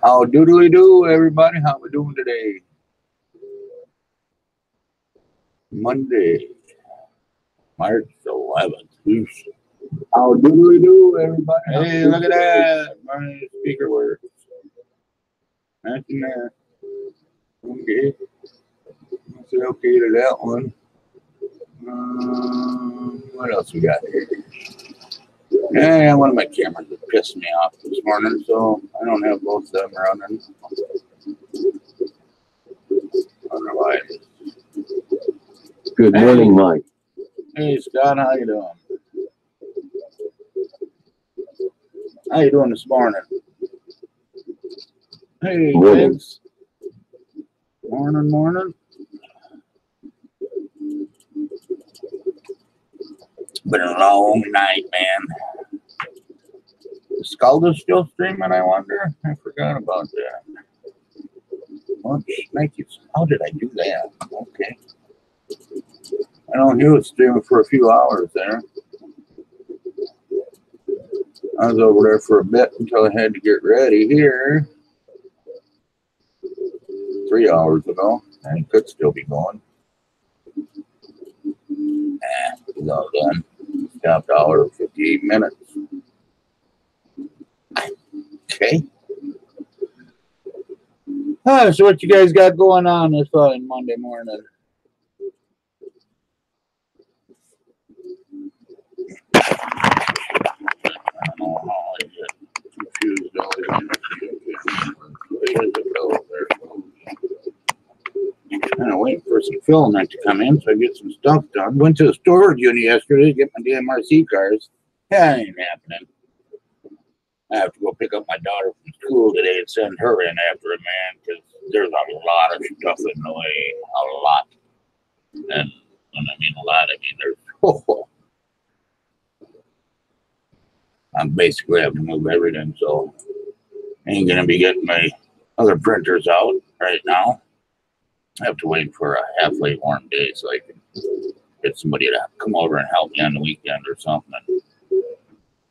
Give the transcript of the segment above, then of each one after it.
How doodly do, everybody? How we doing today? Monday, March 11th. How doodly do, everybody? Hey, look at that. My speaker works. Imagine that. Okay. I'll say okay to that one. What else we got here? Yeah, one of my cameras that pissed me off this morning, so I don't have both of them running. I don't know why. Good morning, Mike. Hey, Scott, how you doing? How you doing this morning? Hey, Morning. Vince. Morning, morning. Been a long night, man. Scald is still streaming, I wonder? I forgot about that. Well, thank you. How did I do that? Okay. I know he was streaming for a few hours there. I was over there for a bit until I had to get ready here. 3 hours ago. And he could still be going. He's all done. Stopped an hour and 58 minutes. Okay. So what you guys got going on this Monday morning? I don't know how I get confused always. I'm waiting for some filament to come in so I get some stuff done. Went to the storage unit yesterday to get my damn RC cars. That ain't happening. I have to go pick up my daughter from school today and send her in after a man because there's a lot of stuff in the way. A lot. And when I mean a lot, I mean there's I'm basically having to move everything, so I ain't gonna be getting my other printers out right now. I have to wait for a halfway warm day so I can get somebody to come over and help me on the weekend or something and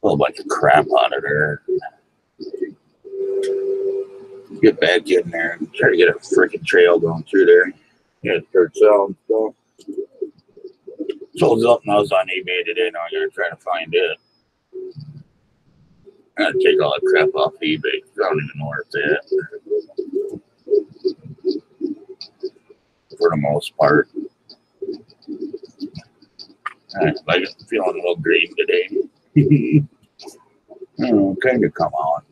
pull a bunch of crap out of there. Get back in there and try to get a freaking trail going through there. Get a dirt cell and stuff. Sold something else on eBay today. Now I'm gonna try to find it. I'm gonna take all the crap off eBay because I don't even know where it's at. For the most part. I'm feeling a little green today. I don't know, kind of come on.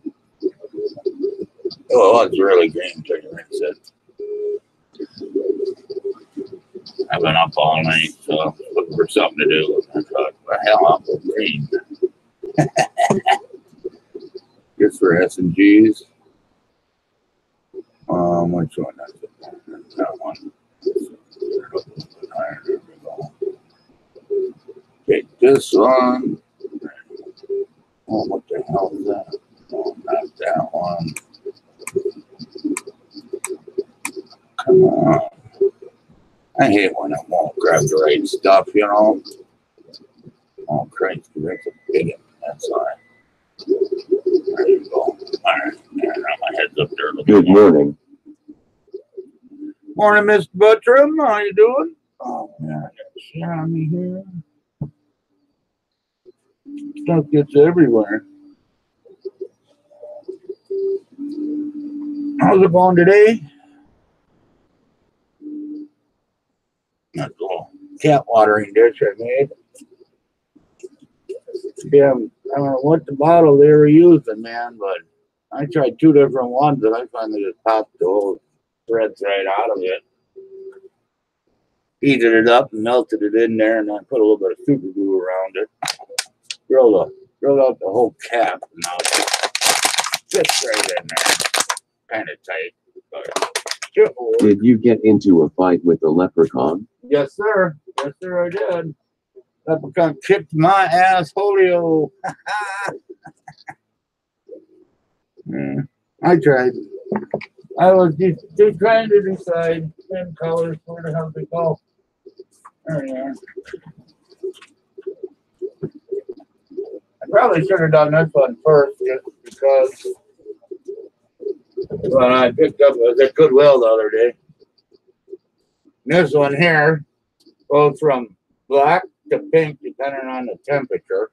Oh, it's really green until you rinse it. I've been up all night, so looking for something to do. I thought, well, hell, I'm green. Just for S&Gs. Which one is it? That one. There we go. Take this one. Oh, what the hell is that? Oh, not that one. Come on. I hate when it won't grab the right stuff, you know. Oh, Christ, that's a big one. That's all right. There you go. All right. Yeah, my head's up there. Good morning. Morning, Mr. Buttram. How you doing? Oh, man. Yeah, me here. Stuff gets everywhere. How's it going today? That little cat watering dish I made. Yeah, I don't know what the bottle they were using, man, but I tried 2 different ones and I finally just popped the whole threads right out of it. Heated it up and melted it in there, and then put a little bit of super glue around it. Drilled out the whole cap, and now it fits right in there. Kind of tight. But Did you get into a fight with the leprechaun? yes, sir. Yes, sir, I did. Leprechaun kicked my asshole. I tried. I was just trying to decide 10 colors where the hell they go. There you are. I probably should have done this one first just because Well, I picked up at Goodwill the other day. This one here goes from black to pink depending on the temperature.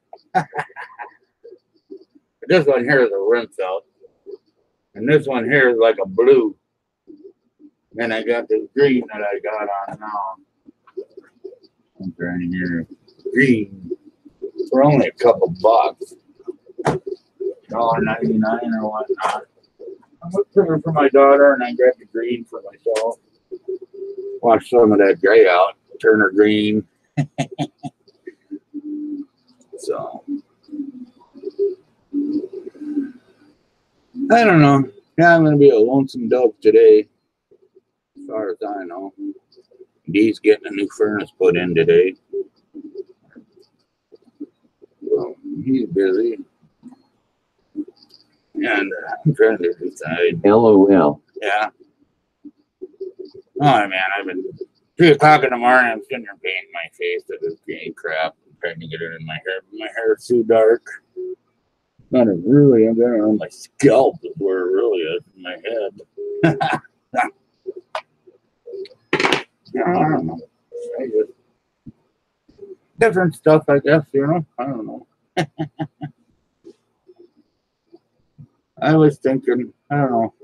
This one here is a rinse out. And this one here is like a blue. And I got this green that I got on now. I'm trying here. Green. For only a couple bucks. $1.99 or whatnot. I looked for my daughter and I grabbed the green for myself. Wash some of that gray out. Turn her green. So I don't know. Yeah, I'm gonna be a lonesome dog today. As far as I know. Dee's getting a new furnace put in today. So he's busy. And I'm trying to decide. LOL. Yeah. Oh man, I've been 3 o'clock in the morning. I'm sitting there painting my face with this green crap. I'm trying to get it in my hair. My hair is too dark. Not really. I'm going on my scalp is where it really is in my head. I don't know. Different stuff, I guess. You know. I don't know. I was thinking. I don't know.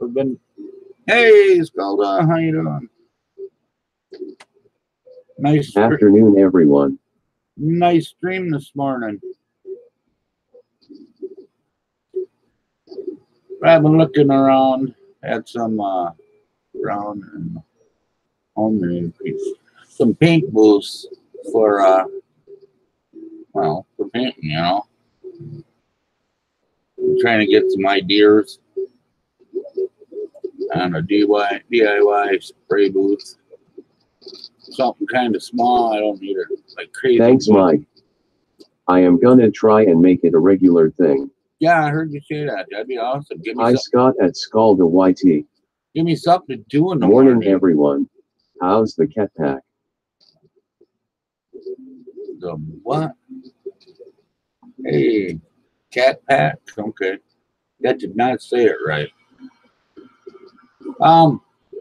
I've been. Hey, Skalda, how you doing? Nice afternoon, everyone. Nice stream this morning. I've been looking around at some around and home some paint booths for well, for painting, you know. I'm trying to get some ideas on a DIY spray booth. Something kind of small. I don't need it like crazy. Thanks, Mike. I am gonna try and make it a regular thing. Yeah, I heard you say that. That'd be awesome. Give me Hi, Scott at Skalda YT. Give me something to do in the morning, everyone. How's the cat pack? The what? Hey, cat pack. Okay, that did not say it right.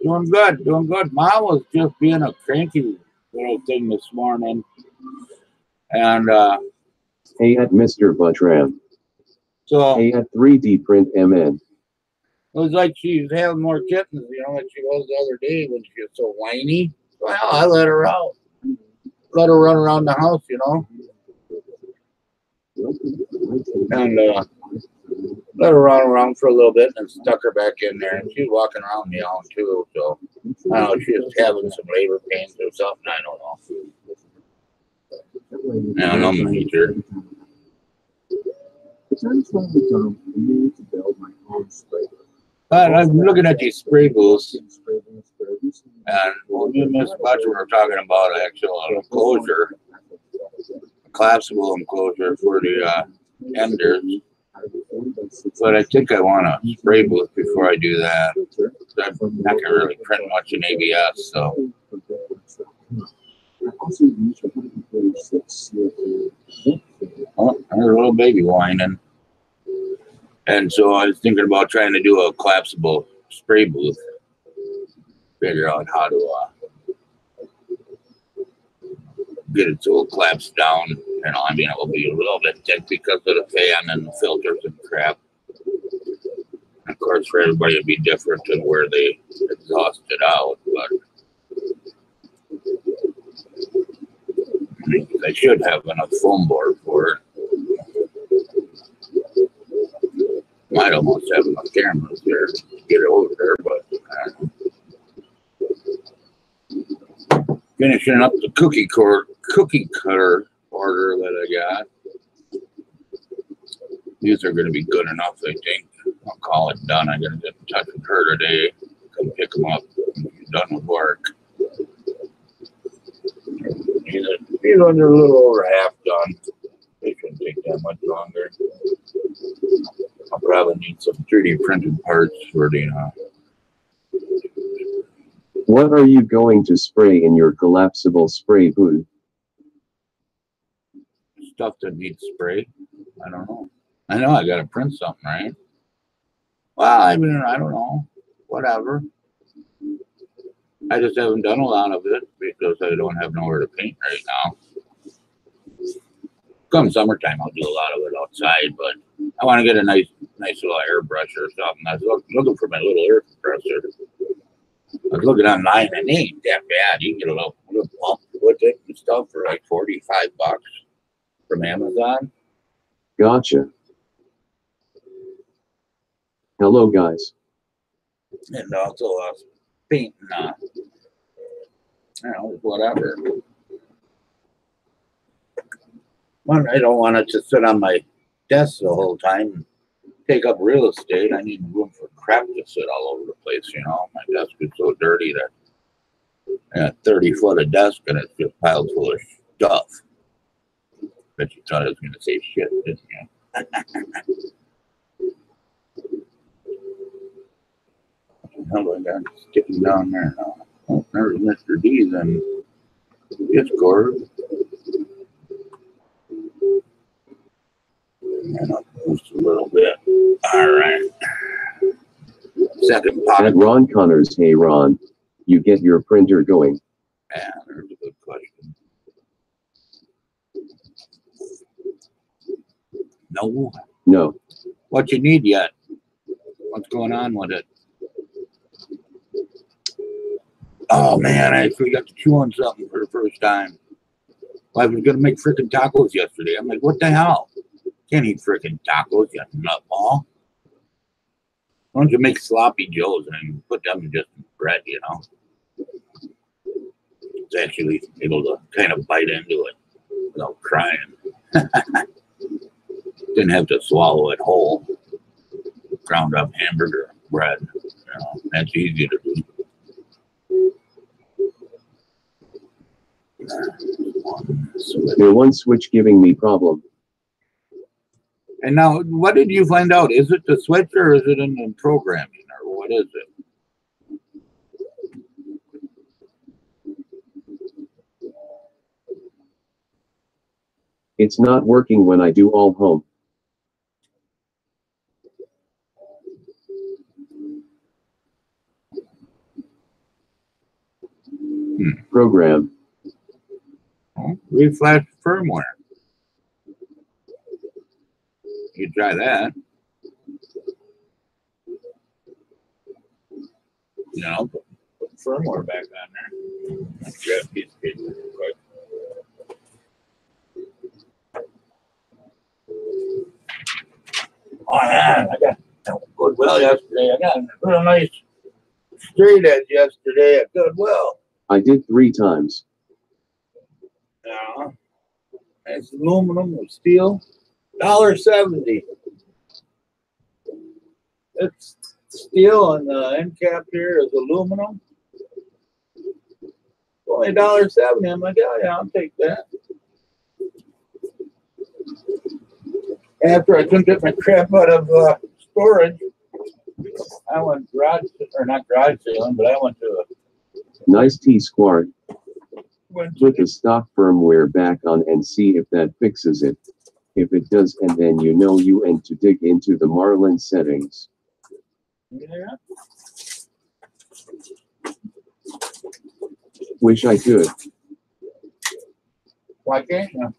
Doing good, doing good. Mom was just being a cranky little thing this morning, and hey, at Mr. Buttram. So hey, at 3D print MN. It was like she's having more kittens, you know, like she was the other day when she was so whiny. Well, I let her out. Let her run around the house, you know. And let her run around for a little bit and stuck her back in there. And she's walking around yelling too. So I don't know, she was having some labor pains or something. I don't know. I don't know, major. I'm looking at these spray booths, and when me and Miss Butcher were talking about an actual enclosure, a collapsible enclosure for the enders. But I think I want a spray booth before I do that. I'm not gonna really print much in ABS, so. Oh, there's a little baby whining. And so I was thinking about trying to do a collapsible spray booth. Figure out how to get it so it collapse down. You know, I mean, it will be a little bit thick because of the fan and the filters and crap. And of course, for everybody, it'd be different than where they exhaust it out. But I should have enough foam board for it. Might almost have enough cameras there to get it over there, but I don't know. Finishing up the cookie cutter order that I got. These are going to be good enough, I think. I'll call it done. I'm going to get in touch with her today. Come pick them up when she's done with work. These ones are a little over half done. They shouldn't take that much longer. I'll probably need some 3D printed parts for the What are you going to spray in your collapsible spray booth? Stuff that needs spray. I don't know. I know I got to print something, right? Well, I mean, I don't know. Whatever. I just haven't done a lot of it because I don't have nowhere to paint right now. Come summertime, I'll do a lot of it outside, but I want to get a nice little airbrush or something. I was looking for my little air compressor. I was looking online and they ain't that bad. You can get a little pump with it and stuff for like $45 from Amazon. Gotcha. Hello, guys. And also painting, whatever. One, I don't want it to sit on my desk the whole time and take up real estate. I need room for crap to sit all over the place, you know. My desk is so dirty that I got 30 foot of desk and it's just piled full of stuff. Bet you thought I was going to say shit, didn't you? How do I got sticking down there now? Oh, there's Mr. D's in Discord. And up just a little bit. All right. Second pot. At Ron Connors, hey Ron, you get your printer going? Yeah, there's a good question. No. No. What you need yet? What's going on with it? Oh man, I actually got to chew on something for the first time. I was gonna make freaking tacos yesterday. I'm like, what the hell? Can't eat freaking tacos, you nutball. Why don't you make sloppy joes and put them just in bread, you know? It's actually able to kind of bite into it without crying. Didn't have to swallow it whole. Ground up hamburger bread. You know, that's easy to do. The one switch giving me problem. And now, what did you find out? Is it the switch or is it in the programming or what is it? It's not working when I do all home. Program. Reflash firmware. You try that. You know, put firmware back on there. Let's grab a piece of paper real quick. Oh yeah, I got Goodwill yesterday. I got a real nice straight edge yesterday at Goodwill. I did 3 times. Yeah. It's aluminum or steel. $1.70. It's steel and the end cap here is aluminum. Only $1.70. I'm like, oh yeah, I'll take that. After I couldn't get my crap out of storage, I went not garage sailing, but I went to Nice T-Squad. Put the stock firmware back on and see if that fixes it. If it does, and then you know you end to dig into the Marlin settings. Yeah. Wish I could. Why can't you?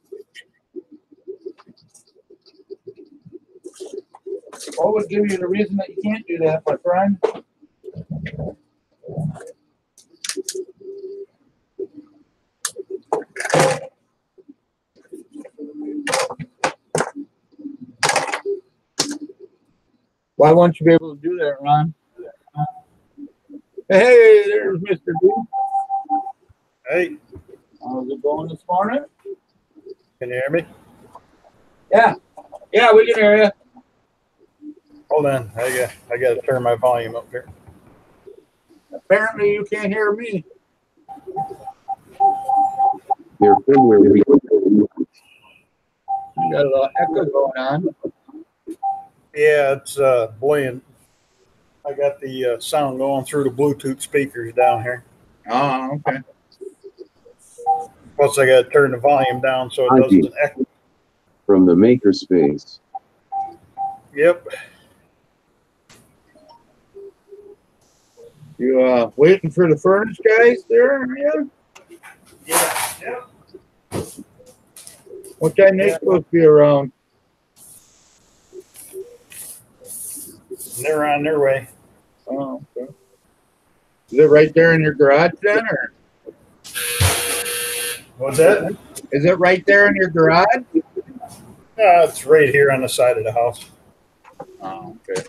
What would give you the reason that you can't do that, my friend? Why won't you be able to do that, Ron? Hey, there's Mr. D. Hey, How's it going this morning? can you hear me? Yeah. Yeah, we can hear you. Hold on, I got to turn my volume up here. Apparently you can't hear me. Their firmware. You got a little echo going on. Yeah, it's Dwayne. I got the sound going through the Bluetooth speakers down here. Oh, okay. Plus, I got to turn the volume down so it doesn't echo. From the makerspace. Yep. You waiting for the furnace guys there? Yeah. Yeah. What time they supposed to be around? They're on their way. Oh, okay. Is it right there in your garage then, or What's that? is it right there in your garage? It's right here on the side of the house. Oh, okay.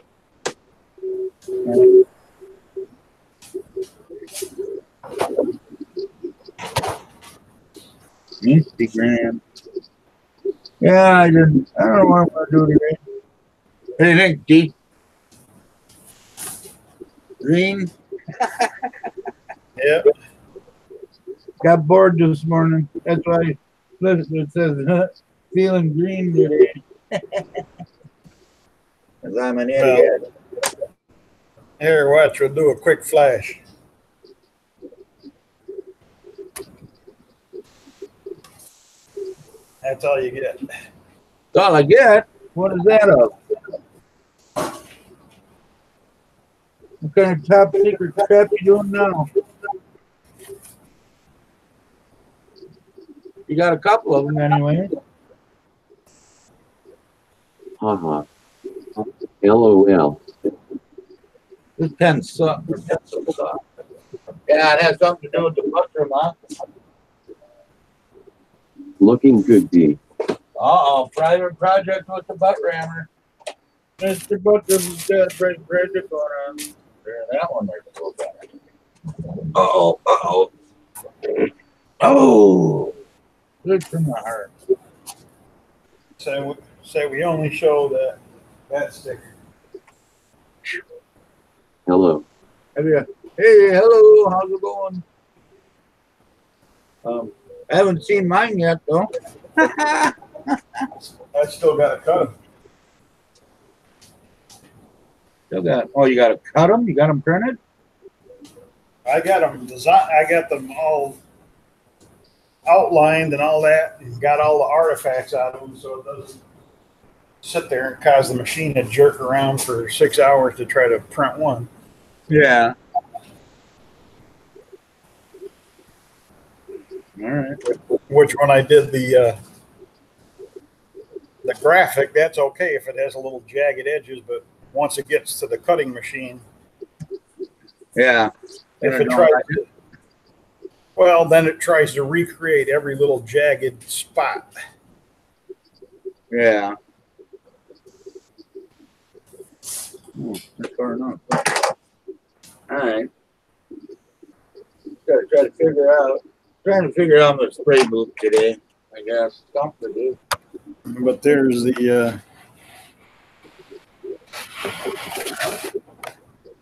Instagram. Yeah, I don't know what I'm gonna do today. What do you think, D? Green? Yeah. Got bored this morning. That's why it says feeling green today. Because I'm an idiot. Here, watch. We'll do a quick flash. That's all you get. That's all I get. What is that of? What kind of top secret crap you doing now? You got a couple of them anyway. Haha. LOL. This pen sucks. Yeah, it has something to do with the mushroom, huh? Looking good, D. Uh-oh, private project with the butt rammer. Mr. Butler's project going on. There, that one there's a little better. Uh-oh, uh-oh. Oh! Good from the heart. Say we only show that sticker. Hello. Hey, hello, how's it going? I haven't seen mine yet, though. I still got to cut them. Still got, oh, you got to cut them? You got them printed? I got them designed. I got them all outlined and all that, and got all the artifacts out of them, so it doesn't sit there and cause the machine to jerk around for 6 hours to try to print one. Yeah. All right. Which when I did the graphic, that's okay if it has a little jagged edges, but once it gets to the cutting machine, Yeah. if it tries to, well, then it tries to recreate every little jagged spot. Yeah. Oh, that's far enough. All right. Gotta try to figure out. Trying to figure out the spray booth today. I guess something to do. But there's the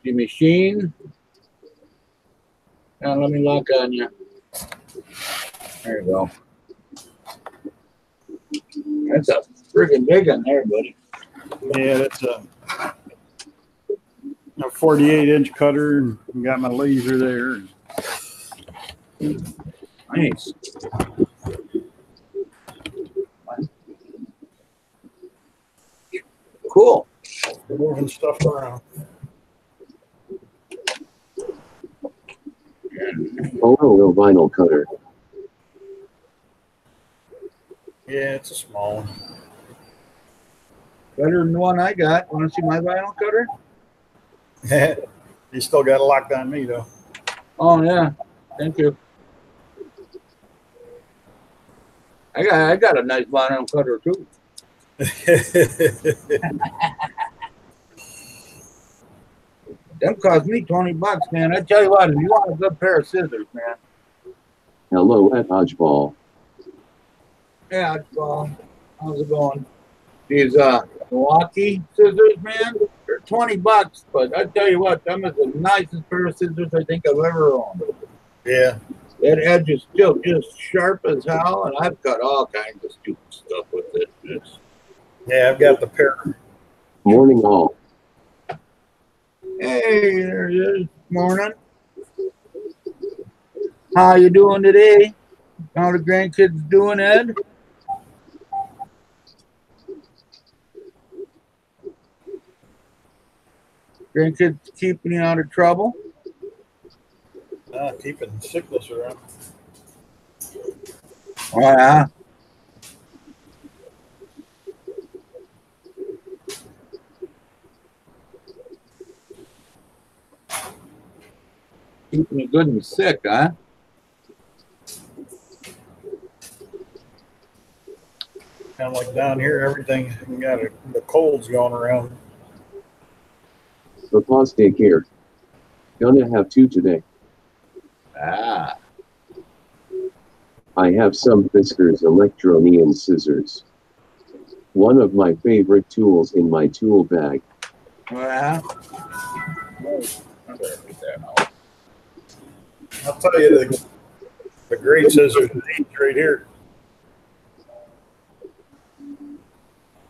machine. Now let me lock on you. There you go. That's a friggin' big one there, buddy. yeah, that's a 48-inch cutter, and got my laser there. Nice. Cool. Moving stuff around. Oh, vinyl cutter. Yeah, it's a small one. Better than the one I got. Want to see my vinyl cutter? You still got it locked on me, though. Oh yeah. Thank you. I got a nice vinyl cutter too. Them cost me $20, man. I tell you what, if you want a good pair of scissors, man. Hello at Hodgeball. Yeah, how's it going? These Milwaukee scissors, man, they're $20, but I tell you what, them is the nicest pair of scissors I think I've ever owned. Yeah. That edge is still just sharp as hell, and I've got all kinds of stupid stuff with it. Yeah, I've got the pair. Morning all. Hey, there it is. Morning. How you doing today? How the grandkids doing, Ed? Grandkids keeping you out of trouble? keeping sickness around. Oh, yeah. Keeping you good and sick, huh? Kind of like down here, everything got the colds going around. Papa's daycare. Gonna have 2 today. Ah. I have some Fiskars Electronian scissors. One of my favorite tools in my tool bag. Well, I'll tell you, the great scissors are these right here.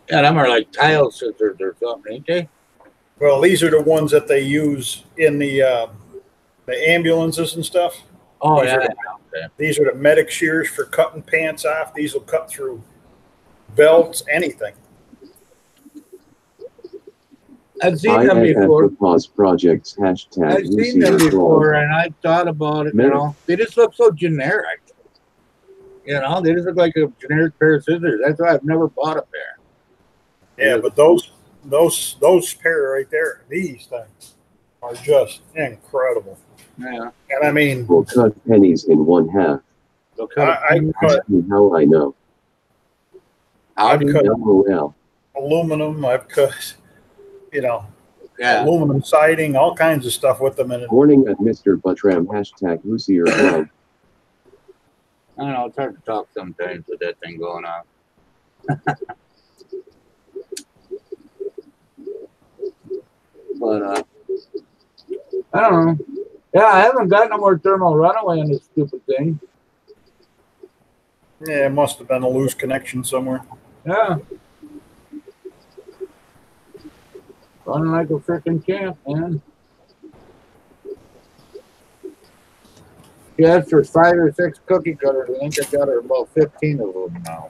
yeah, them are like tile scissors or something, ain't they? Well, these are the ones that they use in the ambulances and stuff. Oh, These yeah. are Okay. These are the medic shears for cutting pants off. These will cut through belts, anything. I've seen them IFF before. Papa's projects hashtag I've seen them Lucy before, and I thought about it. You Medic. know, they just look so generic. You know, they just look like a generic pair of scissors. That's why I've never bought a pair. Yeah, but those pair right there, these things are just incredible. Yeah. And I mean, will cut pennies in 1/2. They'll cut I cut Ask me how I know. How do you cut- know? LOL. aluminum. I've cut, Yeah. aluminum siding, all kinds of stuff with them in it. Warning at Mr. Buttram hashtag Lucy or Blog. I don't know. It's hard to talk sometimes with that thing going on. But I don't know. Yeah, I haven't got no more thermal runaway on this stupid thing. Yeah, it must have been a loose connection somewhere. Yeah. Running like a freaking champ, man. She asked for 5 or 6 cookie cutters. I think I got her about 15 of them now.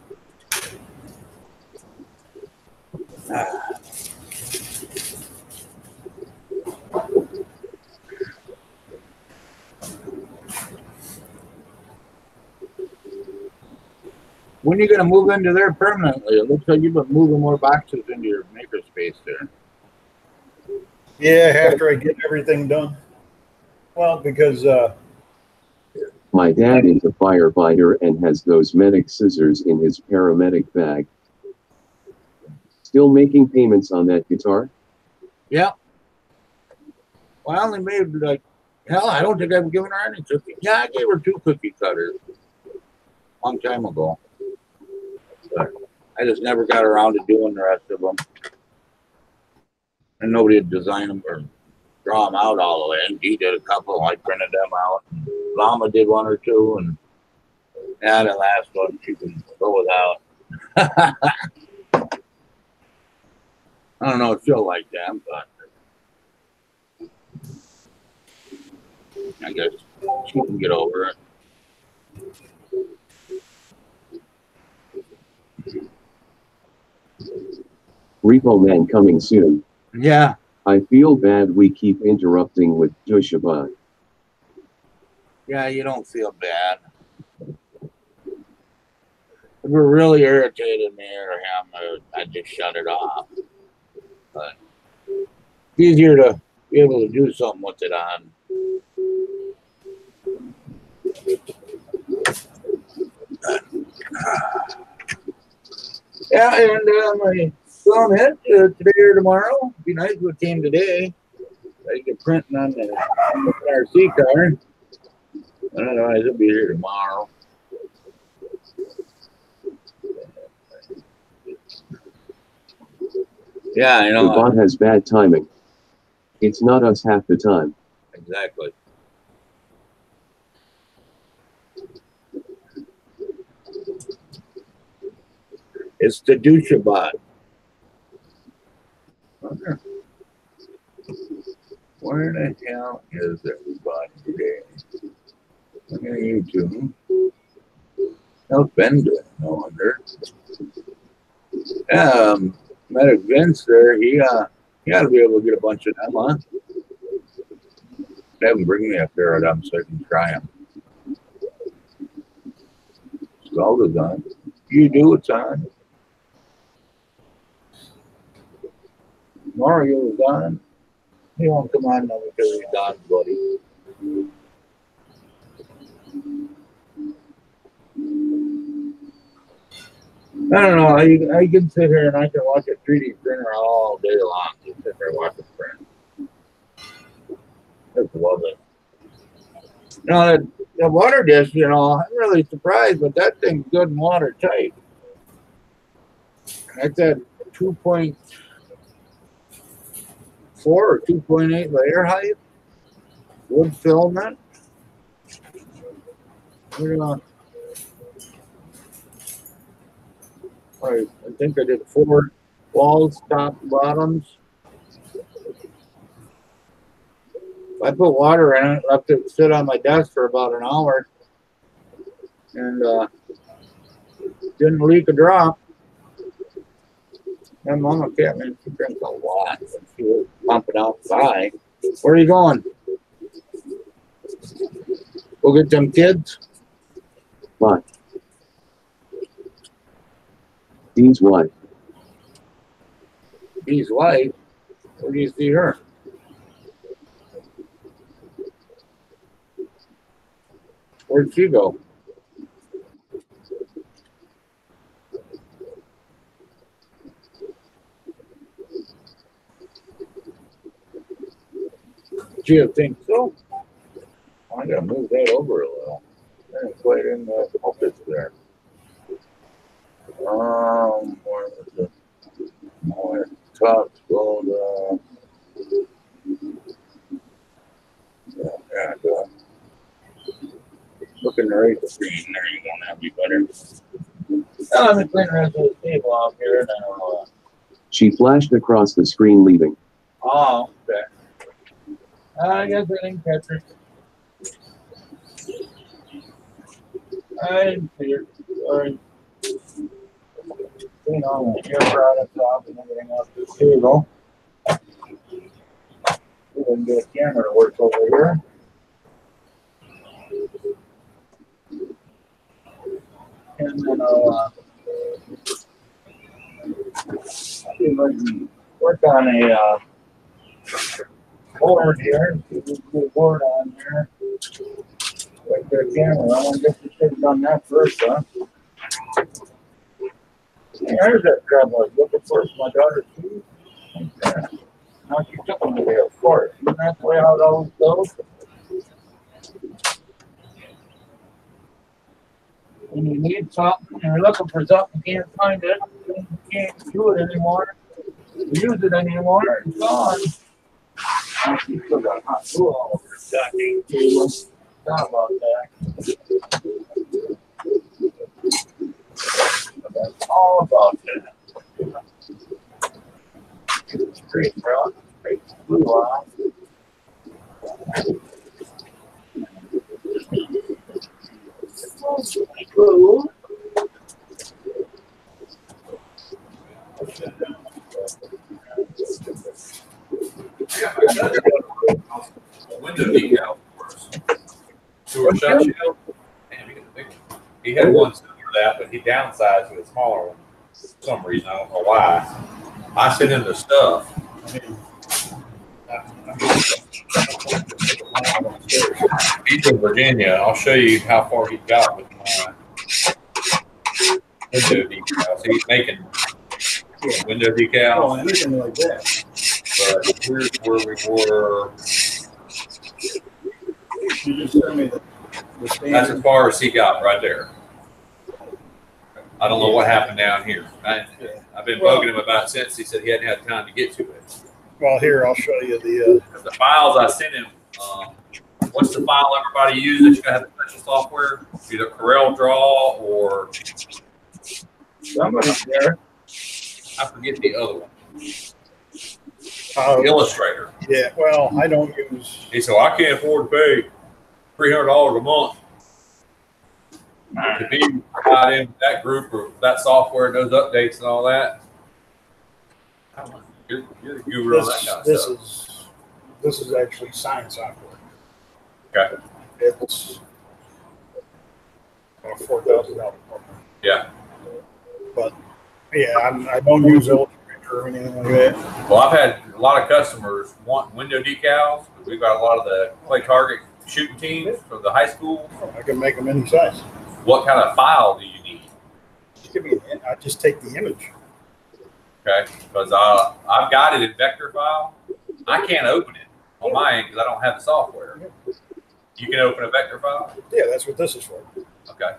When are you going to move into there permanently? It looks like you've been moving more boxes into your makerspace there. Yeah, after I get everything done. Well, because My dad is a firefighter and has those medic scissors in his paramedic bag. Still making payments on that guitar? Yeah. Well, I only made like, hell, I don't think I've given her any cookies. Yeah, I gave her 2 cookie cutters a long time ago. But I just never got around to doing the rest of them. And nobody had designed them or draw them out all the way. And he did a couple. I printed them out. Llama did 1 or 2. And yeah, the last one she can go without. I don't know if she'll like them, but I guess she can get over it. Repo Man coming soon. Yeah. I feel bad we keep interrupting with Dushabad. Yeah, you don't feel bad. If we're really irritated me or him, I just shut it off. But it's easier to be able to do something with it on. Yeah, and my phone hit today or tomorrow. Be nice if it came today. I get printing on the RC car. Otherwise, it'll be here tomorrow. Yeah, I The know. bot has bad timing. It's not us half the time. Exactly. It's the Dushabot. Where the hell is everybody today? Look at YouTube. How's Ben doing? No wonder. Medic Vince there, he got to be able to get a bunch of them, huh? They haven't bring me a pair of them so I can try them. Zelda's on. You do, it's on. Mario's on. He won't come on now because he's done, buddy. I don't know. I can sit here and I can watch a 3D printer all day long. Just sit there and watch it print. Just love it. You know, the water dish, you know, I'm really surprised, but that thing's good and watertight. That's at 2.4 or 2.8 layer height. Wood filament. I think I did 4 walls, top, bottoms. I put water in it, left it sit on my desk for about an hour, and didn't leak a drop. And Mama kept me, she drinks a lot. She was pumping outside. Where are you going? Go get them kids? What? Dean's wife. Dean's wife? Where do you see her? Where'd she go? Do you think so? I gotta move that over a little. It's quite in the office there. Where is it? More top, go yeah, good. Look in the right screen there, you won't have any better. Oh, let me clean the rest of the table off here now. She flashed across the screen, leaving. Oh, okay. I guess I didn't catch her. I didn't see her. Sorry. Clean all the hair products off and everything off this table. We didn't get a camera to work over here. And then I'll work on a board here. Put a board on here. Like the camera. I guess we should have done that first, huh? Hey, there's that crap I was looking for my daughter's shoes. Now she took them away, of course. Isn't that the way how it always goes? When you need something, you're looking for something, can't find it, you can't do it anymore, use it anymore, it's gone. Now she's still got hot glue all over her goddamn table. Sorry about that. But that's all about that. Great, bro. Great glue off. Glue. Window decal first. Sewer shut shield. Damn, he had one similar to that, but he downsized to a smaller one for some reason. I don't know why. I sent him the stuff. He's in Virginia. I'll show you how far he got with my window decals. He's making window decals. Oh, anything like that. But here's where we were. You just sent me the That's standard. as far as he got right there. I don't know what happened down here. I've been bugging him about it since. He said he hadn't had time to get to it. Well, here, I'll show you The files I sent him, what's the file everybody uses? You gotta have the special software, either Corel Draw or Somebody's there. I forget the other one. the Illustrator. yeah, well, I don't use. He said, I can't afford to pay $300 a month to be out in that group or that software and those updates and all that. You're a guru on that kind of stuff. This is actually sign software. Okay. It's $4,000. Yeah. But yeah, I don't use Illustrator or anything like that. Well, I've had a lot of customers want window decals. We've got a lot of the clay target shooting teams for the high school. I can make them any size. What kind of file do you need? Just give me. I just take the image. Okay, because I've got it in vector file. I can't open it on my end because I don't have the software. You can open a vector file? Yeah, that's what this is for. Okay.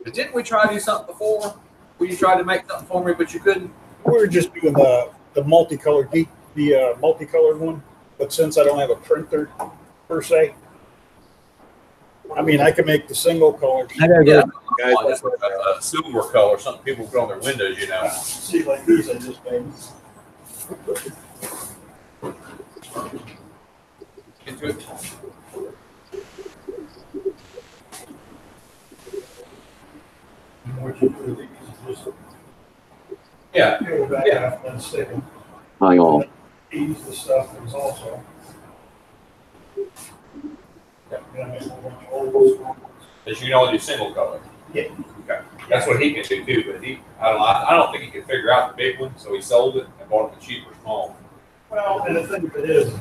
But didn't we try to do something before? Where you tried to make something for me, but you couldn't? We were just doing the multicolored multicolored one, but since I don't have a printer per se, I mean I can make the single color. I gotta Yeah, go. I just a silver color, something people put on their windows, you know. See, like these I just made. Get to it. What you do is just Yeah. peel back Yeah. off and stick them. Hi all. These the stuff is also. Yeah, I make a whole bunch of holes. Because you can only do single color. Yeah. Okay. That's what he can do too, but I don't think he can figure out the big one, so he sold it and bought the cheaper small. Well, and the thing of it is,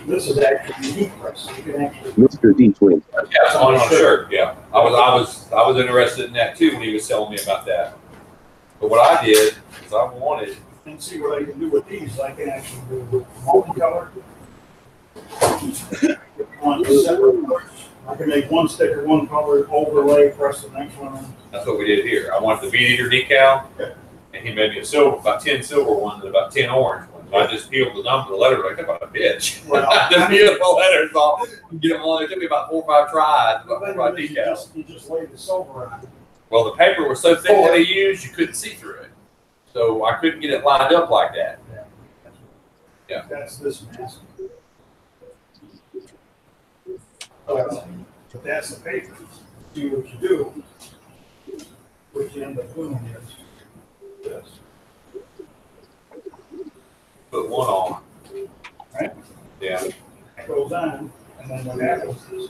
this is actually heat press. You can actually. Mr. D Twin. Yeah, on a shirt. Yeah, I was interested in that too when he was telling me about that. But what I did is I wanted. And see what I can do with these. I can actually do multicolor. On separate colors. I can make one sticker, one color, overlay, press the next one in. That's what we did here. I wanted the bead eater decal, and he made me a silver, about 10 silver ones and about 10 orange ones. I just peeled the letters like about a bitch. Well, The beautiful letters, all get them on. It took me about 4 or 5 tries. About 4 or 5 decals. You just lay the silver on it. Well, the paper was so thick that they used, you couldn't see through it. So I couldn't get it lined up like that. Yeah. That's this mask. But that's the paper. See what you do. What you end up doing is this. Put one on. Right? Yeah. It goes on, and then what happens is.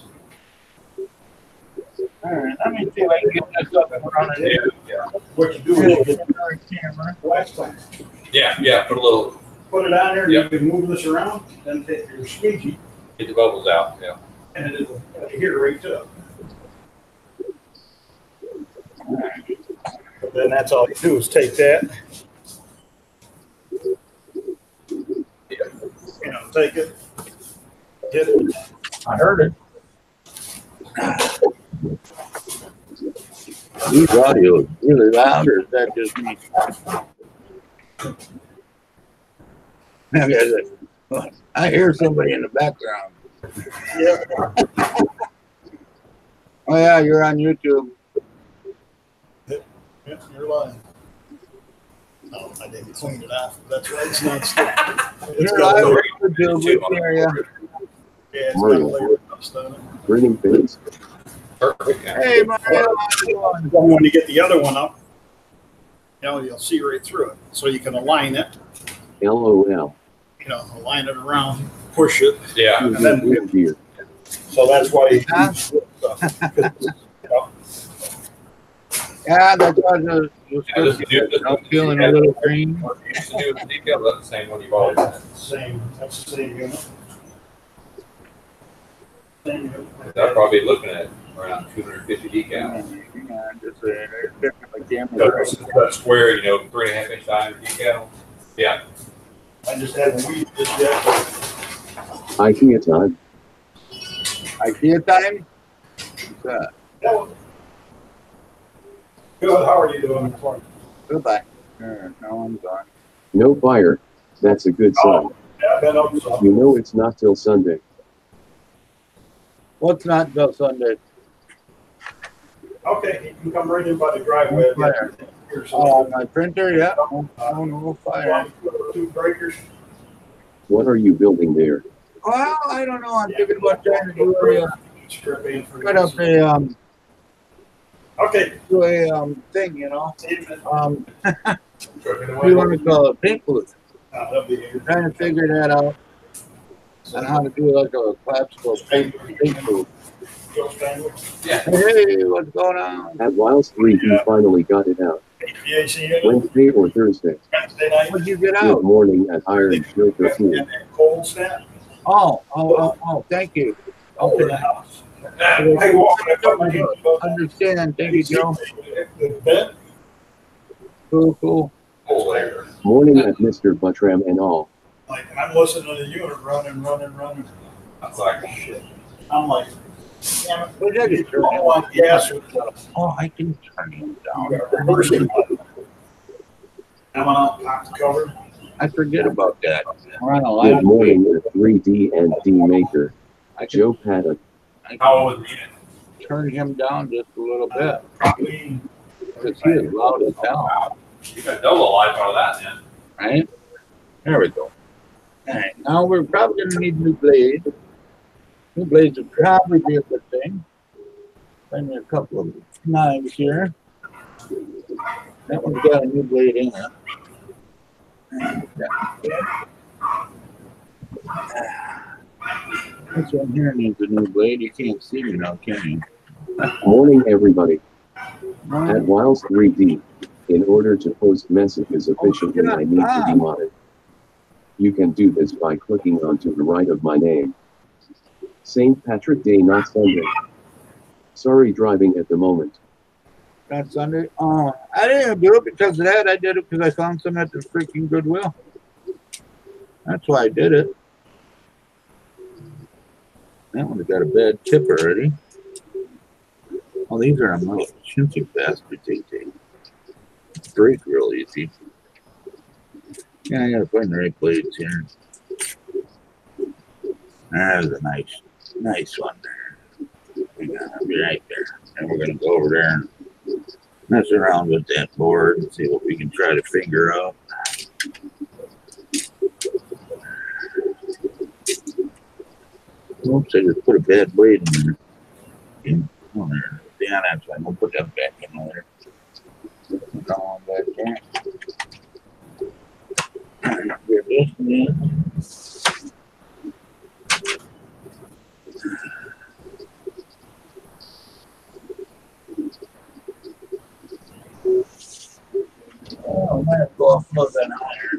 All right, let me see if I can get this up and running. Yeah. What you do is you get the camera, wax clamp. Yeah. Put a little, Put it on there, Yep. you can move this around, then take your squeegee, get the bubbles out. Yeah. and it'll adhere right to it. But then that's all you do is take that. You know, take it, get it. I heard it. These audio is really loud, or is that just me? I hear somebody in the background. Yeah. Oh yeah, you're on YouTube. Yep, you're lying. No, I didn't clean it off. That's why it's not sticking. It's You're got a on layer- YouTube. We can hear ya. yeah, it's got a layer of dust on it. Grinning face. Perfect. Yeah. Hey Mario, how's it going? Then when you get the other one up, you'll see right through it. So you can align it, LOL. align it around, push it. Yeah. And then- Here. So that's why you Huh? use stuff. Yeah, that's what I'm feeling a little green. What you used to do with the decal, that's the same one you've always had. That's the same unit. Same unit. I'd probably be looking at around 250 decals. Cut square, 3.5 inch diameter decal. Yeah. I just haven't weeded this yet. IKEA time. IKEA time? What's that? Good, how are you doing? Goodbye. No, I'm gone. No fire. That's a good sign. Yeah, I've been up some. You know it's not till Sunday. What's not until Sunday? Okay, you can come right in by the driveway. Fire. My printer, yeah. No fire. Two breakers. What are you building there? Well, I don't know. I'm thinking about trying to do Strip in for cut up a Okay. do a thing, you Trucking do you want to call it paint booth? That'll be here. Trying to figure that out. on how to do like a classical paper. Yeah. Hey, what's going on? At Wiles 3D finally got it out. HVAC unit, Wednesday or Thursday. Wednesday night, What'd you get Good out? morning at Iron Filter Pool. and then cold snap. Oh, thank you. Over Okay. the house. I walk in Understand. Thank you, Joe. the bed. Cool. Cold air. Morning at Mr. Buttram and all. Like, I'm listening to the unit running. That's like shit. I'm like, damn it. What did I just turn I want gas. Oh, I can turn him down. Reversing. I'm on top cover. I forget about that. We're on a Good live morning at 3D and D Maker. I can, Joe Paddock. I can How was it? turn him down just a little bit. Probably. Because he is loud as hell. You got double life out of that, then. Right? There we go. Alright, now we're probably going to need new blades. New blades would probably be a good thing. Find me a couple of knives here. That one's got a new blade in it. This one here needs a new blade. You can't see me now, can you? Morning everybody. At Wiles 3D. In order to post messages efficiently, I need to be modded. You can do this by clicking onto the right of my name. St. Patrick Day, not Sunday. Sorry, driving at the moment. Not Sunday. Oh, I didn't do it because of that. I did it because I found some at the freaking Goodwill. That's why I did it. That one's got a bad tip already. Oh, these are little chintzy bastards. They break real easy. Yeah, I gotta find the right blades here. There's a nice one there. I'll be right there. And we're gonna go over there and mess around with that board and see what we can try to figure out. Oops, I just put a bad blade in there. Yeah, that's why I'm gonna put that back in there. Put that one back there. Get this in. Oh, I might have to go off a little bit higher.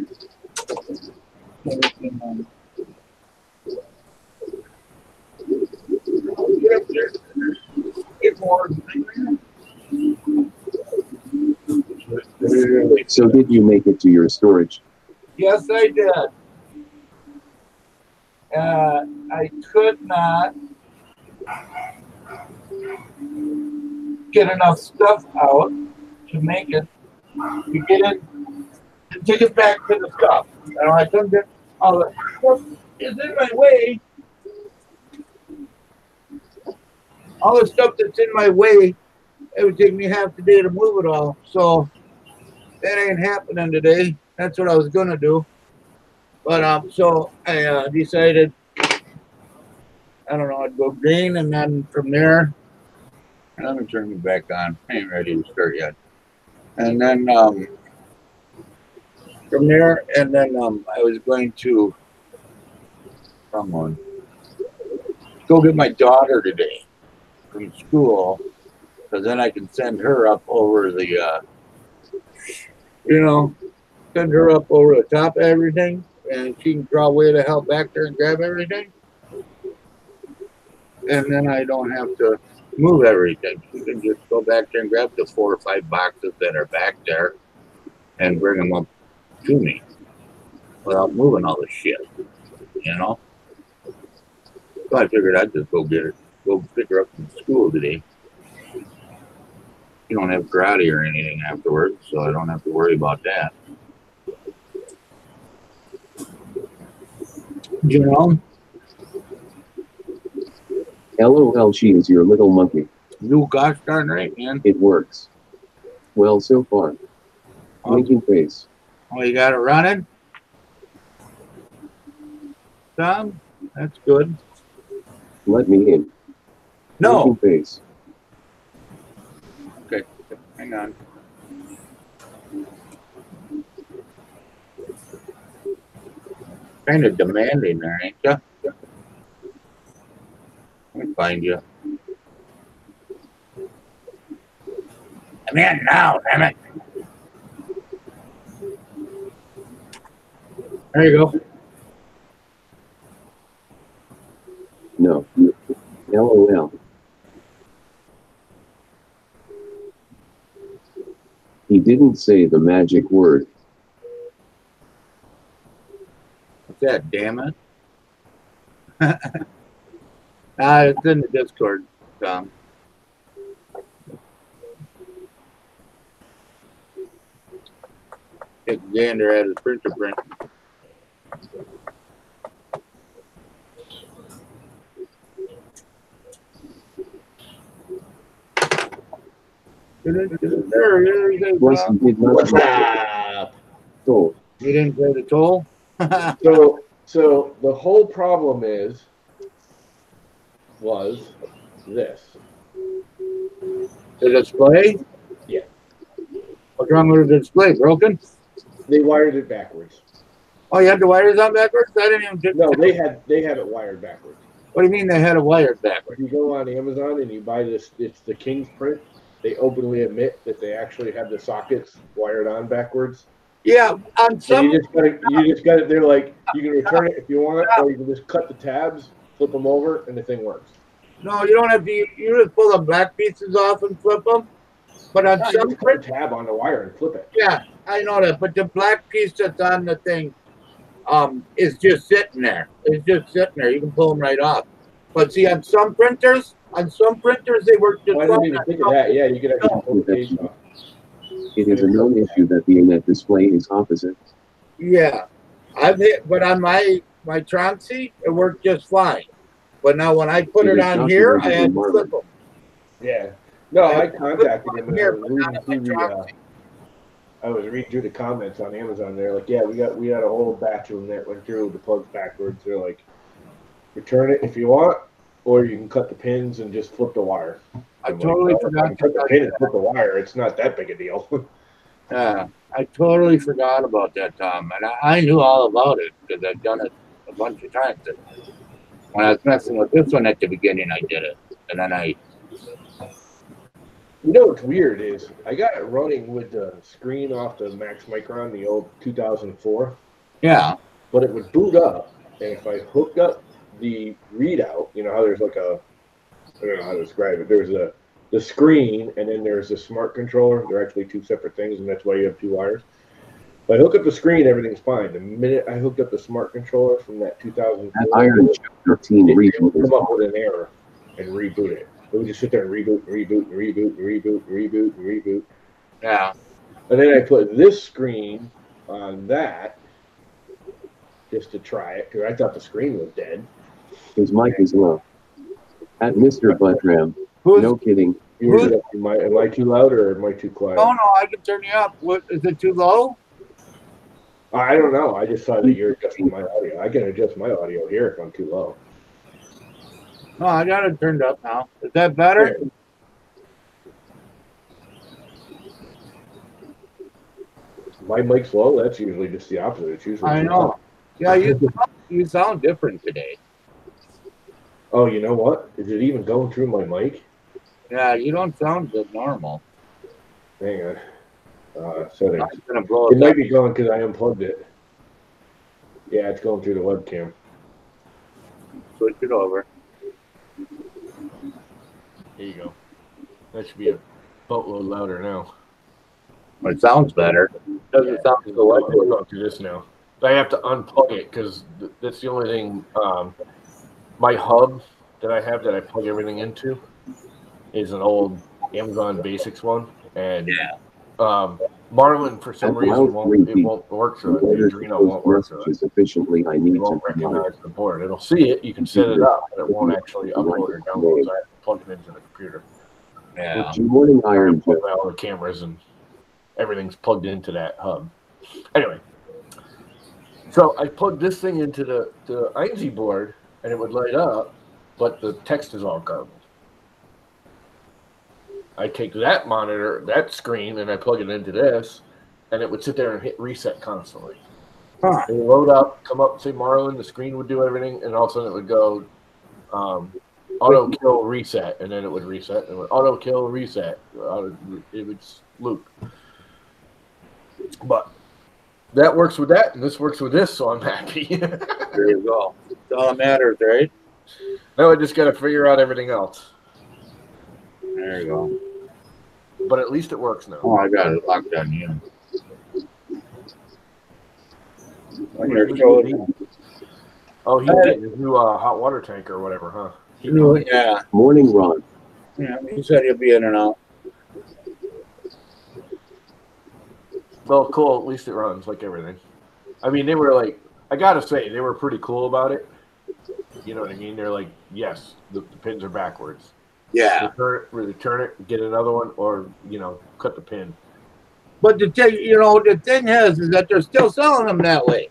Get up there. Get more. So did you make it to your storage? Yes, I did. I could not get enough stuff out to make it, to get it, to take it back to the stuff. I couldn't get all the stuff is in my way. All the stuff that's in my way, it would take me half the day to move it all. So that ain't happening today. That's what I was gonna do. But so I decided, I don't know, I'd go green, and then from there, I'm gonna turn it back on. I ain't ready to start yet. And then from there, and then I was going to go get my daughter today from school, because then I can send her up over the, send her up over the top of everything, and she can draw way the hell back there and grab everything. And then I don't have to move everything. She can just go back there and grab the 4 or 5 boxes that are back there and bring them up to me without moving all the shit, So I figured I'd just go pick her up from school today. You don't have karate or anything afterwards, so I don't have to worry about that. LOL, she is your little monkey. You gosh darn right, man. It works. Well, so far. Winking face. Oh, you got it running? Tom? That's good. Let me in. No. Winking face. Okay, hang on. Kind of demanding there, ain't ya? find you. I'm in now, damn it. There you go. No. LOL. He didn't say the magic word. What's that, damn it? It's in the Discord, Tom. Xander had his printer print. Plus, he did not. Toll. You didn't pay the toll? So the whole problem was this. The display? Yeah. What's wrong with the display? Broken? They wired it backwards. Oh, you had the wires on backwards? I didn't even. No, they had it wired backwards. What do you mean they had it wired backwards? If you go on Amazon and you buy this, it's the King's print. They openly admit that they actually have the sockets wired on backwards. Yeah, on some. And you just got it. They're like, you can return it if you want, or you can just cut the tabs, flip them over, and the thing works. No, you don't have to. You just pull the black pieces off and flip them. But on You some just put a tab on the wire and flip it. yeah, I know that. But the black piece that's on the thing, is just sitting there. It's just sitting there. You can pull them right off. But see, on some printers, they work just I didn't even think of that. Yeah, you could actually pull the page off. It is a known issue that the in-net display is opposite. Yeah, I've hit, but on my Troncy, it worked just fine. But now when I put it on here, I had to flip them. Yeah. No, I contacted him and Here, but not on my I was reading through the comments on Amazon. They're like, yeah, we had a whole batch of them that went through the plugs backwards. They're like, return it if you want, or you can cut the pins and just flip the wire. I totally forgot. Cut the pin and flip the wire. It's not that big a deal. Yeah, I totally forgot about that, Tom. And I knew all about it because I've done it a bunch of times. And when I was messing with this one at the beginning, I did it. And then You know what's weird is I got it running with the screen off the Max Micron, the old 2004. yeah. But it would boot up, and if I hooked up the readout, you know how there's like a, I don't know how to describe it. There's the screen, and then there's the smart controller. They're actually two separate things, and that's why you have two wires. If I hook up the screen, everything's fine. The minute I hooked up the smart controller from that 2004, That Iron Chip 13 it region would is come up with an error and reboot it. It would just sit there and reboot, reboot, reboot, reboot, reboot, reboot. Yeah. And then I put this screen on that just to try it because I thought the screen was dead. His mic is low. At Mr. Buttram. Who's, No kidding. Am I too loud or am I too quiet? Oh, no, I can turn you up. What, is it too low? I don't know. I just saw that you're adjusting my audio. I can adjust my audio here if I'm too low. No, I got it turned up now. Is that better? Yeah. My mic's low. That's usually just the opposite. It's usually I know. Yeah, you sound different today. Oh, you know what? Is it even going through my mic? Yeah, you don't sound good normal. Hang on. Settings. I'm gonna blow It might up. be going because I unplugged it. Yeah, it's going through the webcam. Switch it over. There you go. That should be a boatload louder now. It sounds better. Doesn't sound so We're echoey. going through this now. I have to unplug it because that's the only thing. My hub that I have that I plug everything into is an old Amazon Basics one, and Marlin for some reason won't work through it. The Adreno won't work through it. Efficiently, I need It won't to recognize the board. It'll see it. You can set it up, but it won't actually upload or download. So I have to plug it into the computer. Yeah. Good morning, Iron Chip. All the cameras and everything's plugged into that hub. Anyway, so I plugged this thing into the INZ board, and it would light up, but the text is all garbled. I take that monitor, that screen, and I plug it into this, and it would sit there and hit reset constantly. Huh. It would load up, come up, say Marlin, the screen would do everything, and all of a sudden it would go, auto kill reset, and then it would reset, and it would auto kill reset. It would loop. But that works with that, and this works with this, so I'm happy. There you go. That's all that matters, right? Now I just got to figure out everything else. There you go. But at least it works now. Oh, I got it locked on you. When you're showing. Oh, he's getting his new hot water tank or whatever, huh? Yeah. Morning, Ron. Yeah, he said he'll be in and out. Well, cool. At least it runs like everything. I mean, they were like, I gotta say, they were pretty cool about it. You know what I mean? They're like, yes, the pins are backwards. Yeah. Return it, get another one, or, cut the pin. But the thing is that they're still selling them that way.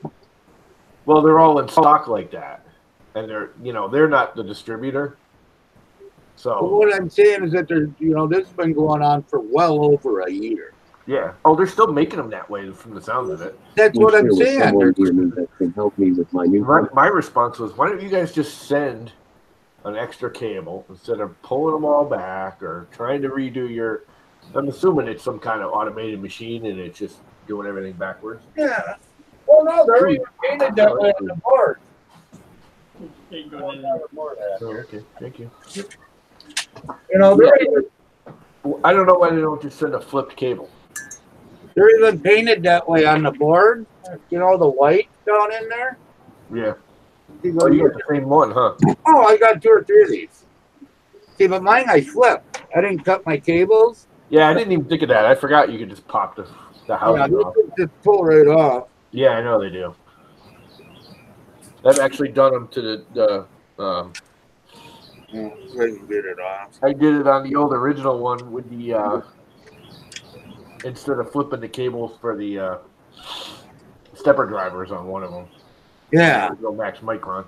Well, they're all in stock like that. And they're not the distributor. So But what I'm saying is that this has been going on for well over a year. yeah. Oh, they're still making them that way from the sound of it. That's what I'm saying. Someone near me that can help me with my new. My response was, why don't you guys just send an extra cable instead of pulling them all back or trying to redo your. I'm assuming it's some kind of automated machine and it's just doing everything backwards. Yeah. Well, no, they're even painted that way on the board. Oh, okay, thank you. They're even, I don't know why they don't just send a flipped cable. they're even painted that way on the board. The white down in there. Yeah. You Oh, you got the same one, huh? Oh, I got 2 or 3 of these. See, but mine I flipped. I didn't cut my cables. Yeah, I didn't even think of that. I forgot you could just pop the housing off. Just pull right off. Yeah, I know they do. I've actually done them to the So you get it off. I did it on the old original one with the instead of flipping the cables for the stepper drivers on one of them. Yeah. No max micron.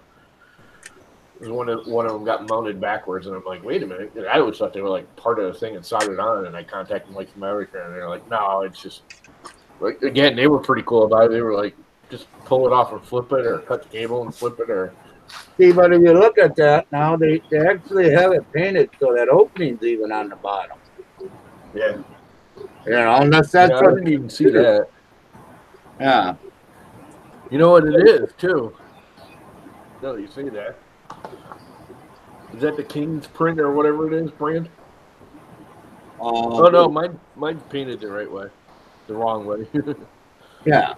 One of them got mounted backwards, and I'm like, wait a minute. I always thought they were like part of the thing and soldered on. And I contacted like from America, and they're like, no, it's just. Like, again, they were pretty cool about it. They were like, just pull it off and flip it, or cut the cable and flip it, or. See, but if you look at that now, they actually have it painted so that opening's even on the bottom. Yeah. Unless that's I didn't even see that. Yeah. You know what it is too. No, you see that. Is that the King's print or whatever it is brand? Oh no, mine painted the right way, the wrong way. Yeah.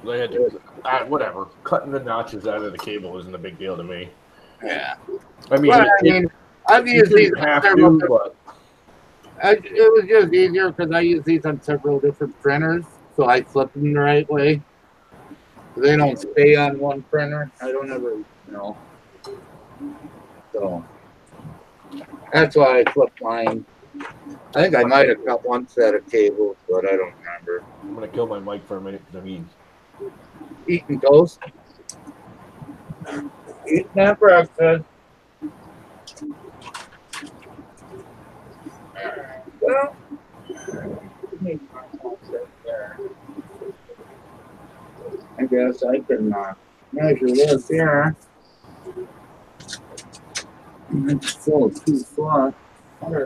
They had to, whatever. Cutting the notches out of the cable isn't a big deal to me. Yeah. I mean, I've used these have several. to, but It was just easier because I use these on several different printers, so I flip them the right way. They don't stay on one printer. I don't ever, So that's why I flipped mine. I think I might have cut one set of cables, but I don't remember. I'm gonna kill my mic for a minute. I mean, Eating toast. Eating that breakfast. Well, I guess I can measure this here. It's full of 2 slots. 20.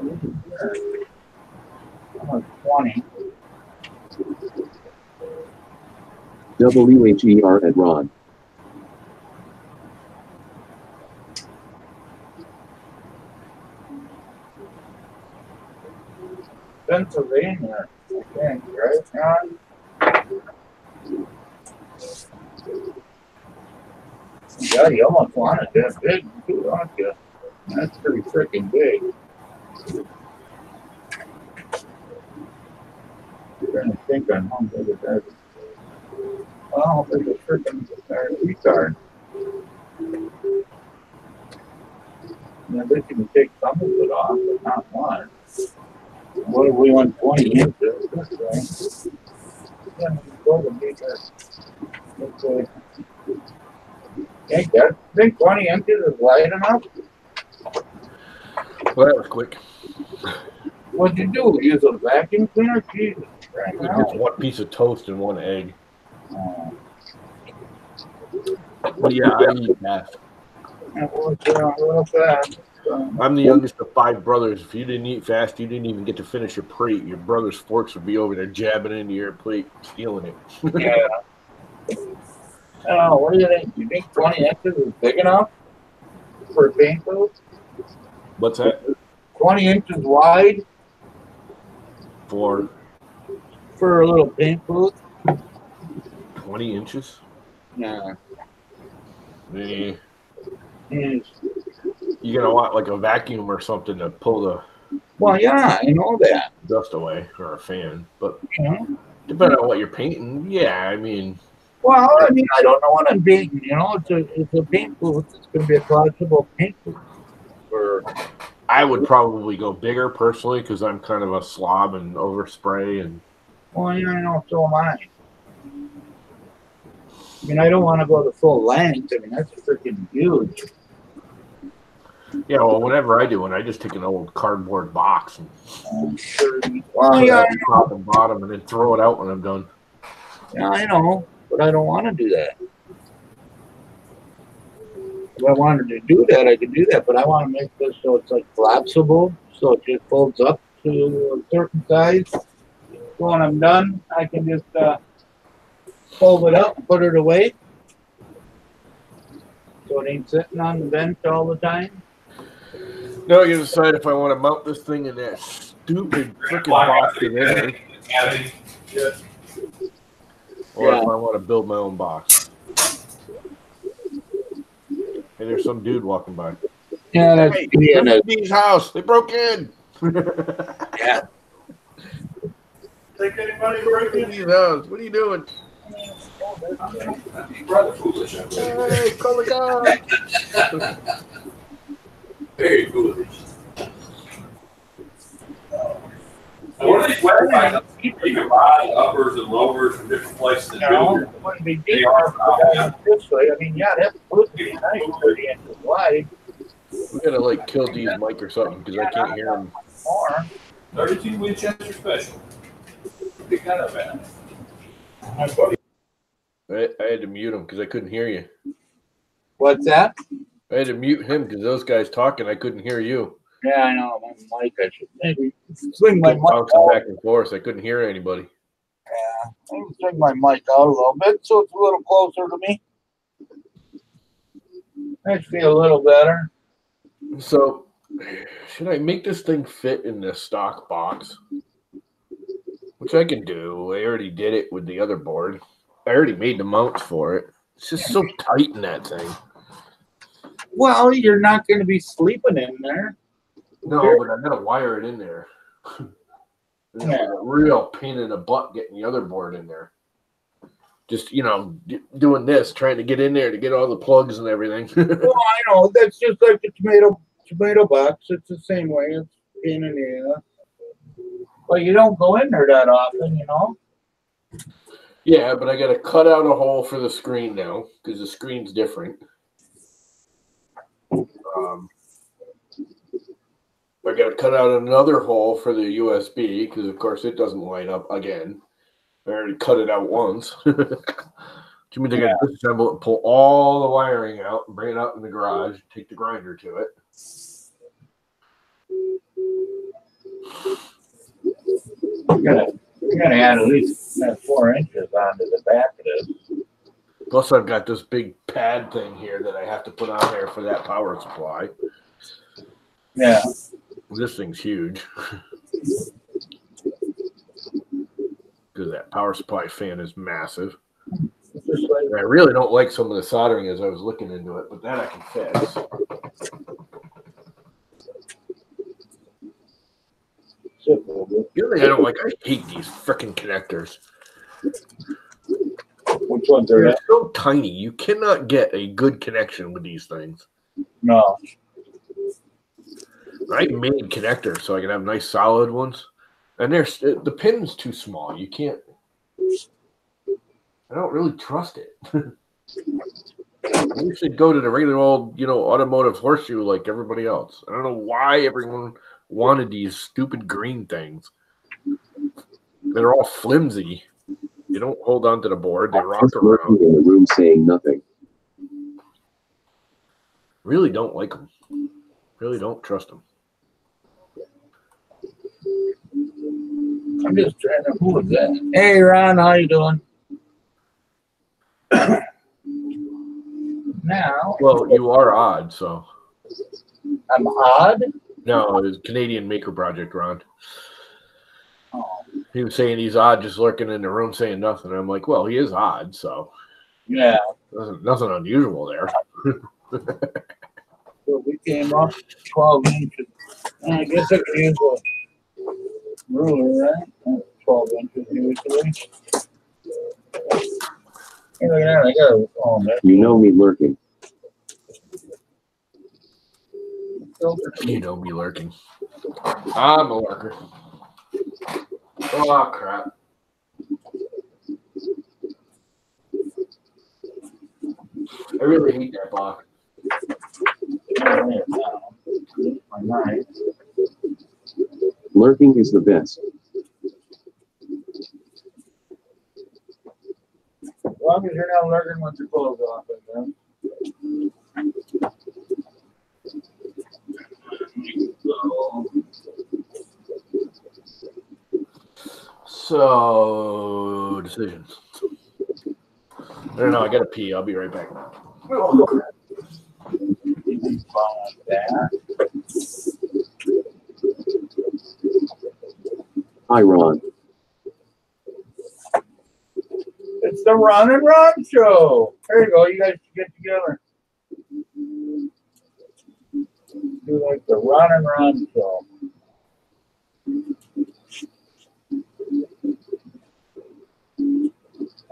WHER at Ron. Pennsylvania, I think, right, Ron? Yeah, you almost want it that big, too, don't you? That's pretty freaking big. I'm trying to think on how big it is. Well, how big a freaking retard. I bet you can take some of it off, but not much. What if we went 20 inches this way? Yeah, go to meter. Let's say. Think 20 inches is wide enough? well, that was quick. What'd you do? Use a vacuum cleaner? Jesus. Just one piece of toast and one egg. But yeah, I eat fast. Real fast. I'm the youngest of 5 brothers. If you didn't eat fast, you didn't even get to finish your plate. Your brother's forks would be over there jabbing into your plate, stealing it. Yeah. Oh, what do you think? You think 20 inches is big enough for a paint booth? What's that? 20 inches wide For for a little paint booth? 20 inches? Yeah. Eh. Mm. You're going to want like a vacuum or something to pull the Well, yeah, I know that. dust away, or a fan. But Yeah. depending on what you're painting, yeah, I mean. Well, I mean, I don't know what I'm painting. You know, it's a paint booth. It's going to be a collapsible paint booth. I would probably go bigger personally because I'm kind of a slob and overspray and. Well, yeah, I know, so am I. I mean, I don't want to go the full length. I mean, that's freaking huge. Yeah, well, whenever I do it, I just take an old cardboard box and Well, put yeah, it at top and bottom and then throw it out when I'm done. yeah, I know, but I don't want to do that. If I wanted to do that, I could do that, but I want to make this so it's like collapsible, so it just folds up to a certain size. So when I'm done, I can just fold it up and put it away. So it ain't sitting on the bench all the time. No, you decide if I want to mount this thing in that stupid freaking box in there, or if I want to build my own box. Hey, there's some dude walking by. Yeah, that's Hey, Dee's house. They broke in. Yeah. Think anybody break in? Dee's house. What are you doing? Rather foolish. Hey, call the guy. Very foolish. What are these websites? You can buy uppers and lowers from different places and No, build it wouldn't be deep this way. I mean, yeah, that's supposed to be nice, 30 inches wide. We gotta like kill Dee's mic or something because I can't hear him. More. 32 Winchester Special. Pick that up at. My buddy. I had to mute him because I couldn't hear you. What's that? I had to mute him because those guys talking, I couldn't hear you. Yeah, I know. My mic, I should maybe swing my mic Bouncing out. back and forth, I couldn't hear anybody. Yeah, maybe swing my mic out a little bit so it's a little closer to me. Makes me a little better. So, should I make this thing fit in the stock box? Which I can do. I already did it with the other board. I already made the mounts for it. It's just so tight in that thing. Well, you're not going to be sleeping in there. No, but I gotta wire it in there. It's Yeah. a real pain in the butt getting the other board in there. Just, doing this, trying to get in there to get all the plugs and everything. Well, I know. That's just like the tomato box. It's the same way. It's pain in the ass. But you don't go in there that often, you know? Yeah, but I gotta cut out a hole for the screen now because the screen's different. I got to cut out another hole for the USB because, of course, it doesn't line up again. I already cut it out once. Which means I got to disassemble it and pull all the wiring out and bring it out in the garage, take the grinder to it. You're gonna add at least 4 inches onto the back of this. Plus, I've got this big pad thing here that I have to put on there for that power supply. Yeah. This thing's huge. Because that power supply fan is massive. Just like, And I really don't like some of the soldering as I was looking into it, but that I can fix. The other thing I don't like, I hate these freaking connectors. which ones are They're that? so tiny. You cannot get a good connection with these things. No. I made connectors so I can have nice solid ones. And the pin's too small. You can't. I don't really trust it. You should go to the regular old, automotive horseshoe like everybody else. I don't know why everyone wanted these stupid green things. They're all flimsy. They don't hold on to the board. They rock Just around. lurking in the room saying nothing. Really don't like them. Really don't trust them. I'm just trying to. Who was that? Hey, Ron, how you doing? Now. Well, you are odd, so. I'm odd. No, it's Canadian Maker Project, Ron. Oh. He was saying he's odd, just lurking in the room saying nothing. I'm like, well, he is odd, so. Yeah. Nothing unusual there. So we came up 12 inches. I guess I could use a ruler, right? 12 inches usually. Hey, look at that. I got a, oh, man. You know me lurking. You know me lurking. I'm a lurker. Oh, crap. I really hate that block. Lurking is the best. As long as you're not lurking with your clothes off, I guess. So, decisions. I don't know. I got to pee. I'll be right back. Hi, Ron. It's the Run and Run show. There you go. You guys should get together. Do like the Run and Run show.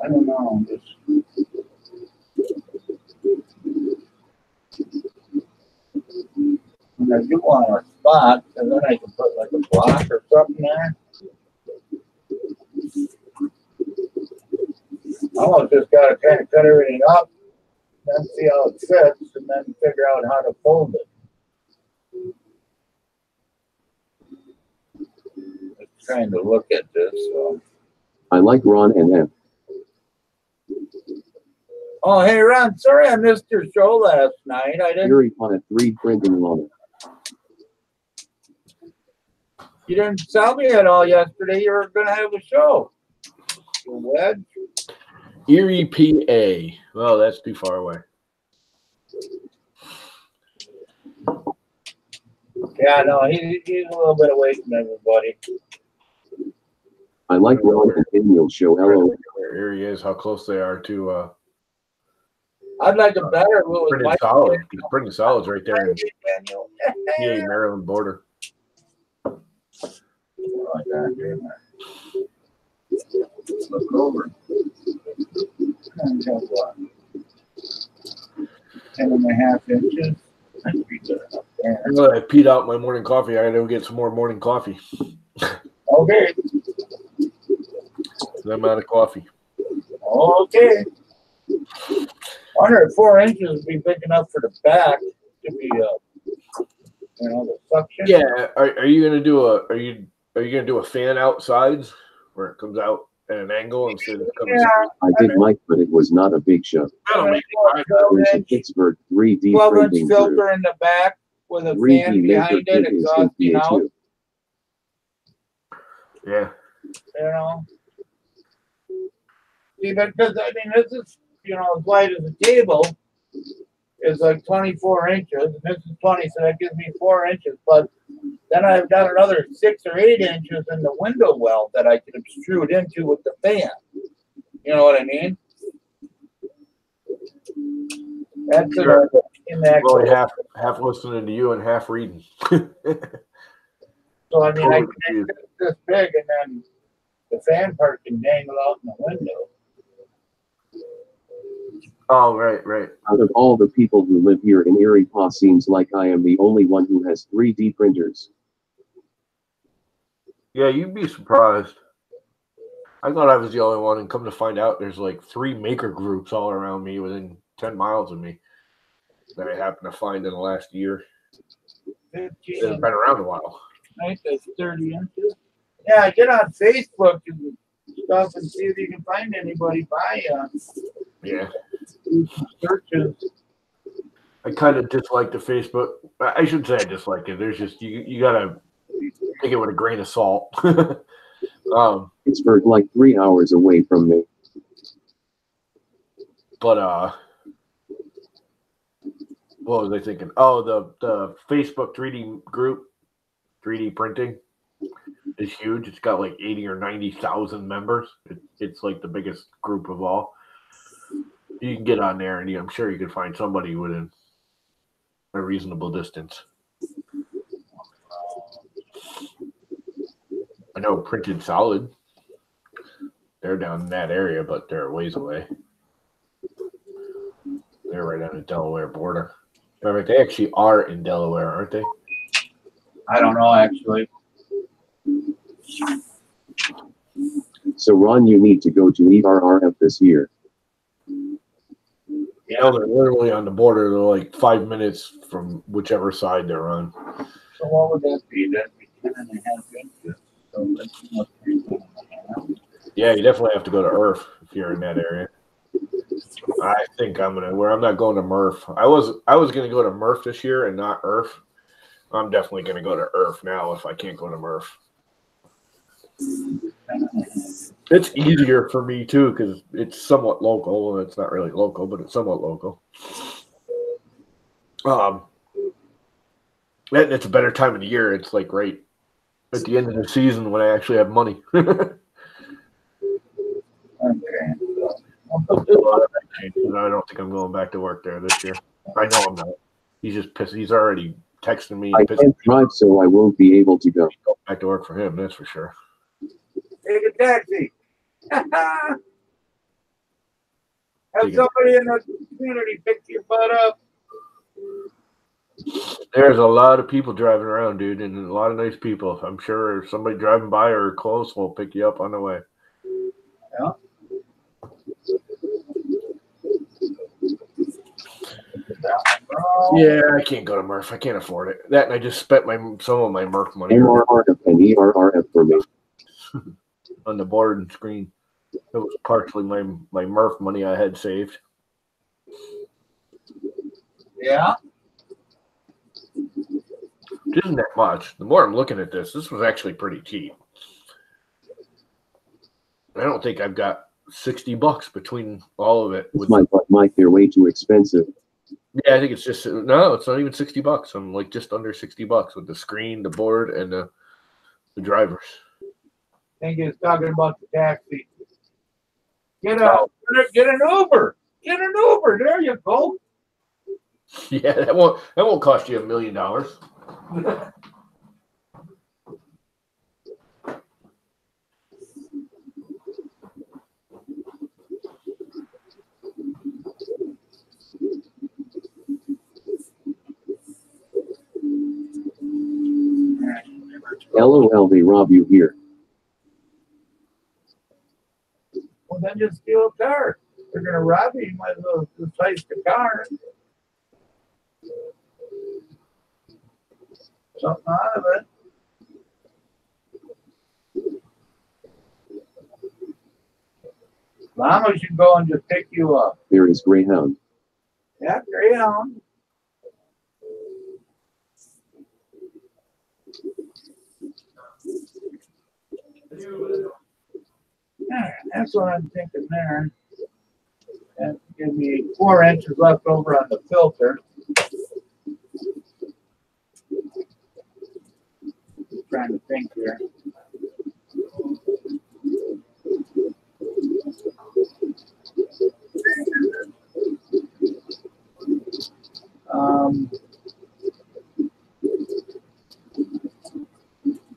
I don't know. And I do want a spot, and then I can put like a block or something there. I almost just got to kind of cut everything up, then see how it fits, and then figure out how to fold it. Just trying to look at this. So. I like Ron and F. Oh, hey, Ron, sorry I missed your show last night. I didn't. Erie Pot 3 printing llama. You didn't tell me at all yesterday you were going to have a show. You wedge? Erie, PA. Well, that's too far away. Yeah, no, he's a little bit away from everybody. I like Ron and Daniel show. Hello. Where Erie is, how close they are to I'd like it better if it was Pretty my Solid. Pretty Solid's right there in Daniel. PA, Maryland border. Like that, didn't I? Look over. And have what? 10.5 inches. That's pretty good up there. I peed out my morning coffee. I gotta go get some more morning coffee. Okay. I'm out of coffee. Okay. I wonder if 4 inches would be big enough for the back to be, the suction. Yeah. Are you gonna do a fan outside where it comes out at an angle instead of coming? Yeah. I did Mike, but it was not a big show. That'll make it There's a Pittsburgh 3D 12-inch printing filter group. in the back with a 3D fan maker behind kit it, is exhausting in out. PA2. Yeah. You know. See, because I mean, this is as wide as a table is like 24 inches, and this is 20, so that gives me 4 inches. But then I've got another 6 or 8 inches in the window well that I can extrude into with the fan. You know what I mean? That's Sure. in the actual. Well, half listening to you and half reading. So I mean, I can make this big, and then the fan part can dangle out in the window. Oh, right. Out of all the people who live here in Erie PA, seems like I am the only one who has 3D printers. Yeah, you'd be surprised. I thought I was the only one, and come to find out, there's like 3 maker groups all around me within 10 miles of me that I happened to find in the last year. 15 They've been around a while. Right, that's 30 inches. Yeah, get on Facebook and stuff and see if you can find anybody by Yeah. searches. I kind of dislike the Facebook. I shouldn't say I dislike it. There's just you gotta take it with a grain of salt. Pittsburgh, like 3 hours away from me. But what was I thinking? Oh, the Facebook 3D group, 3D printing, is huge. It's got like 80 or 90,000 members. It's like the biggest group of all. You can get on there, and I'm sure you can find somebody within a reasonable distance. I know Printed Solid. They're down in that area, but they're a ways away. They're right on the Delaware border. Remember, they actually are in Delaware, aren't they? I don't know, actually. So Ron, you need to go to TRLR this year. Yeah, they're literally on the border. They're like 5 minutes from whichever side they're on. So what would that be? That'd be 10.5 inches. So that's not 3.5. Yeah, you definitely have to go to Earth if you're in that area. I think I'm not going to Murph. I was gonna go to Murph this year and not Earth. I'm definitely gonna go to Earth now if I can't go to Murph. It's easier for me too because it's somewhat local. It's not really local, but it's somewhat local. And it's a better time of the year. It's like right at the end of the season when I actually have money. Okay. I don't think I'm going back to work there this year. I know I'm not. He's just pissed. He's already texting me. I can't drive, so I won't be able to go. Back to work for him, that's for sure. Take a taxi. Have somebody in the community pick your butt up. There's a lot of people driving around, dude, and a lot of nice people. I'm sure somebody driving by or close will pick you up on the way. Yeah. Yeah, I can't go to Murph. I can't afford it. That and I just spent some of my Murph money MRRF and ERRF for me. on the board and screen. It was partially my Murph money I had saved. Yeah. It isn't that much. The more I'm looking at this was actually pretty cheap. I don't think I've got $60 between all of it. It's my butt, Mike. They're way too expensive. Yeah, I think it's just no. It's not even $60. I'm like just under $60 with the screen, the board, and the drivers. I think he's talking about the taxi. Get an Uber. Get an Uber. There you go. Yeah, that won't cost you $1 million. LOL, they rob you here. Well, then just steal a car. They're going to rob you. You might as well just heist the car. Something out of it. Mama should go and just pick you up. There is Greyhound. Yeah, Greyhound. That's what I'm thinking there. And give me 4 inches left over on the filter. Just trying to think here.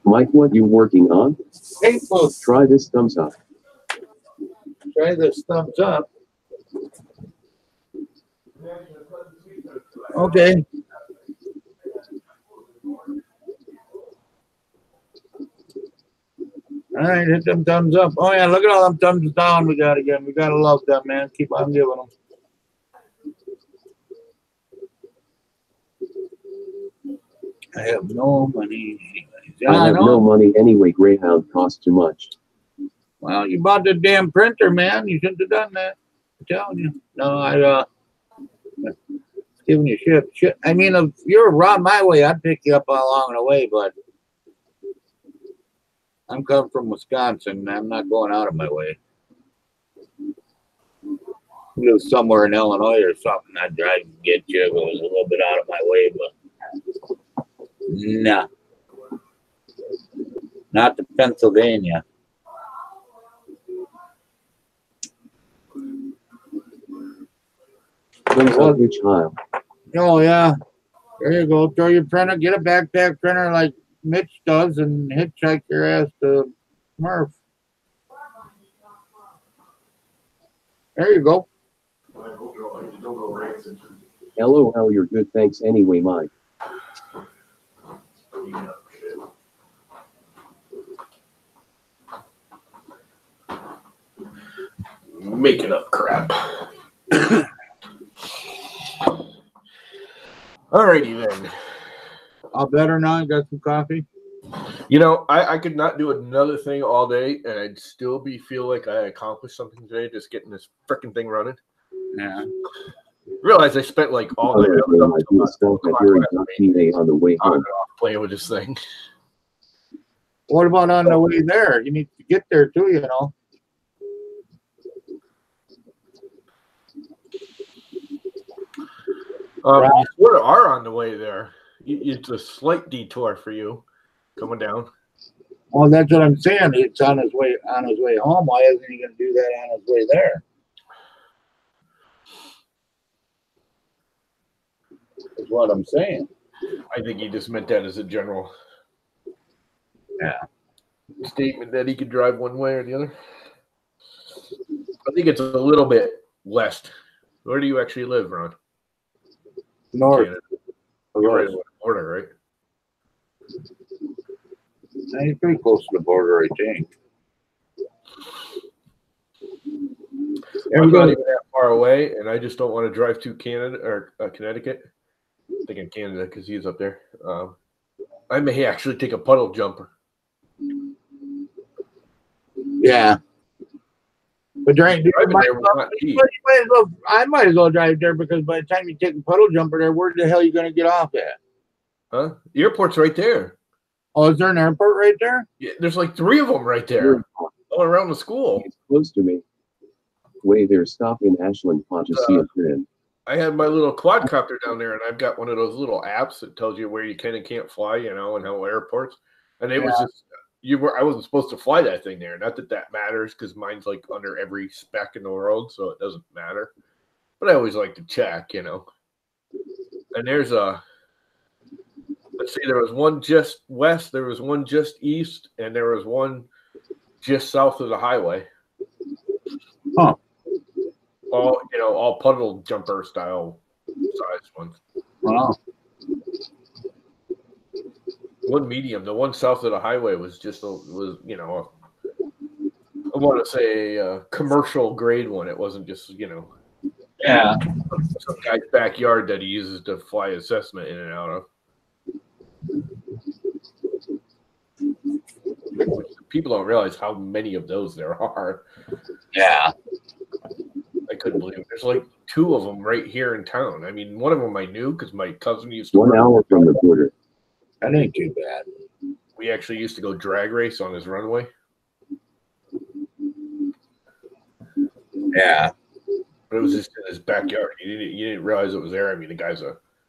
Mike, what you working on? Hey, folks, Try this thumbs up. try this thumbs up. Okay. All right, hit them thumbs up. Oh yeah, look at all them thumbs down we got again. We gotta love them, man. Keep on giving them. I have no money. Yeah, I have no money anyway. Greyhound costs too much. Well, you bought the damn printer, man. You shouldn't have done that. I'm telling you. No, giving you shit. I mean, if you're around my way, I'd pick you up along the way, but I'm coming from Wisconsin. I'm not going out of my way. Live somewhere in Illinois or something, I'd drive and get you if it was a little bit out of my way, but nah. Not to Pennsylvania. Which aisle? Oh yeah. There you go. Throw your printer, get a backpack printer like Mitch does and hitchhike your ass to Murph. There you go. LOL, you're good. Thanks anyway, Mike. Making up crap. Alrighty then. All better now? You got some coffee? You know, I could not do another thing all day, and I'd still feel like I accomplished something today, just getting this freaking thing running. Yeah. Realize I spent like all day on the way home. Playing with this thing. What about on the way there? You need to get there too, you know. You sort of are on the way there. It's a slight detour for you coming down. Well, that's what I'm saying. It's on his way home. Why isn't he going to do that on his way there? Is what I'm saying. I think he just meant that as a general statement that he could drive one way or the other. I think it's a little bit west. Where do you actually live, Ron? North. You're right on the border, right? He's pretty close to the border, I think. I'm not even that far away, and I just don't want to drive to Canada or Connecticut. I'm thinking Canada because he's up there. I may actually take a puddle jumper. Yeah. But I might as well drive there because by the time you take a puddle jumper there, where the hell are you going to get off at? Huh? The airport's right there. Oh, is there an airport right there? Yeah, there's like 3 of them right there, all around the school. It's close to me. Way there, stop in Ashland, Pot to see a friend. I had my little quadcopter down there, and I've got one of those little apps that tells you where you can and can't fly, you know, and how airports. And it was just I wasn't supposed to fly that thing there. Not that that matters because mine's like under every spec in the world, so it doesn't matter. But I always like to check, you know. And there's let's see, there was one just west, there was one just east, and there was one just south of the highway. Huh. All puddle jumper style size ones. Wow. One medium, the one south of the highway was I want to say a commercial grade one. It wasn't just, some guy's backyard that he uses to fly his Cessna in and out of. People don't realize how many of those there are. Yeah. I couldn't believe it. There's like 2 of them right here in town. I mean, one of them I knew because my cousin used to 1 hour from the border. That ain't too bad. We actually used to go drag race on his runway. Yeah. But it was just in his backyard. You didn't realize it was there. I mean, the guy's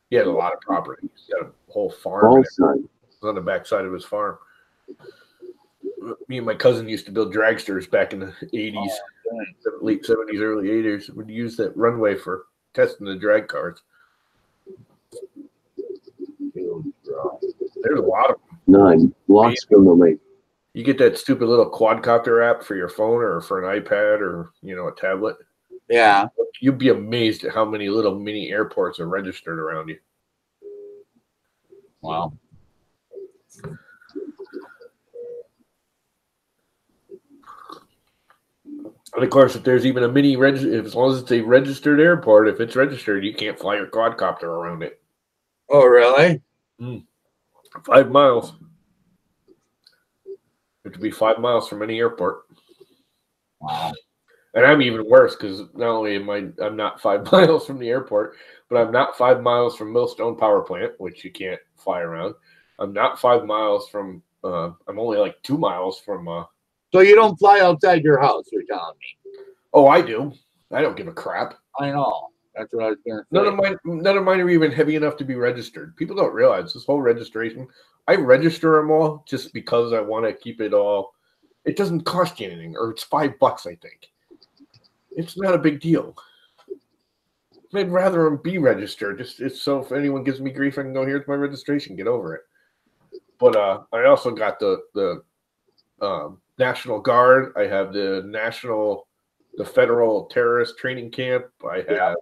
he had a lot of property. He's got a whole farm. It was on the backside of his farm. Me and my cousin used to build dragsters back in the 80s, late 70s, early 80s. We'd use that runway for testing the drag cars. There's a lot of them. 9 blocks from the lake. You get that stupid little quadcopter app for your phone or for an iPad or, a tablet. Yeah. You'd be amazed at how many little mini airports are registered around you. Wow. And of course, if there's even a mini as long as it's a registered airport, if it's registered, you can't fly your quadcopter around it. Oh, really? 5 miles. You have to be 5 miles from any airport. Wow. And I'm even worse because not only I'm not 5 miles from the airport, but I'm not 5 miles from Millstone Power Plant, which you can't fly around. I'm not 5 miles from. I'm only like 2 miles from. So you don't fly outside your house? You're telling me? Oh, I do. I don't give a crap. I know. That's what I was going to say. None of mine are even heavy enough to be registered. People don't realize this whole registration. I register them all just because I want to keep it all. It doesn't cost you anything, or it's $5, I think. It's not a big deal. I'd rather them be registered. It's so if anyone gives me grief, I can go, here's my registration, get over it. But I also got the National Guard. I have the Federal Terrorist Training Camp. I have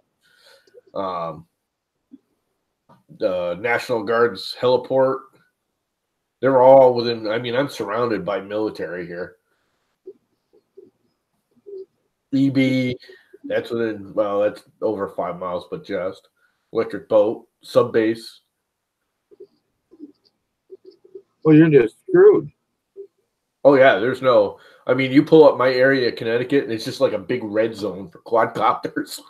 the National Guard's heliport. They're all within. I mean, I'm surrounded by military here. EB, that's within. Well, that's over 5 miles, but just electric boat, sub base. Well, you're just screwed. Oh yeah, there's no. I mean, you pull up my area, Connecticut, and it's just like a big red zone for quadcopters.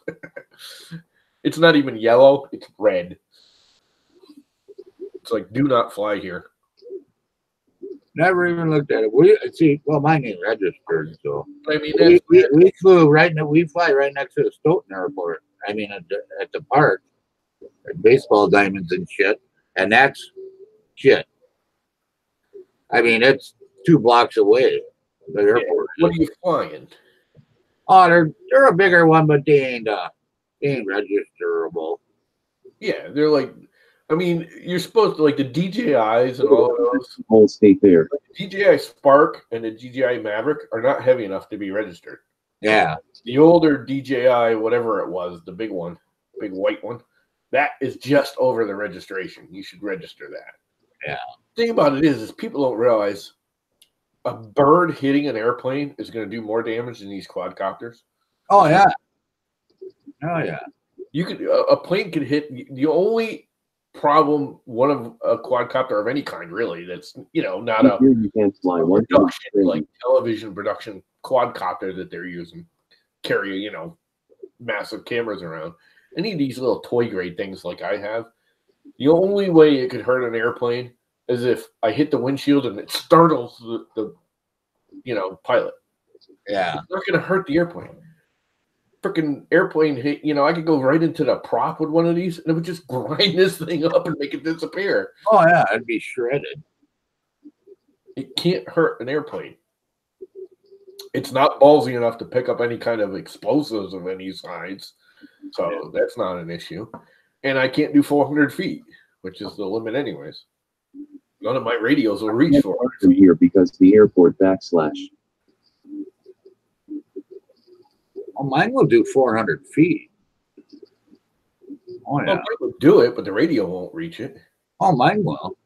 It's not even yellow; it's red. It's like, do not fly here. Never even looked at it. We see. Well, mine ain't registered, so I mean, we flew right now. We fly right next to the Stoughton Airport. I mean, at the park, baseball diamonds and shit, and that's shit. I mean, it's 2 blocks away. The airport. What are you flying? Oh, they're a bigger one, but they ain't registerable. Yeah, they're like. I mean, you're supposed to like the DJIs and all of those. Whole state there. The DJI Spark and the DJI Maverick are not heavy enough to be registered. Yeah. The older DJI, whatever it was, the big one, big white one, that is just over the registration. You should register that. Yeah. The thing about it is people don't realize a bird hitting an airplane is going to do more damage than these quadcopters. Oh yeah. Oh yeah. You could a plane could hit the only problem one of a quadcopter of any kind really that's not a you can't fly one production, like television production quadcopter that they're using carry massive cameras around. Any of these little toy grade things like I have, the only way it could hurt an airplane is if I hit the windshield and it startles the pilot. Yeah. It's not going to hurt the airplane. Freaking airplane hit, I could go right into the prop with one of these and it would just grind this thing up and make it disappear. Oh yeah, it'd be shredded. It can't hurt an airplane. It's not ballsy enough to pick up any kind of explosives of any size. So that's not an issue. And I can't do 400 feet, which is the limit anyways. None of my radios will reach 400 from feet. here because the airport /. Oh, mine will do 400 feet. Oh yeah. Well, I would do it, but the radio won't reach it. Oh, mine will.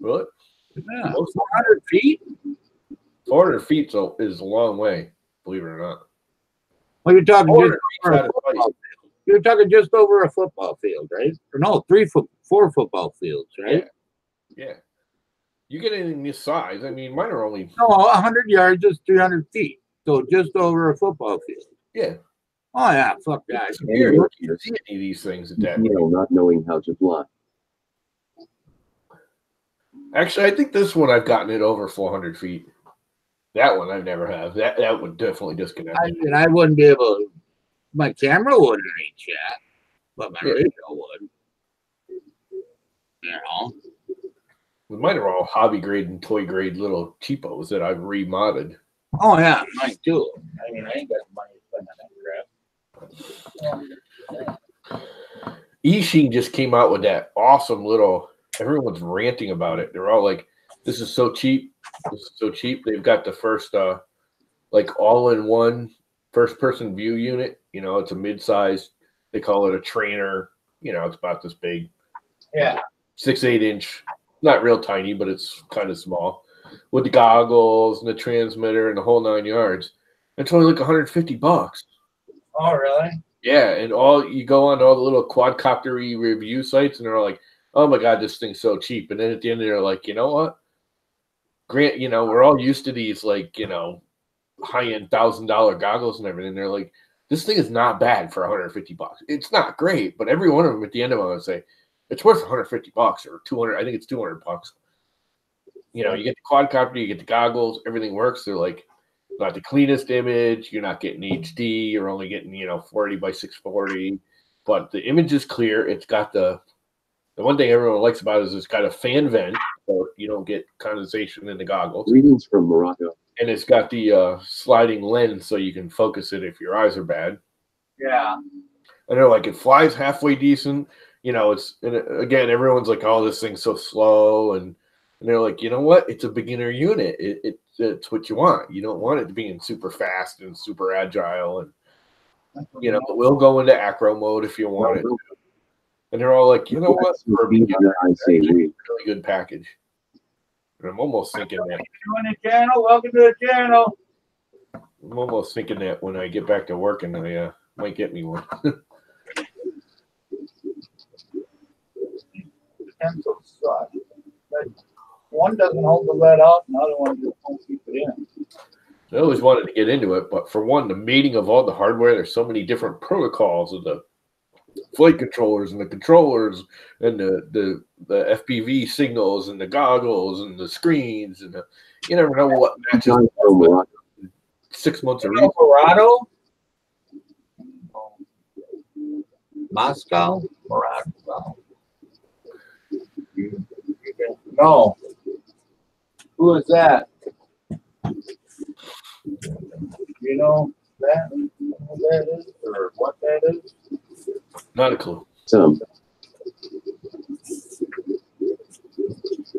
Will it? Yeah. 400 feet? 400 feet is a long way, believe it or not. Well, you're talking just 400 over a feet's out of football sight. field. You're talking just over a football field, right? Or no, 4 football fields, right? Yeah. You get anything this size. I mean, mine are only. No, 100 yards is 300 feet. So just over a football field. Yeah. Oh yeah, fuck that. It's weird. You can't see any of these things at that. Not knowing how to fly. Actually, I think this one I've gotten it over 400 feet. That one I've never have. That would definitely disconnect. I wouldn't be able to, my camera wouldn't reach that, but my radio would. Mine are all hobby grade and toy grade little cheapos that I've remodded. Oh yeah, mine too. I mean, I ain't got money to spend on that crap. Eachine just came out with that awesome little. Everyone's ranting about it. They're all like, "This is so cheap. This is so cheap." They've got the first, like all-in-one first-person view unit. It's a mid-size. They call it a trainer. It's about this big. Yeah. 6-8 inch. Not real tiny, but it's kind of small. With the goggles and the transmitter and the whole 9 yards. It's only like $150. Oh really? Yeah, and you go on all the little quadcopter-y review sites, and they're all like, "Oh my god, this thing's so cheap." And then at the end, they're like, "You know what? Grant, we're all used to these like high-end $1,000 goggles and everything. They're like, this thing is not bad for $150. It's not great, but every one of them at the end of it, I would say, it's worth $150 or 200. I think it's $200. You know, you get the quadcopter, you get the goggles, everything works. They're like, not the cleanest image. You're not getting HD. You're only getting, 40 by 640. But the image is clear. It's got the one thing everyone likes about it is it's got a fan vent, so you don't get condensation in the goggles. Greetings from Morocco. And it's got the sliding lens, so you can focus it if your eyes are bad. Yeah. And they're like, it flies halfway decent. Again, everyone's like, oh, this thing's so slow. And they're like, you know what? It's a beginner unit. It's what you want. You don't want it to be super fast and super agile. And, we'll go into acro mode if you want it. And they're all like, you know what? For a beginner, it's a really good package. And I'm almost thinking that. Welcome to the channel. I'm almost thinking that when I get back to work and I might get me one. Pencils suck. One doesn't hold the lead out, and the other one just won't keep it in. I always wanted to get into it, but for one, the mating of all the hardware, there's so many different protocols of the flight controllers and the controllers and the FPV signals and the goggles and the screens and you never know what matches. 6 months of Colorado, Moscow, Morocco. No. Who is that? You know that? Who that is or what that is? Not a clue. Some.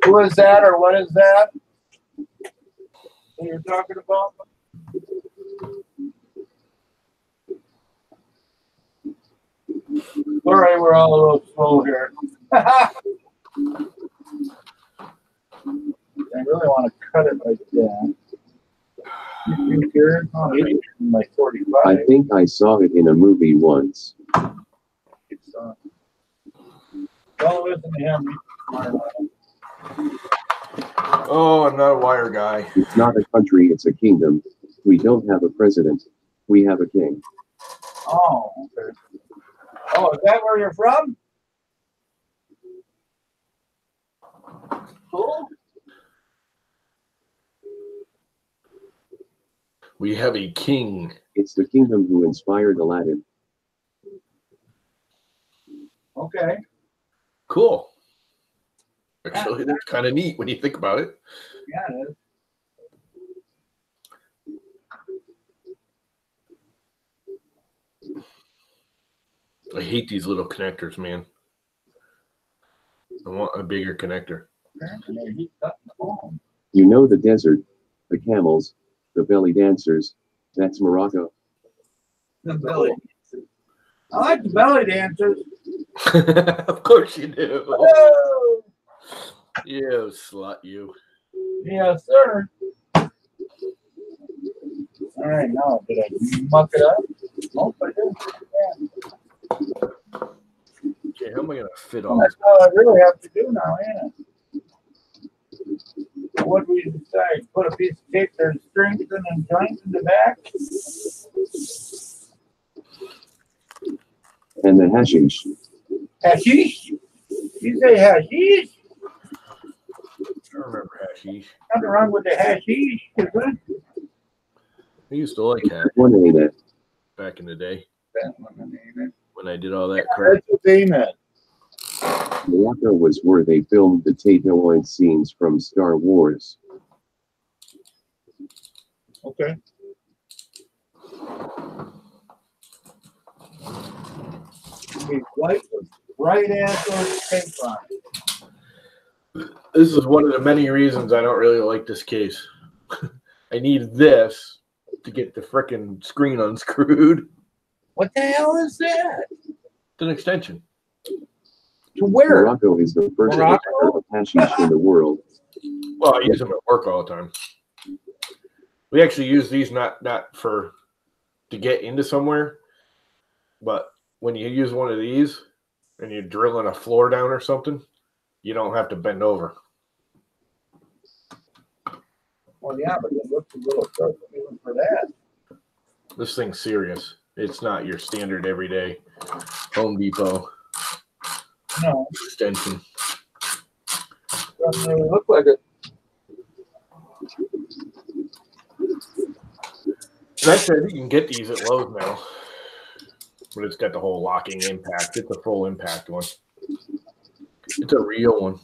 Who is that or what is that? What you're talking about? Sorry, we're all a little slow here. I really want to cut it like that. You here? Oh, like 45. I think I saw it in a movie once. Don't listen to him. Oh, I'm not a wire guy. It's not a country, it's a kingdom. We don't have a president. We have a king. Oh, okay. Oh, is that where you're from? Cool. We have a king. It's the kingdom who inspired Aladdin. Okay. Cool. Actually, that's kind of neat when you think about it. Yeah, it is. I hate these little connectors, man. I want a bigger connector. You know the desert, the camels, the belly dancers. That's Morocco. The belly dancers. I like the belly dancers. Of course you do. Oh! You slut, you. Yes, sir. All right, now, did I muck it up? Nope, I didn't. Yeah. Okay, how am I going to fit all That's this? all I really have to do now, ain't it? What do we decide? Put a piece of tape there, strings and joints in the back? And the hashish. Hashish? You say hashish? I remember hashish. Nothing wrong with the hashish, is there? I used to like hash One ain't it. back in the day That one, ain't it? when I did all that crap. That's what they meant. Morocco was where they filmed the Tatooine scenes from Star Wars. Okay. Be white with bright ass or tape on it. This is one of the many reasons I don't really like this case. I need this to get the frickin' screen unscrewed. What the hell is that? It's an extension. To where? Morocco is the first Morocco? exporter of hashish in the world. Well, I use them at work all the time. We actually use these not for to get into somewhere, but when you use one of these and you're drilling a floor down or something, you don't have to bend over. Well, yeah, but it looks a little short even for that. This thing's serious. It's not your standard everyday Home Depot No, extension. doesn't really look like it. And actually, I think you can get these at Lowe's now. But it's got the whole locking impact. It's a full impact one. It's a real one.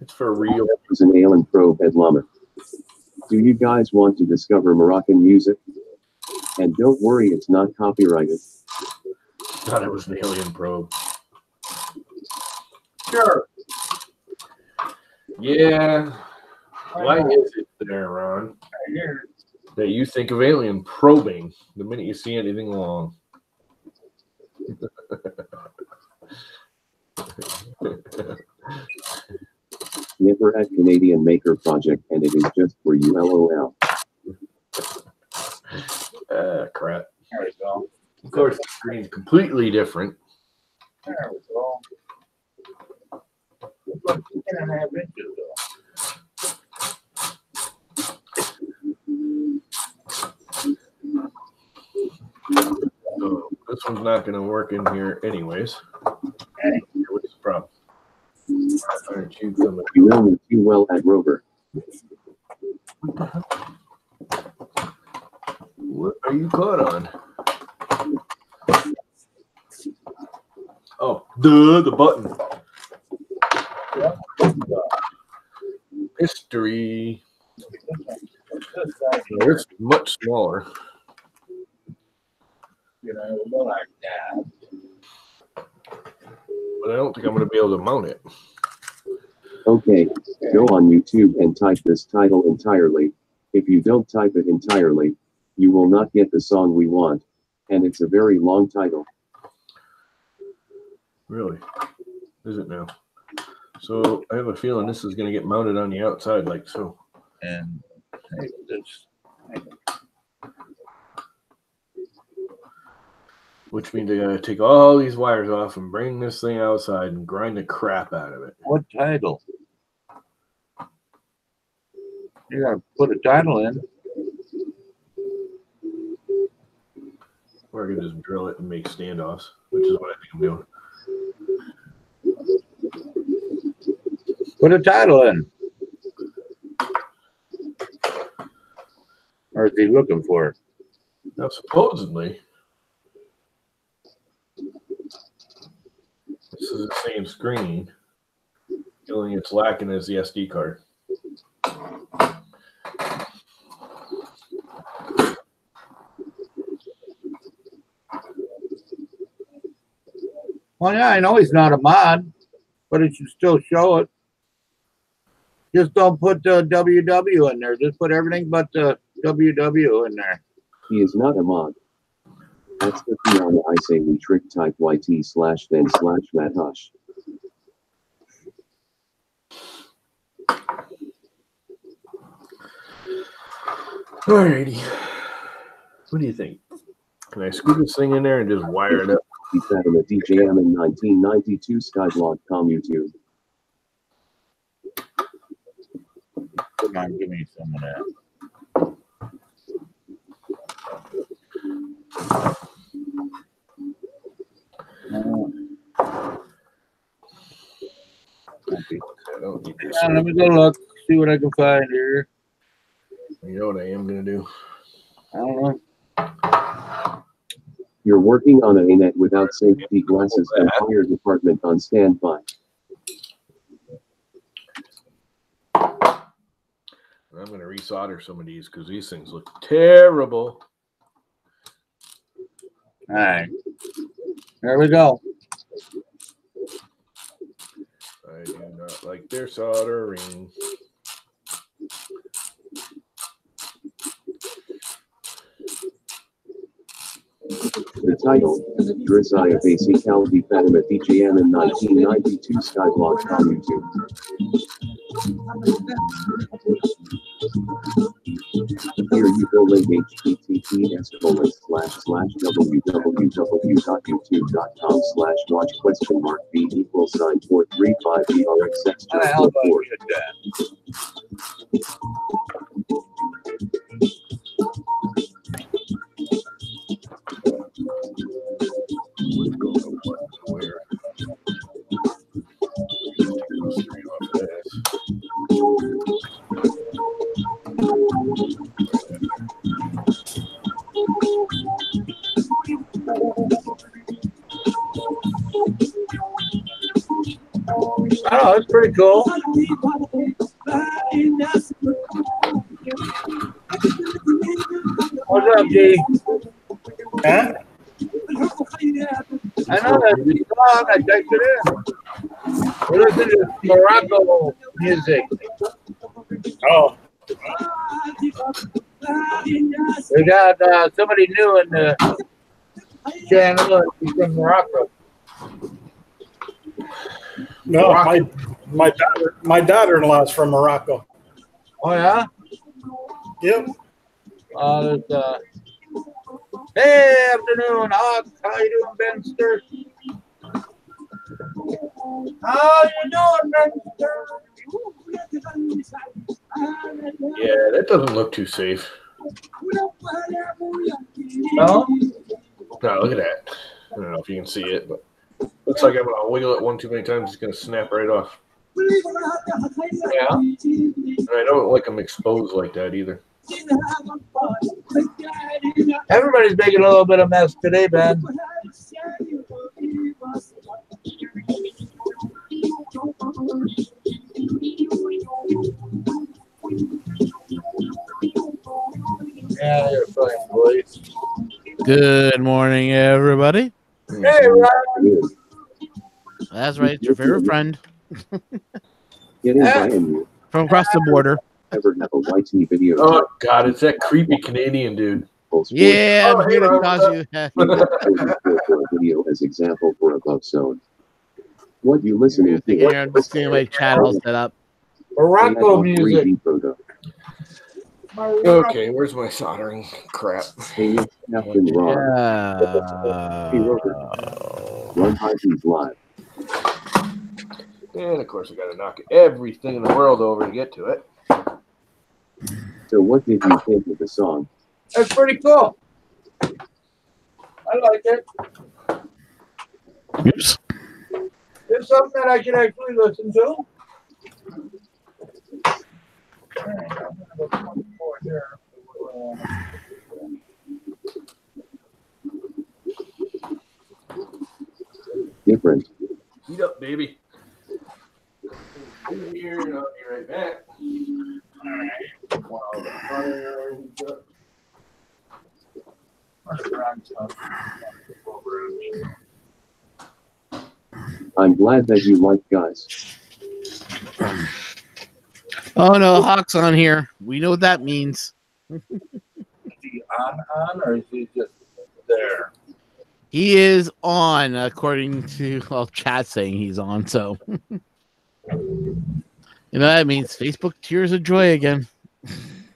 It's for real. That was an Alien Probe Head Llama. Do you guys want to discover Moroccan music? And don't worry, it's not copyrighted. Thought it was an alien probe. Sure. Yeah. Why is it there, Ron, Right here. that you think of alien probing the minute you see anything long? Never at Canadian Maker Project, and it is just for you, LOL. Crap. There we go. Of course, the screen's completely different. There we go. It's like 10.5 inches So this one's not going to work in here anyways. Okay. What's the problem? Aren't you coming? You know me too well at Rover. What are you caught on? Oh, the button. History. It's much smaller. You know, it will go like that. But I don't think I'm going to be able to mount it. Okay, go on YouTube and type this title entirely. If you don't type it entirely, you will not get the song we want. And it's a very long title. Really? Is it now? So I have a feeling this is going to get mounted on the outside like so. And take this. Which means I got to take all these wires off and bring this thing outside and grind the crap out of it. What title? You gotta put a title in. Or I can just drill it and make standoffs, which is what I think I'm doing. Put a title in. Or is he looking for it? Now, supposedly, this is the same screen. The only thing it's lacking is the SD card. Well, yeah, I know he's not a mod, but it should still show it. Just don't put the WW in there. Just put everything but the WW in there. He is not a mod. That's the Fiona I say we trick type YT/then/Matt Hush. Alrighty. What do you think? Can I screw this thing in there and just wire it up? He sat in a DJM in 1992 Skyblock.com YouTube. Come on, give me some of that. Let me go look, see what I can find here. You know what I am going to do? I don't know. You're working on a net without safety glasses and fire department on standby. I'm going to resolder some of these because these things look terrible. All right. There we go. I do not like their soldering. The title, Drizaya Basic Calvi Fatima DJM in 1992 Skyblock.com YouTube. Here you go, link https://www.youtube.com/watch?b=435brxx. How the hell do I get that? Oh, it's pretty cool. What's up, G? Huh? I know that song. I typed it in. We're listening to Morocco music. Oh, We got somebody new in the channel. He's from Morocco. no, my daughter-in-law's from Morocco. Oh yeah. Yep. There's, hey, afternoon, Hawks. How you doing, Benster? How you doing, Benster? Yeah, that doesn't look too safe. No? No, look at that. I don't know if you can see it, but looks like I'm gonna wiggle it one too many times. It's gonna snap right off. Yeah. And I don't like them exposed like that either. Everybody's making a little bit of mess today, Ben. Yeah, you're fine, boys. Good morning, everybody. Hey, Ryan. That's right. It's your favorite friend Getting by you. from across the border. Ever have a YT video? Oh God, it's that creepy Canadian dude. Yeah, Oh, I'm here hey, to cause you. For a video as example for above zone. What you listening to? Here, I'm just getting my chat all set up. Morocco music. 3D photo. Okay, where's my soldering crap? Hey, Captain Ron. Hey, Rover. Run high beat live. And of course, I got to knock everything in the world over to get to it. So, what did you think of the song? That's pretty cool. I like it. Oops. It's something that I can actually listen to. Different. Heat up, baby. Here, and I'll be right back. While the fire heats up. I'm glad that you like guys. Oh no, Hawk's on here. We know what that means. Is he on, or is he just there? He is on, according to chat saying he's on. So you know that means Facebook tears of joy again.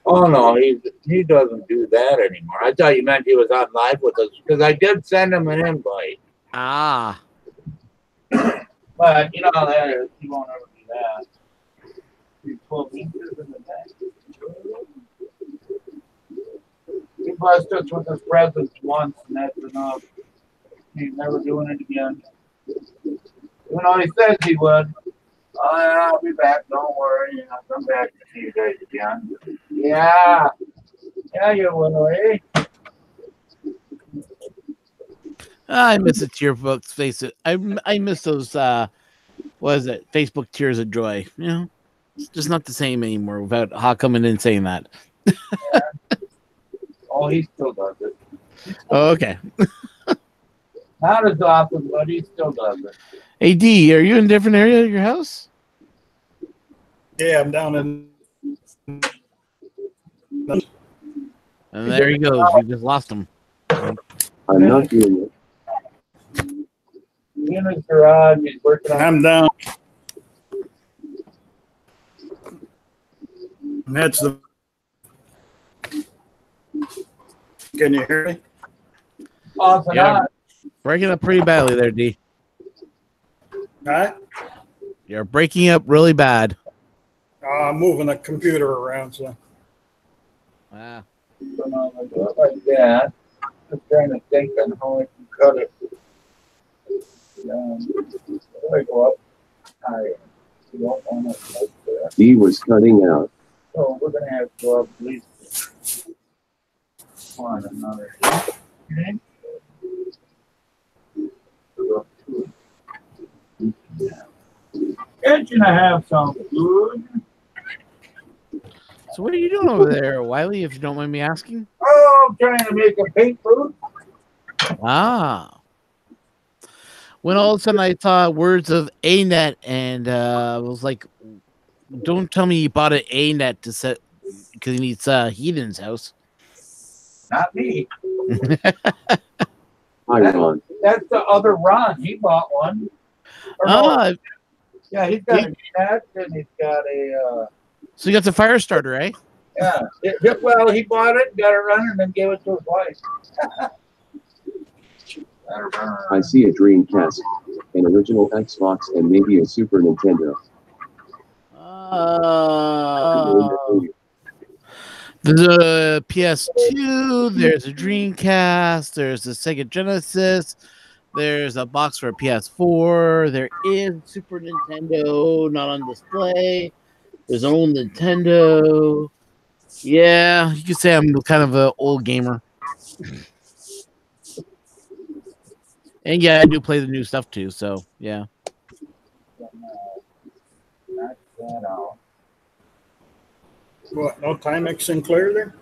Oh no, he doesn't do that anymore. I thought you meant he was on live with us because I did send him an invite. Ah, But you know how that is. He won't ever do that. He 12 inches in the back. He blessed us with his presence once, and that's enough. He's never doing it again. Even though he says he would. Oh, yeah, I'll be back. Don't worry. I'll come back to see you guys again. Yeah. Yeah, you will, eh? I miss the tear books. Face it, I miss those. What is it? Facebook tears of joy. You know, it's just not the same anymore without Hawk coming in saying that. Yeah. Oh, he still does it. Oh, okay. Not as often, but he still does it. Hey D, are you in a different area of your house? Yeah, I'm down in. And there he goes. We just lost him. I'm not doing it. He's in his garage. He's working on. I'm down. And that's the. Can you hear me? Off and Yeah. on. Breaking up pretty badly there, D. Huh? You're breaking up really bad. I'm moving the computer around, so. Wow. Like that. Just trying to think on how I can cut it. I go up higher. You don't want it like that. He was cutting out. So we're gonna have to go up at least one another. Okay. Go up 2 inches. gonna have some food. So what are you doing over there, Wiley, if you don't mind me asking? Oh, I'm trying to make a paint food. Ah. When all of a sudden I saw words of A-net and I was like, don't tell me you bought an A-net to set because he needs heat in his house. Not me. Hi, Ron. That's the other Ron. He bought one. Or no, yeah, he's got a net and he's got a. So you got the fire starter, eh? Yeah. Well, he bought it, got it running, and then gave it to his wife. I see a Dreamcast, an original Xbox, and maybe a Super Nintendo. There's a PS2, there's a Dreamcast, there's a Sega Genesis, there's a box for a PS4, there is Super Nintendo, not on display. There's an old Nintendo. Yeah, you could say I'm kind of an old gamer. And yeah, I do play the new stuff too, so yeah. What, no Timex Sinclair there?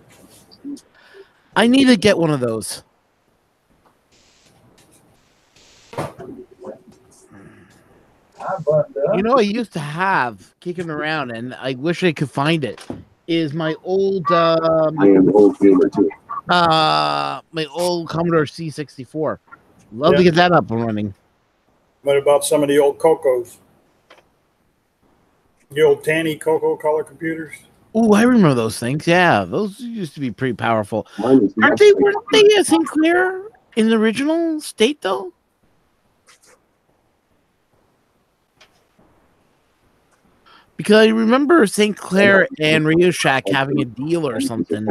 I need to get one of those. You know, I used to have kicking around, and I wish I could find it. Is my old I am an old gamer too. my old Commodore C64. Love to get that up and running. What about some of the old Cocos? The old Tanny Coco color computers? Oh, I remember those things. Yeah, those used to be pretty powerful. Weren't they a Sinclair in the original state though? Because I remember St. Clair and Radio Shack having a deal or something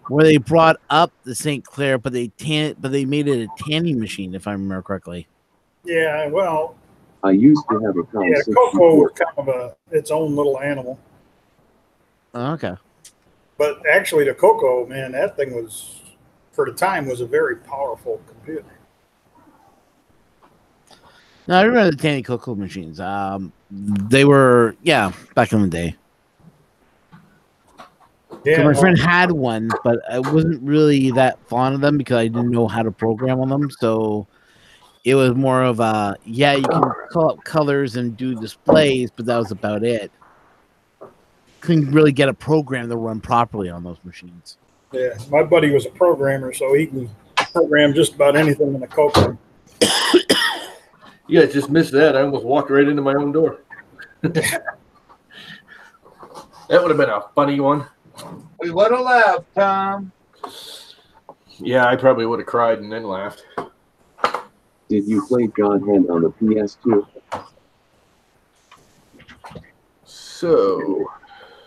where they brought up the St. Clair, but they made it a tanning machine, if I remember correctly. Yeah, well, I used to have a Coco was kind of its own little animal. Oh, okay. But actually, the Coco, man, that thing was, for the time, was a very powerful computer. No, I remember the Tanny Coco machines. They were, back in the day. Yeah, so my friend had one, but I wasn't really that fond of them because I didn't know how to program on them. So it was more of a, you can call up colors and do displays, but that was about it. Couldn't really get a program to run properly on those machines. Yeah, my buddy was a programmer, so he can program just about anything in the Coco. You guys just missed that. I almost walked right into my own door. That would have been a funny one. We would have laughed, Tom. Yeah, I probably would have cried and then laughed. Did you play God Hand on the PS2? So,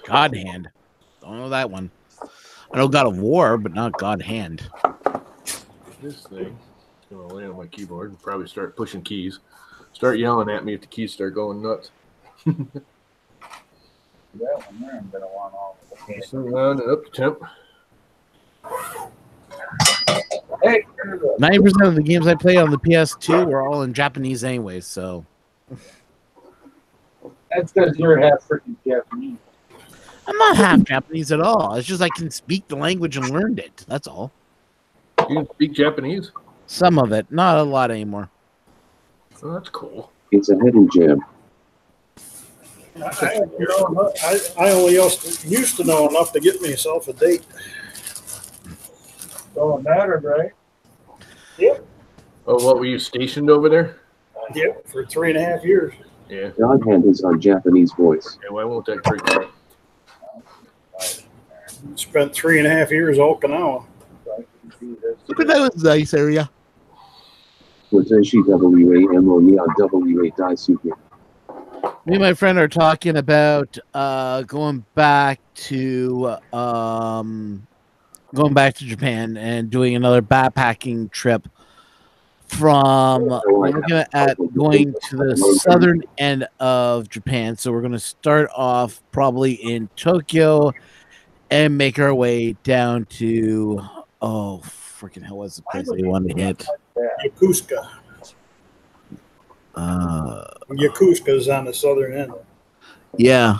God Hand. Don't know that one. I know God of War, but not God Hand. This thing is going to land on my keyboard and probably start pushing keys. Start yelling at me if the keys start going nuts. That one there, I'm gonna want all the keys. Around and up to temp. Hey, 90% of the games I play on the PS2 were all in Japanese anyways, so. that's because you're half freaking Japanese. I'm not half Japanese at all. It's just I can speak the language and learned it. That's all. You can speak Japanese? Some of it, not a lot anymore. Oh, that's cool. It's a hidden gem. I only used to know enough to get myself a date. Don't matter, right? Yep. Oh, what, were you stationed over there? Yep, for 3.5 years. Yeah. God Hand is our Japanese voice. Yeah, why won't that break down? Spent 3.5 years in Okinawa. Look at that was nice area. Watashi WAMO Neon WA Daisuke. Me and my friend are talking about going back to Japan and doing another backpacking trip from we're looking at going to the southern end of Japan. So we're going to start off probably in Tokyo and make our way down to freaking hell, what's the place they want to hit? Yokosuka. Yokosuka is on the southern end. Yeah.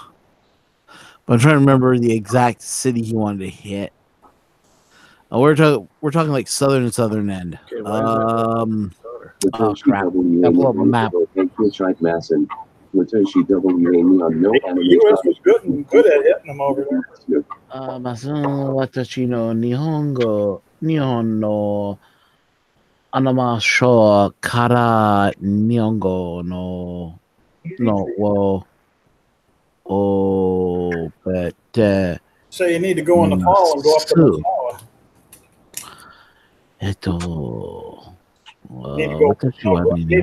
But I'm trying to remember the exact city he wanted to hit. We're talking like southern end. Okay, why is that? Oh crap! Gotta pull up a map. Watashi WA on no The anime. U.S. was good at hitting them over there. 私の日本のアナマショーから日本語のを覚えて Say you need to go in the fall and go up to the fall. Need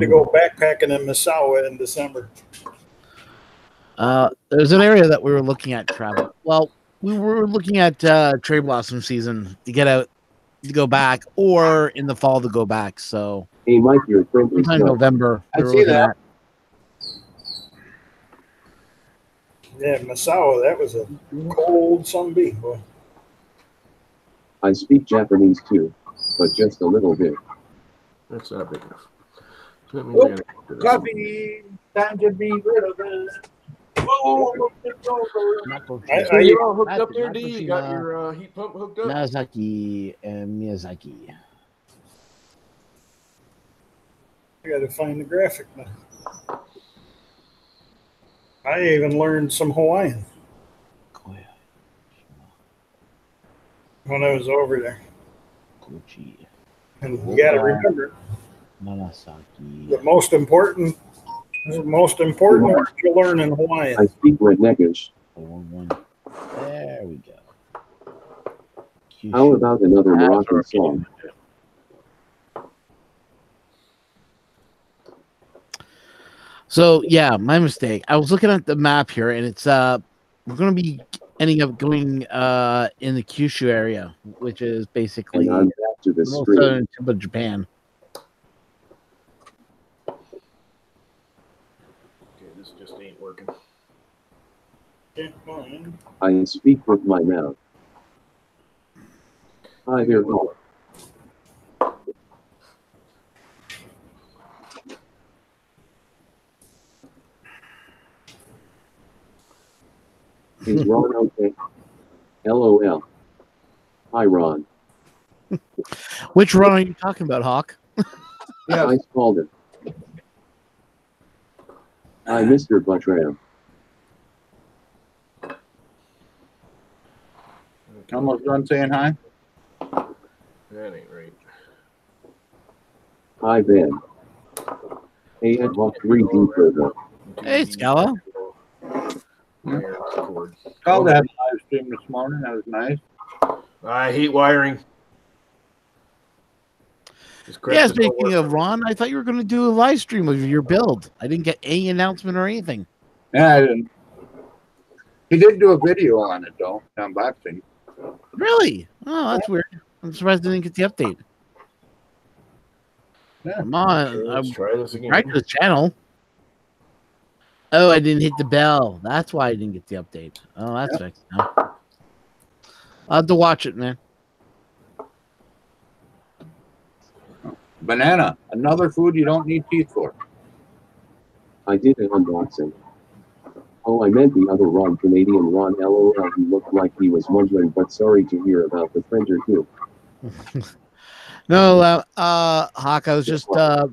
to go backpacking in Misawa in December. There's an area that we were looking at travel. Well, we were looking at cherry blossom season to get out to go back, or in the fall to go back. So, hey, Mike, your friend is sometime November. I see that. Yeah, Misawa, that was a cold sunbeam, boy. I speak Japanese too, but just a little bit. That's not big enough. So that means I gotta go to this. Coffee, time to be rid of it. So you're all hooked up there, D? You got your heat pump hooked up? Nagasaki and Miyazaki. I got to find the graphic now. I even learned some Hawaiian when I was over there. And you got to remember, the most important word you learn in Hawaiian. I speak Redneckish. There we go. How about another Moroccan song? So yeah, my mistake. I was looking at the map here, and it's we're going to be ending up going in the Kyushu area, which is basically And I'm back to the street. southern tip of Japan. Okay, this just ain't working. I speak with my mouth. Hi there, Paul. Is Ron okay? LOL. Hi, Ron. Which run are you talking about, Hawk? Yeah, I called it. Hi, Mr. Buttram. Almost done saying hi. That ain't right. Hi, Ben. Hey, Ed Hawk 3D program. Hey, Scala. Called that live stream this morning. That was nice. I hate wiring. Yeah, speaking of Ron, I thought you were going to do a live stream of your build. I didn't get any announcement or anything. Yeah, I didn't. He did do a video on it, though, unboxing. Really? Oh, that's weird. I'm surprised I didn't get the update. Yeah. Come on. Okay, let's try this again. Right to the channel. Oh, I didn't hit the bell. That's why I didn't get the update. Oh, that's fixed now. I'll have to watch it, man. Banana, another food you don't need teeth for. I did an unboxing. Oh, I meant the other Ron, Canadian Ron. LOL. He looked like he was wondering, but sorry to hear about the printer too. No, Hawk, I was just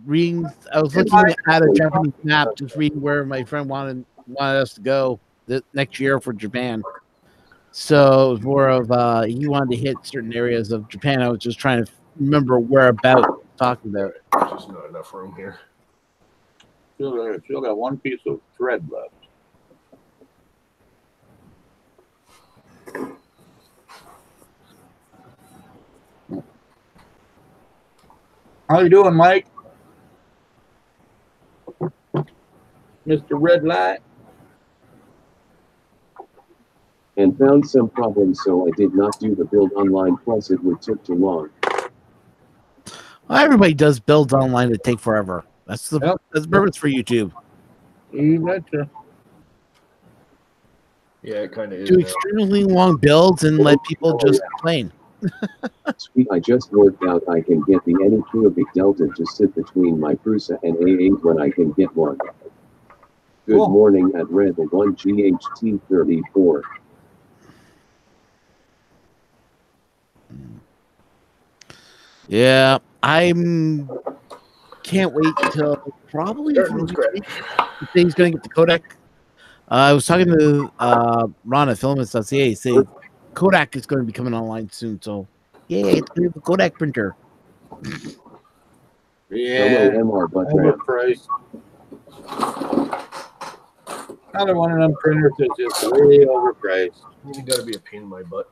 reading. I was looking at a Japanese map, just reading where my friend wanted us to go next year for Japan. So it was more of he wanted to hit certain areas of Japan. I was just trying to remember whereabouts talking about. There's just not enough room here. Still got one piece of thread left. How you doing, Mike? Mr. Red Light? And found some problems, so I did not do the build online, plus it would take too long. Well, everybody does builds online that take forever. That's the purpose for YouTube. You betcha. Yeah, it kind of is. Do extremely long builds and let people just complain. Sweet, I just worked out I can get the any cubic delta to sit between my Prusa and A8 when I can get one. Good Cool. morning at Red 1 GHT 34. Yeah, can't wait till probably Starting from scratch. he's going to get the codec. I was talking to Ron at Filament.ca. He said Kodak is going to be coming online soon. So yeah, it's going to be a Kodak printer. Yeah, Hello, MR Buttram. overpriced. Another one of them printers that's just way overpriced. You got to be a pain in my butt.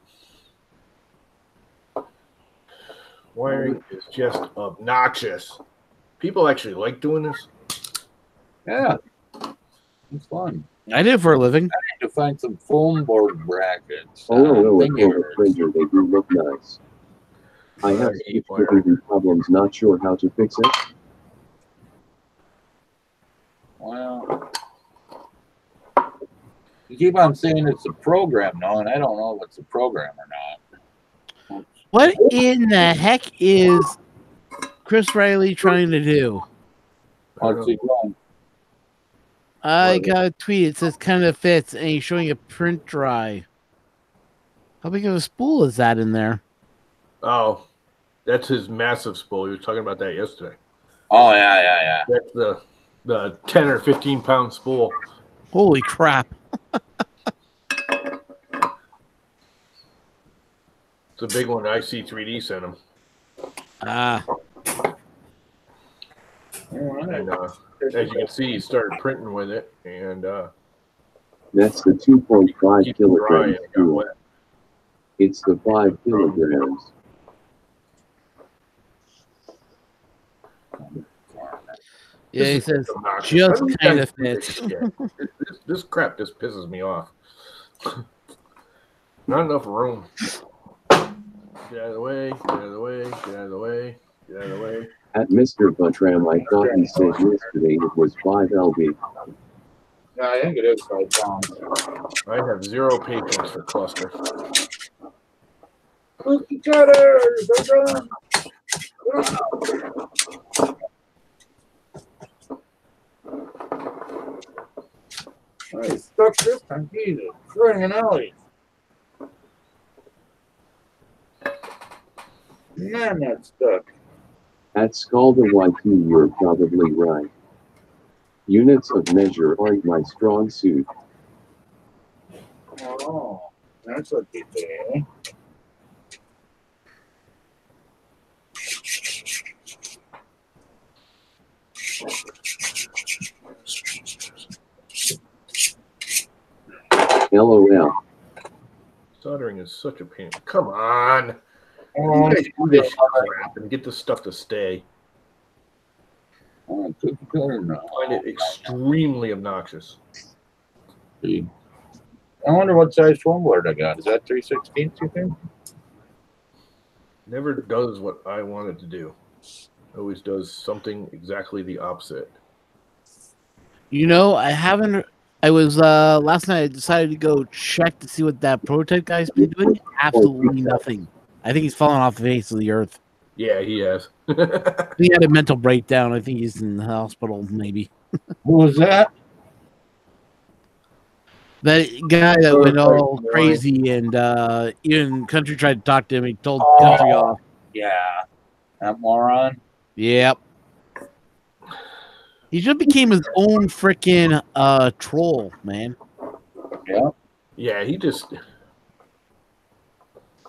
Wiring is just obnoxious. People actually like doing this. Yeah, it's fun. I did it for a living. I need to find some foam board brackets. Oh, Thing no, errors. printer, they do look nice. I have security problems, not sure how to fix it. Well, you keep on saying it's a program now, and I don't know if it's a program or not. What in the heck is Chris Riley trying to do? What's he doing? I got a tweet. It says kind of fits, and he's showing a print dry. How big of a spool is that in there? Oh, that's his massive spool. You were talking about that yesterday. Oh, yeah. That's the 10 or 15 pound spool. Holy crap. It's a big one. IC3D sent him. Ah. And as you can see, he started printing with it, and That's the 2.5 keep it dry and kilograms. it got wet. It's the 5 kilograms. Yeah, he This is says obnoxious. just How do you kind guys of do this fits. shit? This crap just pisses me off. Not enough room. Get out of the way, get out of the way, get out of the way, get out of the way. At Mr. Buttram, I thought he said yesterday it was 5 lb. Yeah, I think it is 5 pounds. I have zero patience for cluster. Cookie cutters! They're done. I stuck this time. Jesus, friggin' alley. Man, that's stuck. At Scalda YT, you're probably right. Units of measure aren't my strong suit. Oh, that's what you say. LOL. Soldering is such a pain. Come on. Oh, You guys do this crap and get this stuff to stay. cookie cutter, no. I find it extremely obnoxious. I wonder what size foam board I got. Is that 3/16, you think? Never does what I want it to do. Always does something exactly the opposite. You know, I was last night I decided to go check to see what that prototype guy's been doing. Absolutely nothing. I think he's fallen off the face of the earth. Yeah, he has. He had a mental breakdown. I think he's in the hospital, maybe. Who was that? That guy that went all crazy, and even Country tried to talk to him. He told Country off. Yeah. That moron? Yep. He just became his own freaking troll, man. Yeah. Yeah, he just...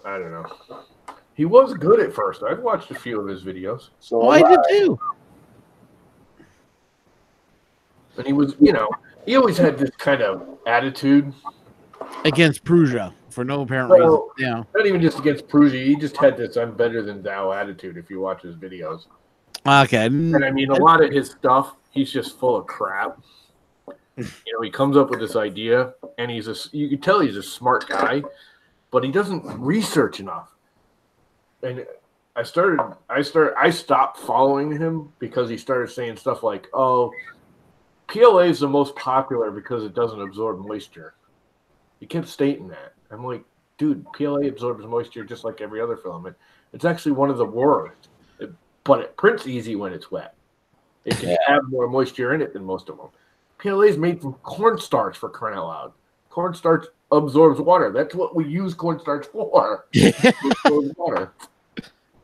I don't know. He was good at first. I've watched a few of his videos. So Oh, I did too. And he was, you know, he always had this kind of attitude. Against Prusa for no apparent Well, reason. Yeah. Not even just against Prusa. He just had this I'm better than thou attitude if you watch his videos. Okay. And I mean, a lot of his stuff, he's just full of crap. You know, he comes up with this idea, and you can tell he's a smart guy, but he doesn't research enough. And I stopped following him because he started saying stuff like, "Oh, PLA is the most popular because it doesn't absorb moisture." He kept stating that. I'm like, dude, PLA absorbs moisture just like every other filament. It's actually one of the worst, but it prints easy when it's wet. It can have more moisture in it than most of them. PLA is made from cornstarch, for crying out loud. Cornstarch absorbs water. That's what we use cornstarch for. It absorbs water.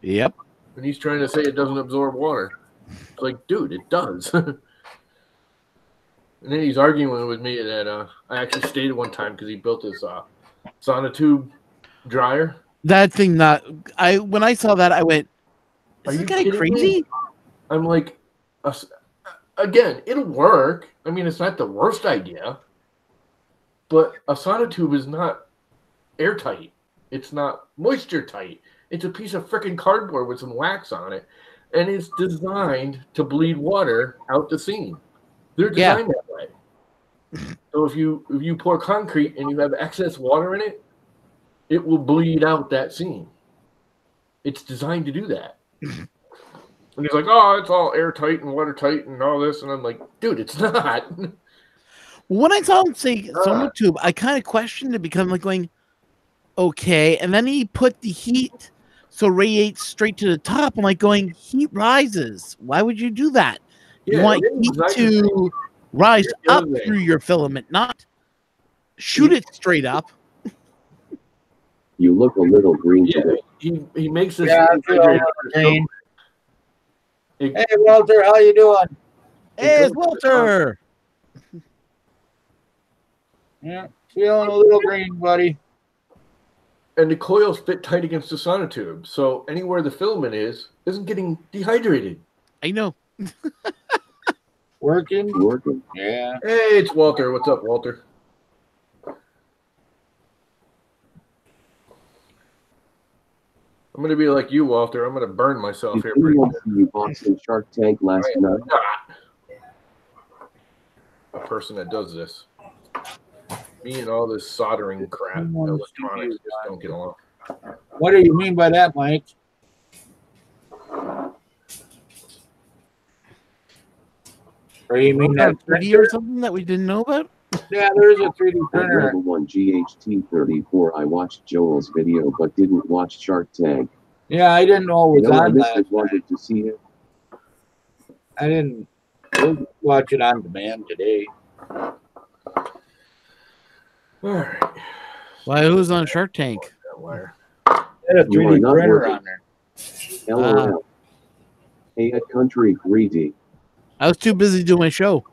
Yep. And he's trying to say it doesn't absorb water. It's like, dude, it does. And then he's arguing with me that I actually stayed one time because he built this sonotube dryer. That thing, when I saw that, I went, is this guy crazy? I'm like, again, it'll work. I mean, it's not the worst idea, but a sonotube is not airtight. It's not moisture tight. It's a piece of freaking cardboard with some wax on it, and it's designed to bleed water out the seam. They're designed that way. So if you pour concrete and you have excess water in it, it will bleed out that seam. It's designed to do that. And he's like, oh, it's all airtight and watertight and all this. And I'm like, dude, it's not. When I saw him say sonotube, I kind of questioned it, because I'm like going, okay. And then he put the heat so it radiates straight to the top. I'm like going, heat rises. Why would you do that? You want heat to rise up through your filament, not shoot it straight up. You look a little green today. He makes this. Hey, Walter, how you doing? Hey, it's Walter. Yeah, feeling a little green, buddy. And the coils fit tight against the sonotube, so anywhere the filament isn't getting dehydrated. I know. Working? Working. Yeah. Hey, it's Walter. What's up, Walter? I'm going to be like you, Walter. I'm going to burn myself here. Did anyone see you boxing Shark Tank last night? A person that does this. Me and all this soldering crap, electronics just don't get along. What do you mean by that, Mike? Or you mean that 3D or something that we didn't know about? Yeah, there is a 3D printer. Level 1 GHT34. I watched Joel's video but didn't watch Shark Tank. Yeah, I didn't know it was I on that. wanted to see it. I didn't watch it on demand today. All right. Why, who's on Shark Tank? Wire. Had a 3D printer on there. LOL. Hey, at Country Greedy. I was too busy doing my show.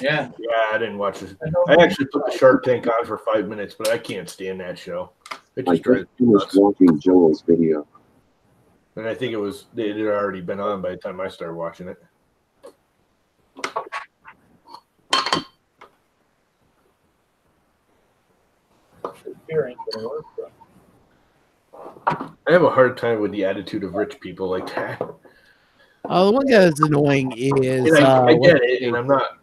Yeah. Yeah, I didn't watch this. I actually put the Shark Tank on for 5 minutes, but I can't stand that show. It I just drives just me finished nuts. watching Joel's video. And I think it had already been on by the time I started watching it. I have a hard time with the attitude of rich people like that. The one guy that's annoying is And I get it, and I'm not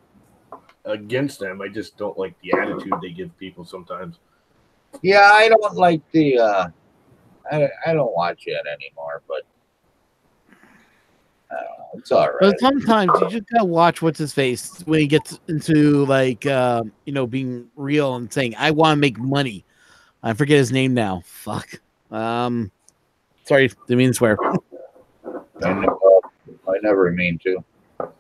against them. I just don't like the attitude they give people sometimes. Yeah, I don't like the I don't watch it anymore, but I don't know, it's all right. But sometimes you just gotta watch what's his face when he gets into like being real and saying, I want to make money. I forget his name now. Fuck. Sorry, didn't mean to swear. I never mean to.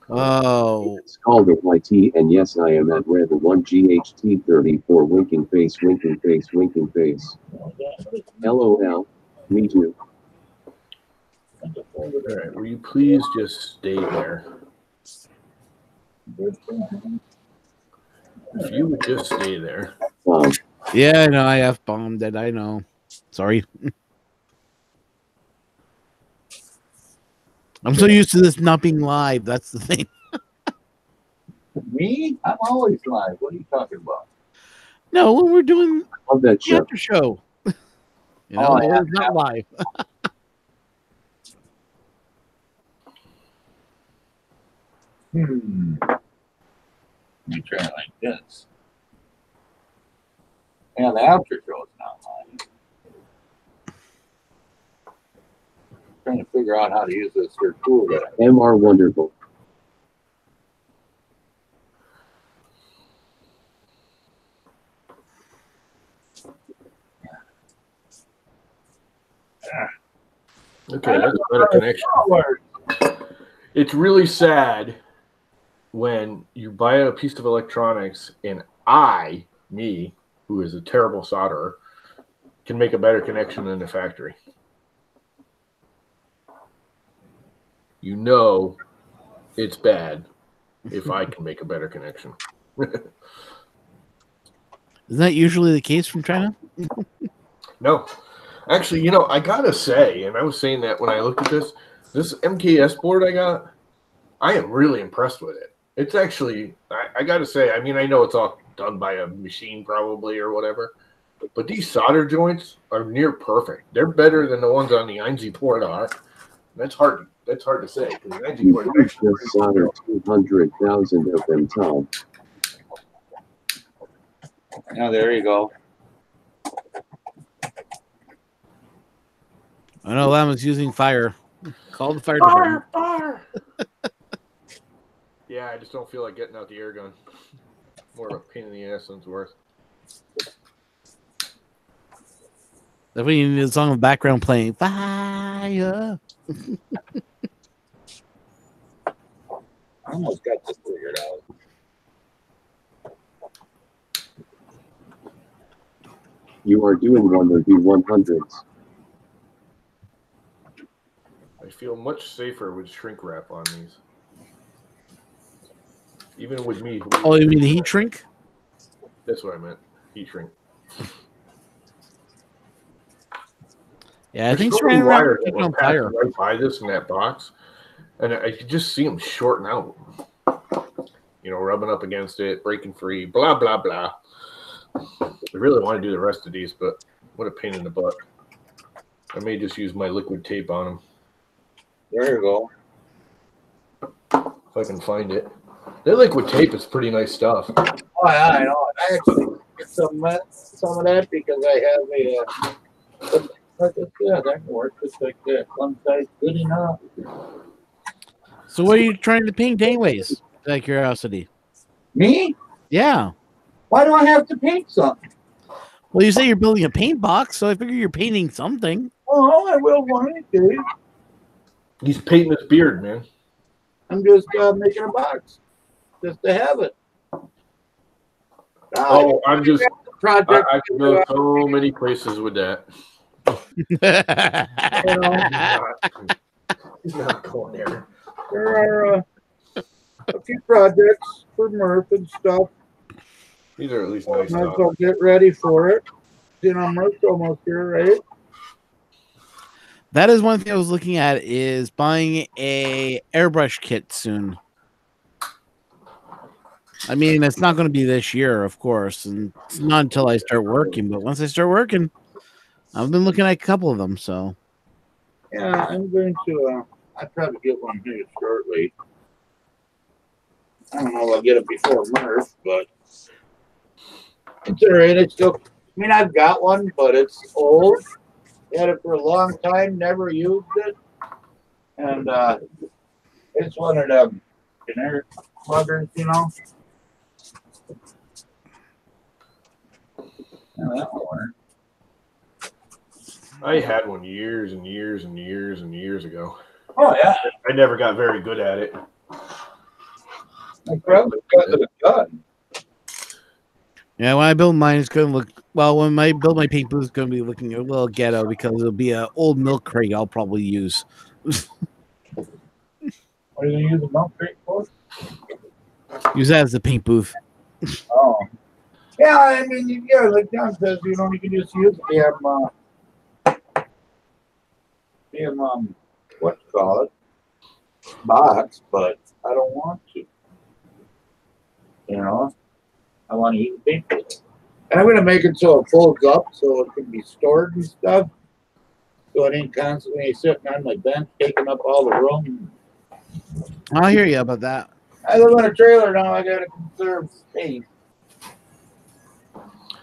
Oh. It's called a YT, and yes, I am at Red 1 GHT34. Winking face, winking face, winking face. LOL. Me too. All right, will you please just stay there? If you would just stay there. Yeah, I know. I F-bombed it. I know. Sorry. I'm so used to this not being live. That's the thing. Me? I'm always live. What are you talking about? No, when we're doing Love that the show. after show. It's not live. Let me try it like this. Yeah, the after show is not live. Trying to figure out how to use this here tool that I MR Wonderful. Okay, that's a better connection. It's really sad when you buy a piece of electronics and me, who is a terrible solderer, can make a better connection than the factory. You know it's bad if I can make a better connection. Isn't that usually the case from China? No. Actually, you know, I gotta say, and I was saying that when I looked at this MKS board I got, I am really impressed with it. It's actually, I gotta say, I mean, I know it's all done by a machine probably or whatever, but these solder joints are near perfect. They're better than the ones on the Einzi port are. That's hard to say. You could just solder 200,000 of them, Tom. Now there you go. I know Lam was using fire. Call the fire department. Fire! Yeah, I just don't feel like getting out the air gun. More of a pain in the ass than it's worth. That's when you need a song of background playing. Fire. I almost got this figured out. You are doing one of the 100s. I feel much safer with shrink wrap on these. Even with me. Oh, you mean the heat shrink? That's what I meant. Heat shrink. Yeah, I think so many Saran wrap wires is that on were fire. right by this in that box, and I could just see them shorting out. You know, rubbing up against it, breaking free, blah, blah, blah. I really want to do the rest of these, but what a pain in the butt. I may just use my liquid tape on them. There you go. If I can find it. That liquid tape is pretty nice stuff. Oh, yeah, I know. I actually get some of that because I have a. Yeah, that can work just like that. One size good enough. So what are you trying to paint anyways? Out of curiosity. Me? Yeah. Why do I have to paint something? Well, you say you're building a paint box, so I figure you're painting something. Oh, I will one day. He's painting his beard, man. I'm just making a box just to have it. Oh, I'm just. Project. I could go so many places with that. He's not going there. There are a few projects for Murph and stuff. These are at least nice Might as stuff. well get ready for it. You know, Murph's almost here, right? That is one thing I was looking at is buying a airbrush kit soon. I mean, it's not going to be this year, of course, and it's not until I start working. But once I start working, I've been looking at a couple of them. So yeah, I'm going to. I'll probably get one here shortly. I don't know if I'll get it before Murph, but it's all right. It's still. I mean, I've got one, but it's old. Had it for a long time, never used it, and it's one of them generic pluggers, you know. Yeah, that one worked. I had one years and years and years and years ago. Oh yeah, I never got very good at it. I probably got it done. yeah, when I build mine, it's going to look well. When I build my paint booth, it's going to be looking a little ghetto because it'll be an old milk crate I'll probably use. What are you going to use a milk crate for? Use that as a paint booth. Oh. Yeah, I mean, yeah, like John says, you know, you can just use the what you call it, box, but I don't want to. You know, I want to use paint with it. And I'm going to make it so it folds up so it can be stored and stuff. So it ain't constantly sitting on my bench, taking up all the room. I'll hear you about that. I live in a trailer now. I got to conserve space.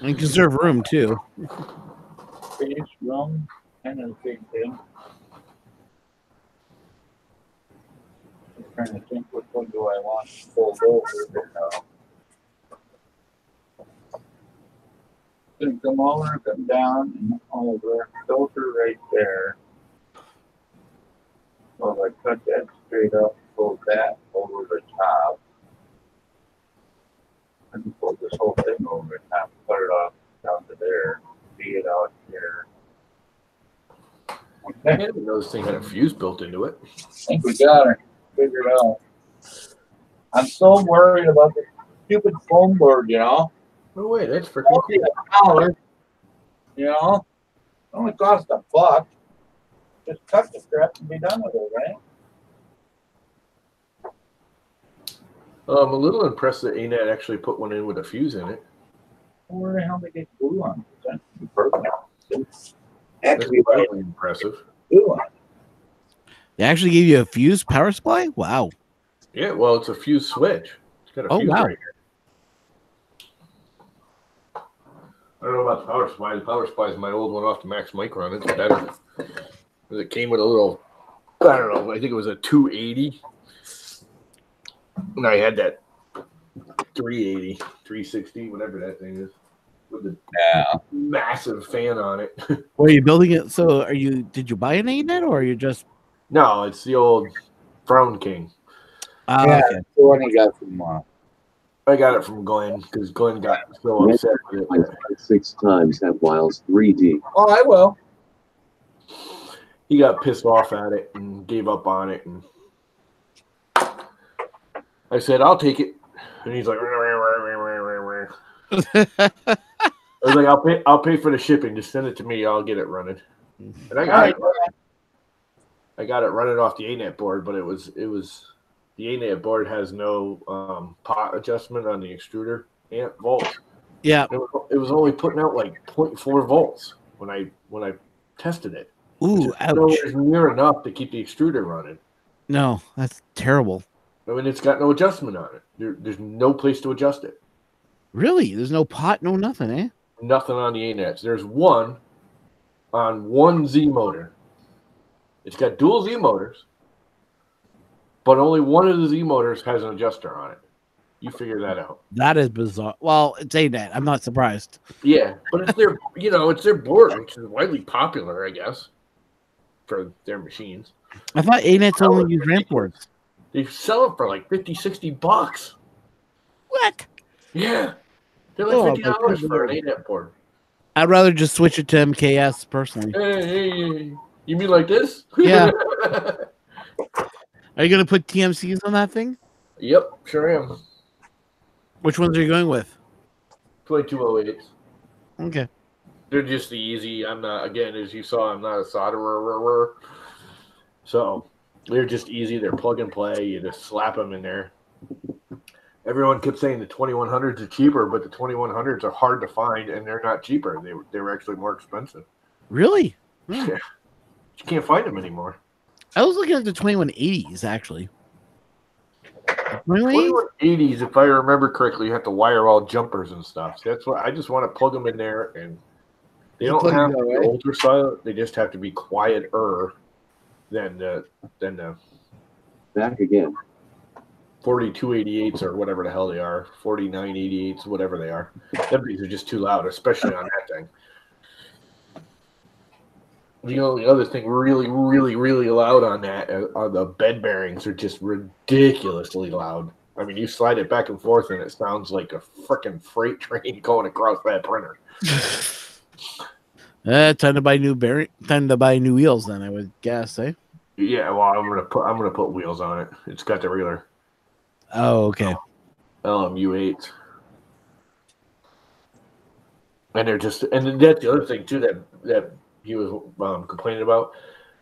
And conserve room, too. Space, room, kind of the same thing. I'm trying to think which one do I want to fold over here now. Then come over, come down, and over. Filter right there. So if I cut that straight up, fold that over the top. I can pull this whole thing over and have to put it off down to there, feed it out here. I Okay. didn't know this thing had a fuse built into it. I think we got it figured out. I'm so worried about the stupid foam board, you know. No way, that's freaking $40, you know. It only cost $1. Just cut the strap and be done with it, right? I'm a little impressed that ANET actually put one in with a fuse in it. Where the hell did they get glue on? That's perfect. That's Actually, really impressive. glue on. They actually gave you a fuse power supply? Wow. Yeah, well, it's a fuse switch. It's got a Oh, fuse wow. right here. I don't know about the power supply. The power supply is my old one off the Max Micron. It's better. It came with a little, I don't know, I think it was a 280. And I had that 380, 360, whatever that thing is, with the massive fan on it. Were you building it? So did you buy an ANET or are you just No, it's the old Throne King. okay. The one you got from I got it from Glenn because Glenn got so upset with it. 6 times at Wiles 3D. Oh, I will. He got pissed off at it and gave up on it. And I said, I'll take it. And he's like, I was like, I'll pay for the shipping. Just send it to me. I'll get it running. And I got it. I got it running off the ANET board, but it was the ANET board has no pot adjustment on the extruder amp volts. Yeah. It was only putting out like 0.4 volts when I tested it. Ooh, ouch. Nowhere near enough to keep the extruder running. No, that's terrible. I mean, it's got no adjustment on it. There's no place to adjust it. Really? There's no pot, no nothing, eh? Nothing on the ANETs. There's one on one Z motor. It's got dual Z motors, but only one of the Z motors has an adjuster on it. You figure that out. That is bizarre. Well, it's ANET. I'm not surprised. Yeah, but it's their, it's their board, which is widely popular, I guess, for their machines. I thought ANETs only use ramp boards. They sell it for like $50-$60. What? Yeah, they're like $50 but- for an ANET board. I'd rather just switch it to MKS personally. Hey, you mean like this? Yeah. Are you going to put TMCs on that thing? Yep, sure am. Which ones are you going with? 2208s. Okay. They're just the easy. I'm not, again, as you saw, I'm not a solderer. So they're just easy. They're plug and play. You just slap them in there. Everyone kept saying the 2100s are cheaper, but the 2100s are hard to find, and they're not cheaper. They were actually more expensive. Really? Yeah. You can't find them anymore. I was looking at the 2180s, actually. 2180s? 2180s, if I remember correctly, you have to wire all jumpers and stuff. So that's what I just want to plug them in there, and they don't have to be ultra silent. They just have to be quieter than the Back again. 4288s or whatever the hell they are, 4988s, whatever they are. Them things are just too loud, especially on that thing. The only other thing really, really, really loud on that are the bed bearings are just ridiculously loud. I mean, you slide it back and forth and it sounds like a freaking freight train going across that printer. Time to buy new wheels then, I would guess, eh? Yeah, well, I'm gonna put wheels on it. It's got the regular Oh, okay. U8s. And they're just, and that's the other thing too that he was complaining about.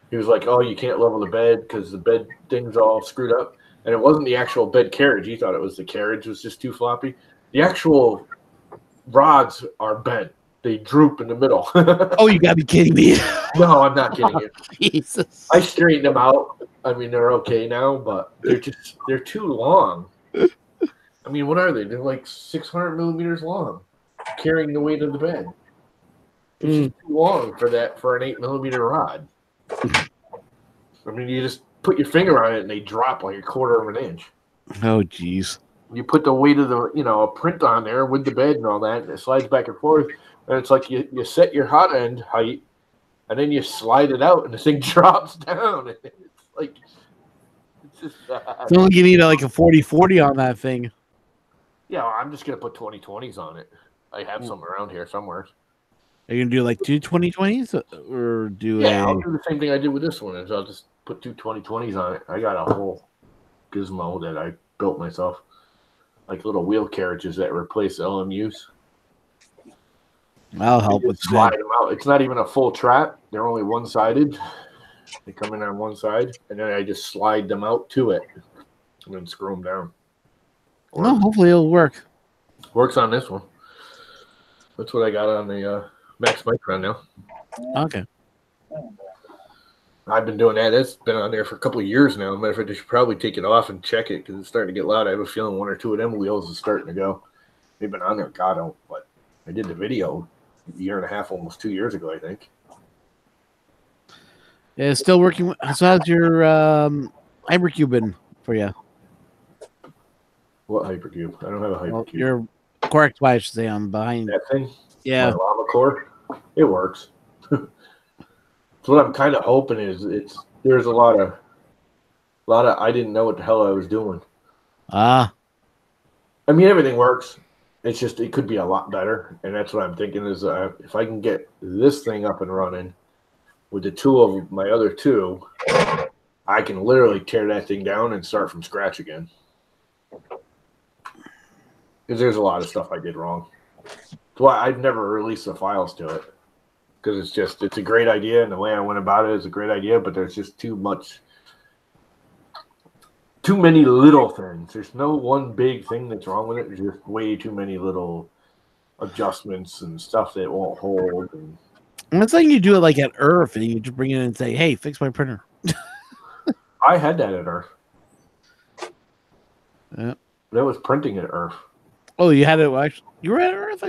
He was like, "Oh, you can't level the bed because the bed thing's all screwed up." And it wasn't the actual bed carriage. He thought it was the carriage was just too floppy. The actual rods are bent. They droop in the middle. Oh, you gotta be kidding me. No, I'm not kidding you. Jesus. I straightened them out. I mean, they're okay now, but they're too long. I mean, what are they? They're like 600 millimeters long, carrying the weight of the bed. It's just too long for an 8 millimeter rod. I mean, you just put your finger on it and they drop like a quarter of an inch. Oh, geez. You put the weight of the, a print on there with the bed and all that, and it slides back and forth. And it's like you set your hot end height, and then you slide it out, and the thing drops down. And it's like, it's just So you need like a 40-40 on that thing. Yeah, I'm just gonna put 2020s on it. I have some around here somewhere. Are you gonna do like two 2020s or do Yeah, a? I'll do the same thing I did with this one. Is I'll just put two 2020s on it. I got a whole gizmo that I built myself, like little wheel carriages that replace LMUs. I'll help with Slide that. them out. It's not even a full trap. They're only one-sided. They come in on one side, and then I just slide them out to it, and then screw them down. No, hopefully it'll work. Works on this one. That's what I got on the Max Micron now. Okay. I've been doing that. It's been on there for a couple of years now. Matter of fact, I should probably take it off and check it because it's starting to get loud. I have a feeling one or two of them wheels is starting to go. They've been on there, God, but I did the video a year and a half, almost 2 years ago, I think. Yeah, it's still working. So how's your hypercube been for you? What hypercube? I don't have a hypercube. Well, your correct why I should say I'm behind. That thing? Yeah. My lava core? It works. So what I'm kind of hoping is there's a lot of I didn't know what the hell I was doing. Ah. I mean, everything works. It's just it could be a lot better, and that's what I'm thinking is if I can get this thing up and running with the two of my other two, I can literally tear that thing down and start from scratch again. Because there's a lot of stuff I did wrong. That's why I've never released the files to it. Because it's a great idea, and the way I went about it is a great idea, but there's just too many little things. There's no one big thing that's wrong with it. There's just way too many little adjustments and stuff that won't hold. And it's like you do it like at Earth, and you just bring it in and say, "Hey, fix my printer." I had that at Earth. Yeah. That was printing at Earth. Oh, you had it. Actually, you were at Earth.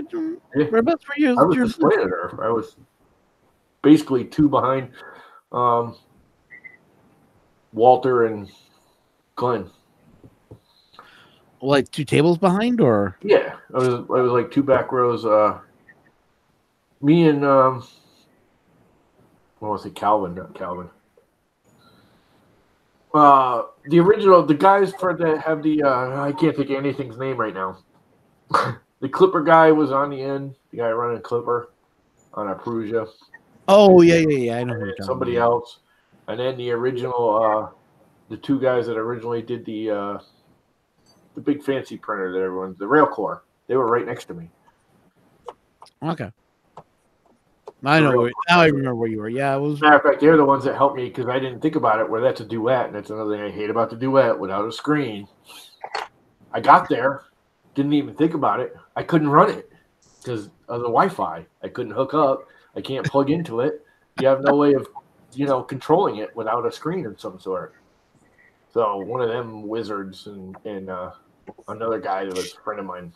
Yeah. Whereabouts were you? I was displaying at Earth. I was basically two behind Walter and Glenn. Like two tables behind, or yeah, I was like two back rows. Me and what was it? Calvin, not Calvin. The original, the guys for the have the I can't think of anything's name right now. The Clipper guy was on the end. The guy running Clipper on a Prusa. Oh yeah. I know who you're talking Somebody about. else, and then the original, the two guys that originally did the big fancy printer that everyone's the Railcore. They were right next to me. Okay. I know. Now I remember where you were. Yeah, it was. Matter of fact, they're the ones that helped me because I didn't think about it. Where that's a duet, and that's another thing I hate about the duet without a screen. I got there, didn't even think about it. I couldn't run it because of the Wi-Fi. I couldn't hook up. I can't plug into it. You have no way of, controlling it without a screen of some sort. So one of them wizards and another guy that was a friend of mine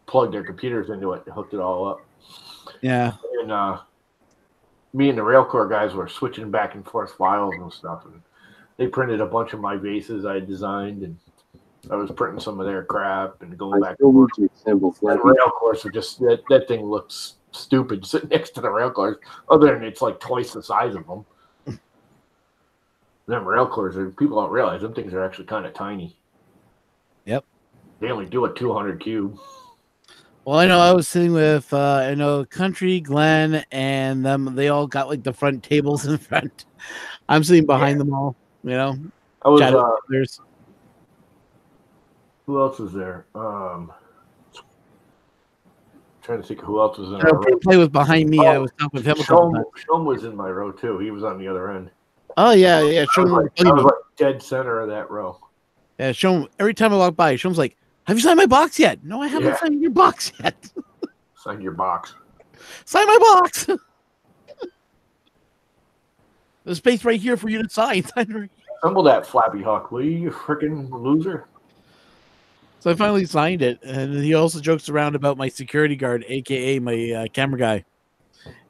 plugged their computers into it and hooked it all up. Yeah. And me and the Railcore guys were switching back and forth files and stuff. And they printed a bunch of my vases I designed, and I was printing some of their crap and going back and forth. To assemble The Railcores are just that thing looks stupid sitting next to the Railcores. Other than it's like twice the size of them. Them Railcores people don't realize them things are actually kind of tiny. Yep. They only do a 200 cube. Well, I know I was sitting with Country, Glenn, and them. They all got like the front tables in front. I'm sitting behind them all. I was. There's Who else was there? Trying to think of who else was in our row. Play was behind me. I was talking with him. Shom was in my row too. He was on the other end. Oh yeah. I was like dead center of that row. Yeah, Shom. Every time I walk by, Shom's like, "Have you signed my box yet?" No, I haven't signed your box yet. Sign your box. Sign my box. There's space right here for you to sign. Assemble that Flappy Hawk, will you freaking loser? So I finally signed it, and he also jokes around about my security guard, aka my camera guy.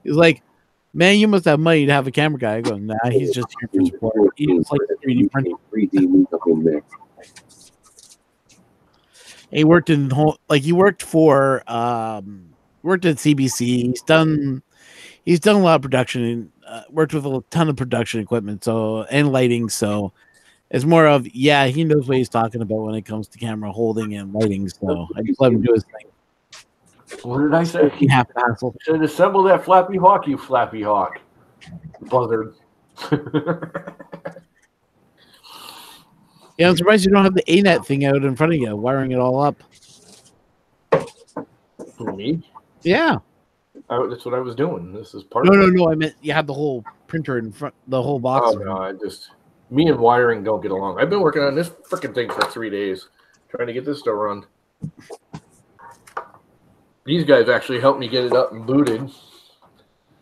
He's like, "Man, you must have money to have a camera guy." I go, "Nah, he's just here for support. He's like 3D printing." 3D makeup in there. He worked for worked at CBC. He's done a lot of production and worked with a ton of production equipment, and lighting. So It's more of, yeah, he knows what he's talking about when it comes to camera holding and lighting. So I just let him do his thing. What did I say? You have to hassle. Should assemble that Flappy Hawk, you Flappy Hawk. Buzzard. Yeah, I'm surprised you don't have the ANET thing out in front of you, wiring it all up. For me? Yeah. That's what I was doing. This is part No, of it. no, no. I meant you have the whole printer in front, the whole box. Oh, no, me and wiring don't get along. I've been working on this freaking thing for 3 days, trying to get this to run. These guys actually helped me get it up and booted. And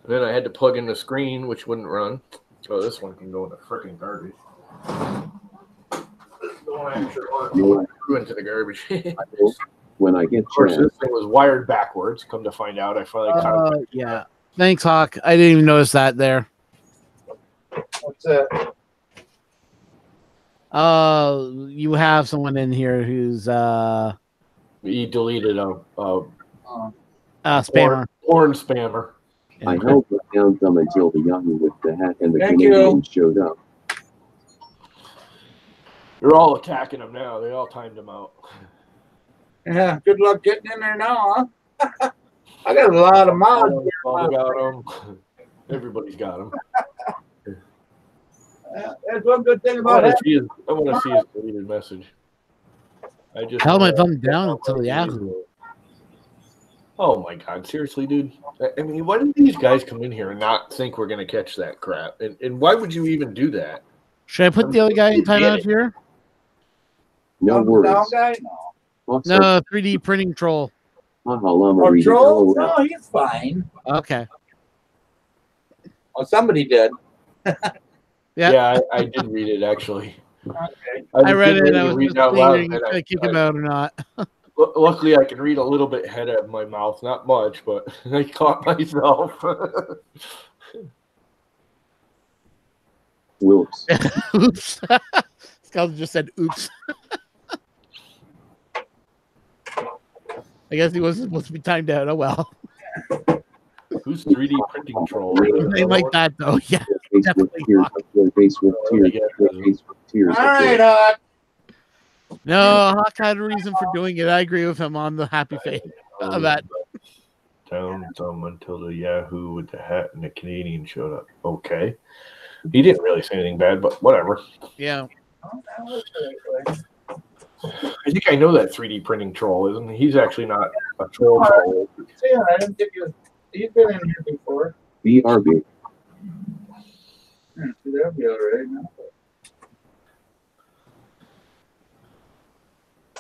then I had to plug in the screen, which wouldn't run. So this one can go in the freaking garbage. Into the garbage. When I get Of course, this thing was wired backwards. Come to find out, I finally cut it. Yeah. Thanks, Hawk. I didn't even notice that there. What's that? You have someone in here who's He deleted a spammer. Porn spammer. I held it down thumb until the Yahoo with the hat and the Thank Canadian showed up. They're all attacking him now. They all timed him out. Yeah, good luck getting in there now, huh? I got a lot of mods. All got him. Everybody's got him. That's one good thing I about it. want to see his deleted message. I just Held my thumb down until the Yahoo. Oh my God! Seriously, dude. I mean, why did these guys come in here and not think we're gonna catch that crap? And why would you even do that? Should I put the other guy in timeout here? No worries. Guy? No. No, 3D printing troll. Oh, troll? No, he's fine. Okay. Well, somebody did. Yeah, I did read it actually. Okay. I read it. I was read just out loud. thinking if I kick him out or not. Luckily, I can read a little bit ahead of my mouth, not much, but I caught myself. Whoops. Oops. Scout just said oops. I guess he wasn't supposed to be timed out. Oh well. Who's 3D printing troll? Anything like that though. Yeah. Face with tears. All right, No, Hawk had a reason for doing it. I agree with him on the happy face of that. Down thumb until the Yahoo with the hat and the Canadian showed up. Okay. He didn't really say anything bad, but whatever. Yeah. I think I know that 3D printing troll, isn't he? He's actually not a troll. Yeah, I didn't think you've been in here before. BRB. Yeah, that'll be all right now.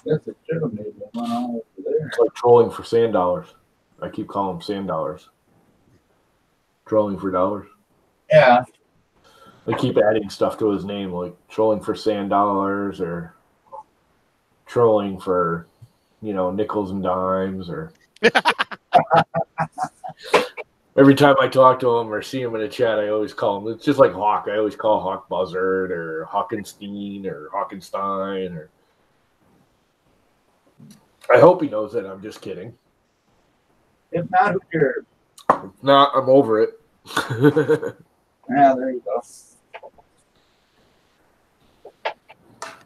That's a should have made one over there. It's like trolling for sand dollars. I keep calling them sand dollars. Trolling for dollars. Yeah. They keep adding stuff to his name, like trolling for sand dollars or trolling for, nickels and dimes or. Every time I talk to him or see him in a chat, I always call him. It's just like Hawk. I always call Hawk Buzzard or Hawkenstein or Hawkenstein or. I hope he knows that I'm just kidding. If not, who cares? If not, I'm over it. Yeah, there you go.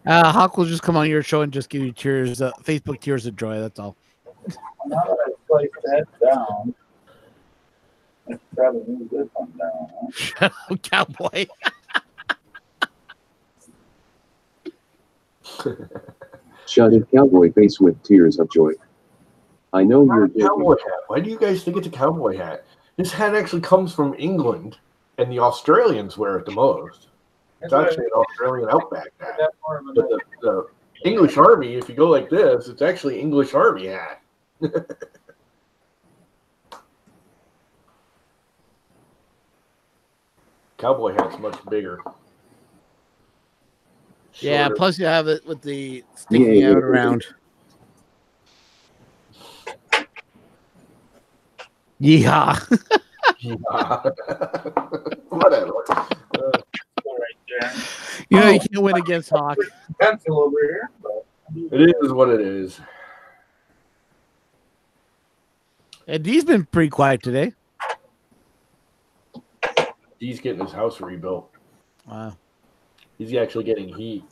Hawk will just come on your show and just give you tears, Facebook tears of joy. That's all. Now that I place that down, it's probably a good one down. Huh? Shut up, cowboy. Shut it, cowboy face with tears of joy. I know you're cowboy hat. Why do you guys think it's a cowboy hat? This hat actually comes from England, and the Australians wear it the most. It's actually an Australian Outback hat. But the English Army, if you go like this, it's actually English Army hat. Cowboy hat's much bigger. Yeah, Shorter. plus you have it with the sticking out around. Yeehaw. Whatever. Right there. You can't win against Hawk. Pencil over here. But It is what it is. And D's been pretty quiet today. He's getting his house rebuilt. Wow. He's actually getting heat.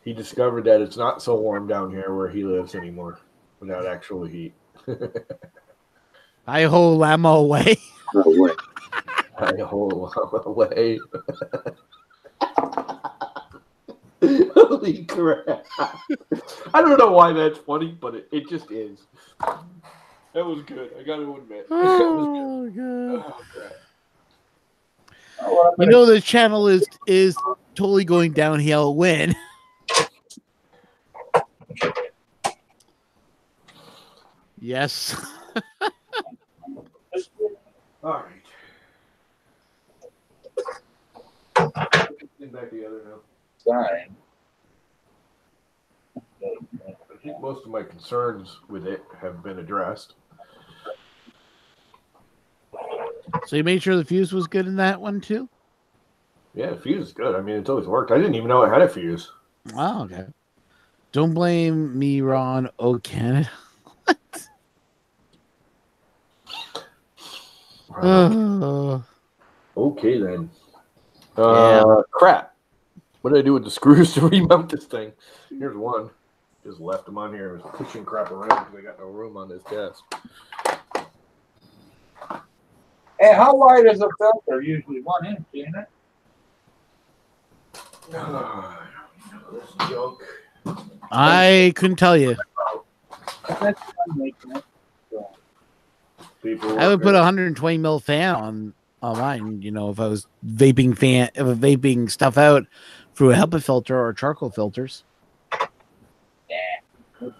He discovered that it's not so warm down here where he lives anymore without actual heat. I hold Lamo away. No way. I hold away. Holy crap. I don't know why that's funny, but it just is. That was good. I got to admit. Oh, God. Oh, crap. You know the channel is totally going downhill when. Yes. All right. Getting back together now. Fine. I think most of my concerns with it have been addressed. So you made sure the fuse was good in that one too? Yeah, the fuse is good. I mean, it's always worked. I didn't even know it had a fuse. Oh, okay. Don't blame me, Ron. Oh, Canada. What? Okay, then. Yeah. Crap. What did I do with the screws to remount this thing? Here's one. Just left them on here. I was pushing crap around because I got no room on this desk. Hey, how wide is a filter? Usually 1 inch, isn't it? This junk. I couldn't tell you. That's what I'm making it. So, People I would put a 120 mil fan on mine. You know, if I was vaping stuff out through a HEPA filter or charcoal filters.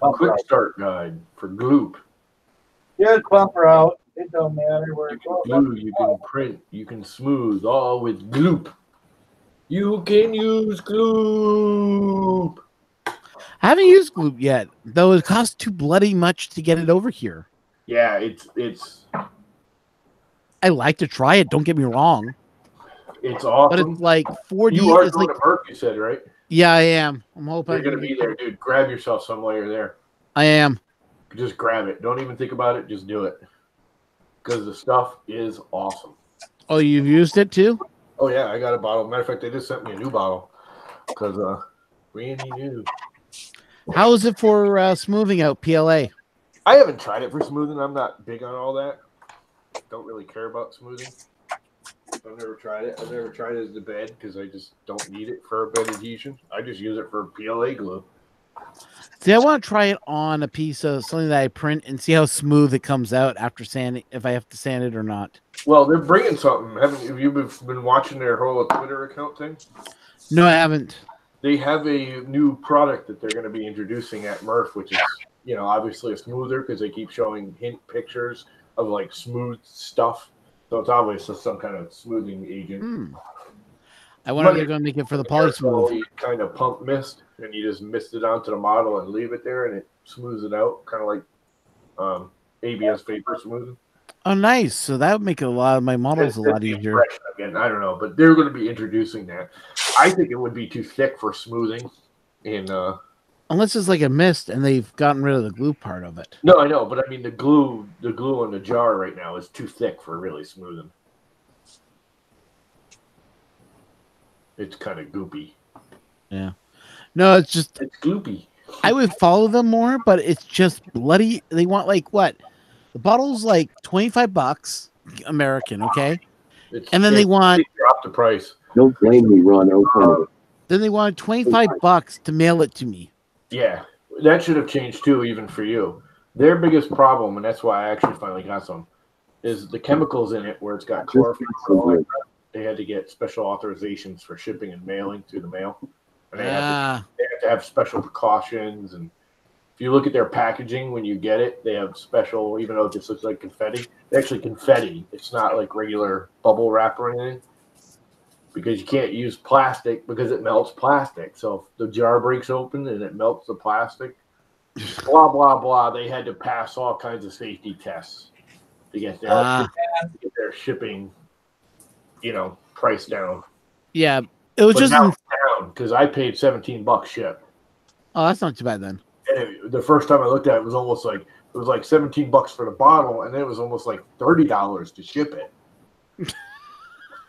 Quick start guide for gloop. just bumper out. It don't matter where it goes. Glue, you can print, you can smooth, all with gloop. You can use gloop. I haven't used Gloop yet, though it costs too bloody much to get it over here. Yeah, it's I like to try it, don't get me wrong. It's awesome. But it's like 4D. You are It's going like, to Murph, you said, right? yeah, I am. I'm hoping You're going to be there, dude. Grab yourself some while you're there. I am. Just grab it. Don't even think about it. Just do it. Because the stuff is awesome. Oh, you've used it too? Oh, yeah. I got a bottle. Matter of fact, they just sent me a new bottle. Because brand new. How is it for smoothing out PLA? I haven't tried it for smoothing. I'm not big on all that. Don't really care about smoothing. I've never tried it. I've never tried it as a bed because I just don't need it for a bed adhesion. I just use it for PLA glue. See, I want to try it on a piece of something that I print and see how smooth it comes out after sanding, if I have to sand it or not. Well, they're bringing something. Have you been watching their whole Twitter account thing? No, I haven't. They have a new product that they're going to be introducing at Murph, which is, you know, obviously a smoother because they keep showing hint pictures of like smooth stuff. So it's obviously some kind of smoothing agent. I wonder if they're going to make it for the poly smooth. Kind of pump mist, and you just mist it onto the model and leave it there, and it smooths it out, kind of like ABS vapor smoothing. Oh, nice. So that would make a lot of my models a lot easier. Again, I don't know, but they're going to be introducing that. I think it would be too thick for smoothing. Unless it's like a mist and they've gotten rid of the glue part of it. No, I know, but I mean the glue in the jar right now is too thick for really smoothing. It's kind of goopy. Yeah. No, it's goopy. I would follow them more, but it's just bloody. They want like what? The bottle's like $25 American, okay? And then they want drop the price. Don't blame me, Ron O'Connor. Then they wanted $25 to mail it to me. Yeah, that should have changed too, even for you. Their biggest problem, and that's why I actually finally got some, is the chemicals in it where it's got chlorophyll. They had to get special authorizations for shipping and mailing through the mail. And they have to have special precautions. And if you look at their packaging when you get it, they have special, even though it just looks like confetti, it's actually confetti. It's not like regular bubble wrap or anything. Because you can't use plastic because it melts plastic. So if the jar breaks open and it melts the plastic, blah, blah, blah, they had to pass all kinds of safety tests to get their shipping, you know, price down. Yeah, it was just down because I paid $17 ship. Oh, that's not too bad then. And the first time I looked at it, it was almost like $17 for the bottle, and then it was almost like $30 to ship it.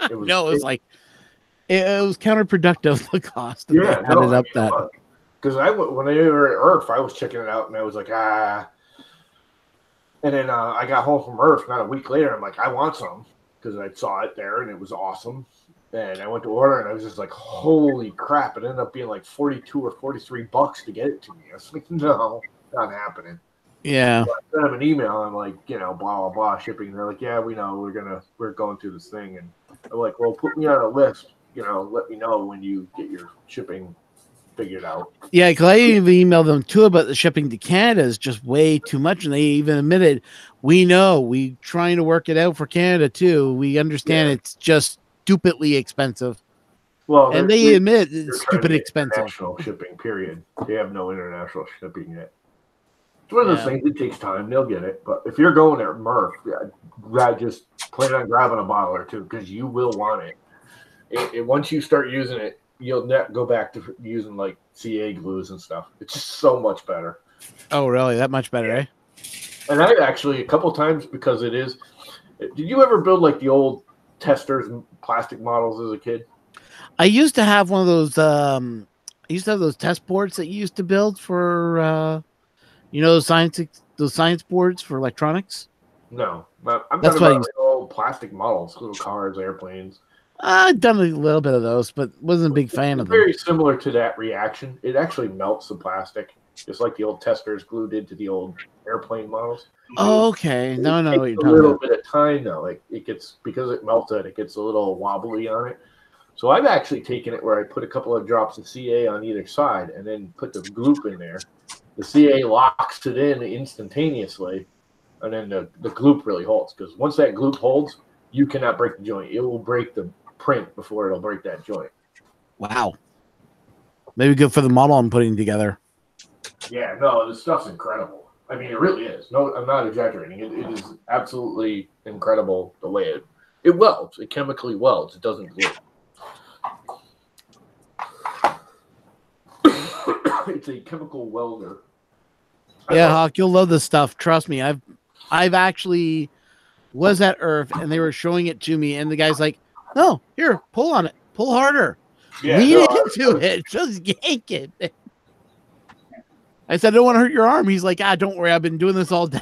It was like it was counterproductive, the cost. That Yeah, they added up that. Because when they were at Earth, I was checking it out and I was like, ah. And then I got home from Earth not a week later. I'm like, I want some because I saw it there and it was awesome. And I went to order and I was just like, holy crap. It ended up being like 42 or 43 bucks to get it to me. I was like, no, not happening. Yeah. So I sent them an email. I'm like, blah, blah, blah, shipping. And they're like, yeah, we know we're going through this thing. And I'm like, well, put me on a list, let me know when you get your shipping figured out. Yeah, because I even emailed them too about the shipping to Canada is just way too much, and they even admitted, we know, we trying to work it out for Canada too. We understand it's just stupidly expensive. Well, and they admit it's stupid expensive. International shipping, period. They have no international shipping yet. It's one of those things. It takes time. They'll get it. But if you're going there, Murph, I just plan on grabbing a bottle or two because you will want it. Once you start using it, you'll go back to using like CA glues and stuff. It's just so much better. Oh, really? That much better, eh? And I actually, a couple times, because it is. Did you ever build like the old testers and plastic models as a kid? I used to have one of those. I used to have those test boards that you used to build for, those science boards for electronics. No, I'm talking about old plastic models, little cars, airplanes. I've done a little bit of those, but wasn't a big fan of them. Very similar to that reaction. It actually melts the plastic, just like the old testers glue did to the old airplane models. Oh, okay. No, what you're talking about. A little bit of time though. Like it gets, because it melted, it gets a little wobbly on it. So I've actually taken it where I put a couple of drops of CA on either side and then put the gloop in there. The CA locks it in instantaneously, and then the gloop really holds. Because once that gloop holds, you cannot break the joint. It will break the print before it'll break that joint. Wow. Maybe good for the model I'm putting together. Yeah, no, this stuff's incredible. I mean, it really is. No, I'm not exaggerating. It is absolutely incredible the way it welds. It chemically welds. It doesn't glue. It's a chemical welder. Yeah, Hawk, you'll love this stuff. Trust me. I've actually was at Earth and they were showing it to me, and the guy's like, "No, here, pull on it, pull harder, lean into it, just yank it." I said, "I don't want to hurt your arm." He's like, "Don't worry, I've been doing this all day."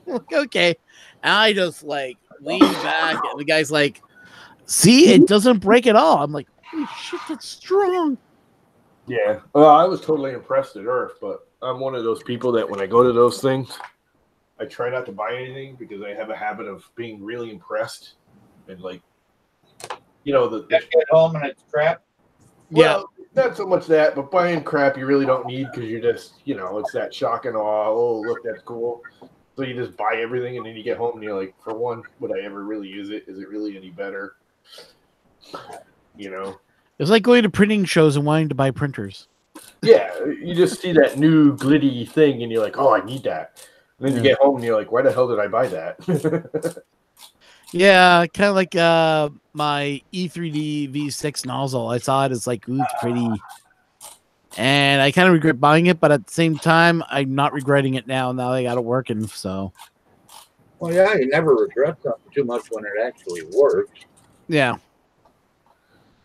I'm like, okay, and I just like lean back, and the guy's like, "See, it doesn't break at all." I'm like, "Holy shit, that's strong." Yeah, well, I was totally impressed at Earth, but I'm one of those people that when I go to those things, I try not to buy anything because I have a habit of being really impressed and like, the get home and it's crap. Well, not so much that, but buying crap you really don't need because you're just, it's that shock and awe. Oh, look, that's cool. So you just buy everything and then you get home and you're like, for one, would I ever really use it? Is it really any better? It's like going to printing shows and wanting to buy printers. Yeah, you just see that new glitty thing and you're like, oh, I need that. And then you get home and you're like, why the hell did I buy that? Yeah, kind of like my E3D V6 nozzle. I saw it as like, ooh, it's pretty. And I kind of regret buying it, but at the same time, I'm not regretting it now. Now I got it working, so. Well, yeah, you never regret something too much when it actually works. Yeah.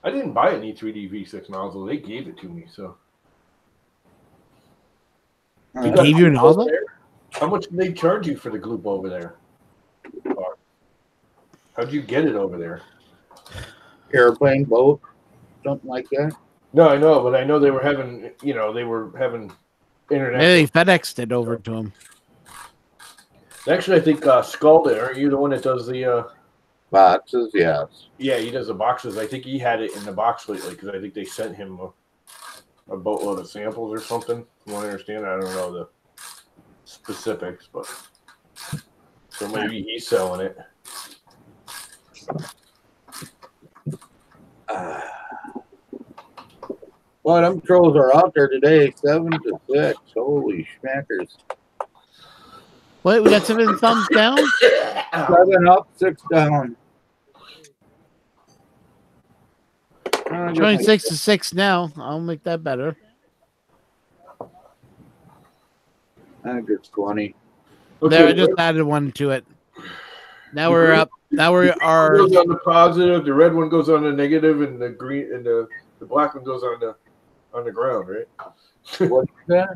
I didn't buy an E3D V6 nozzle. They gave it to me, so. They gave you a nozzle? How much did they charge you for the gloop over there? How'd you get it over there? Airplane, boat, something like that. No, I know, but I know they were having, internet. Yeah, they FedExed it over to him. Actually, I think Skull did. Aren't you the one that does the boxes? Yes. Yeah, he does the boxes. I think he had it in the box lately because I think they sent him a boatload of samples or something. From what I understand, I don't know the specifics, but so maybe he's selling it. Well, them trolls are out there today, 7 to 6. Holy schmackers. What, we got 7 thumbs down? 7 up, 6 down. Join 6 to 6 now. I'll make that better. I think it's 20. Okay, there, I just added one to it. Now we're up That were It our goes on the positive, the red one goes on the negative, and the green and the black one goes on the ground, right? What's that?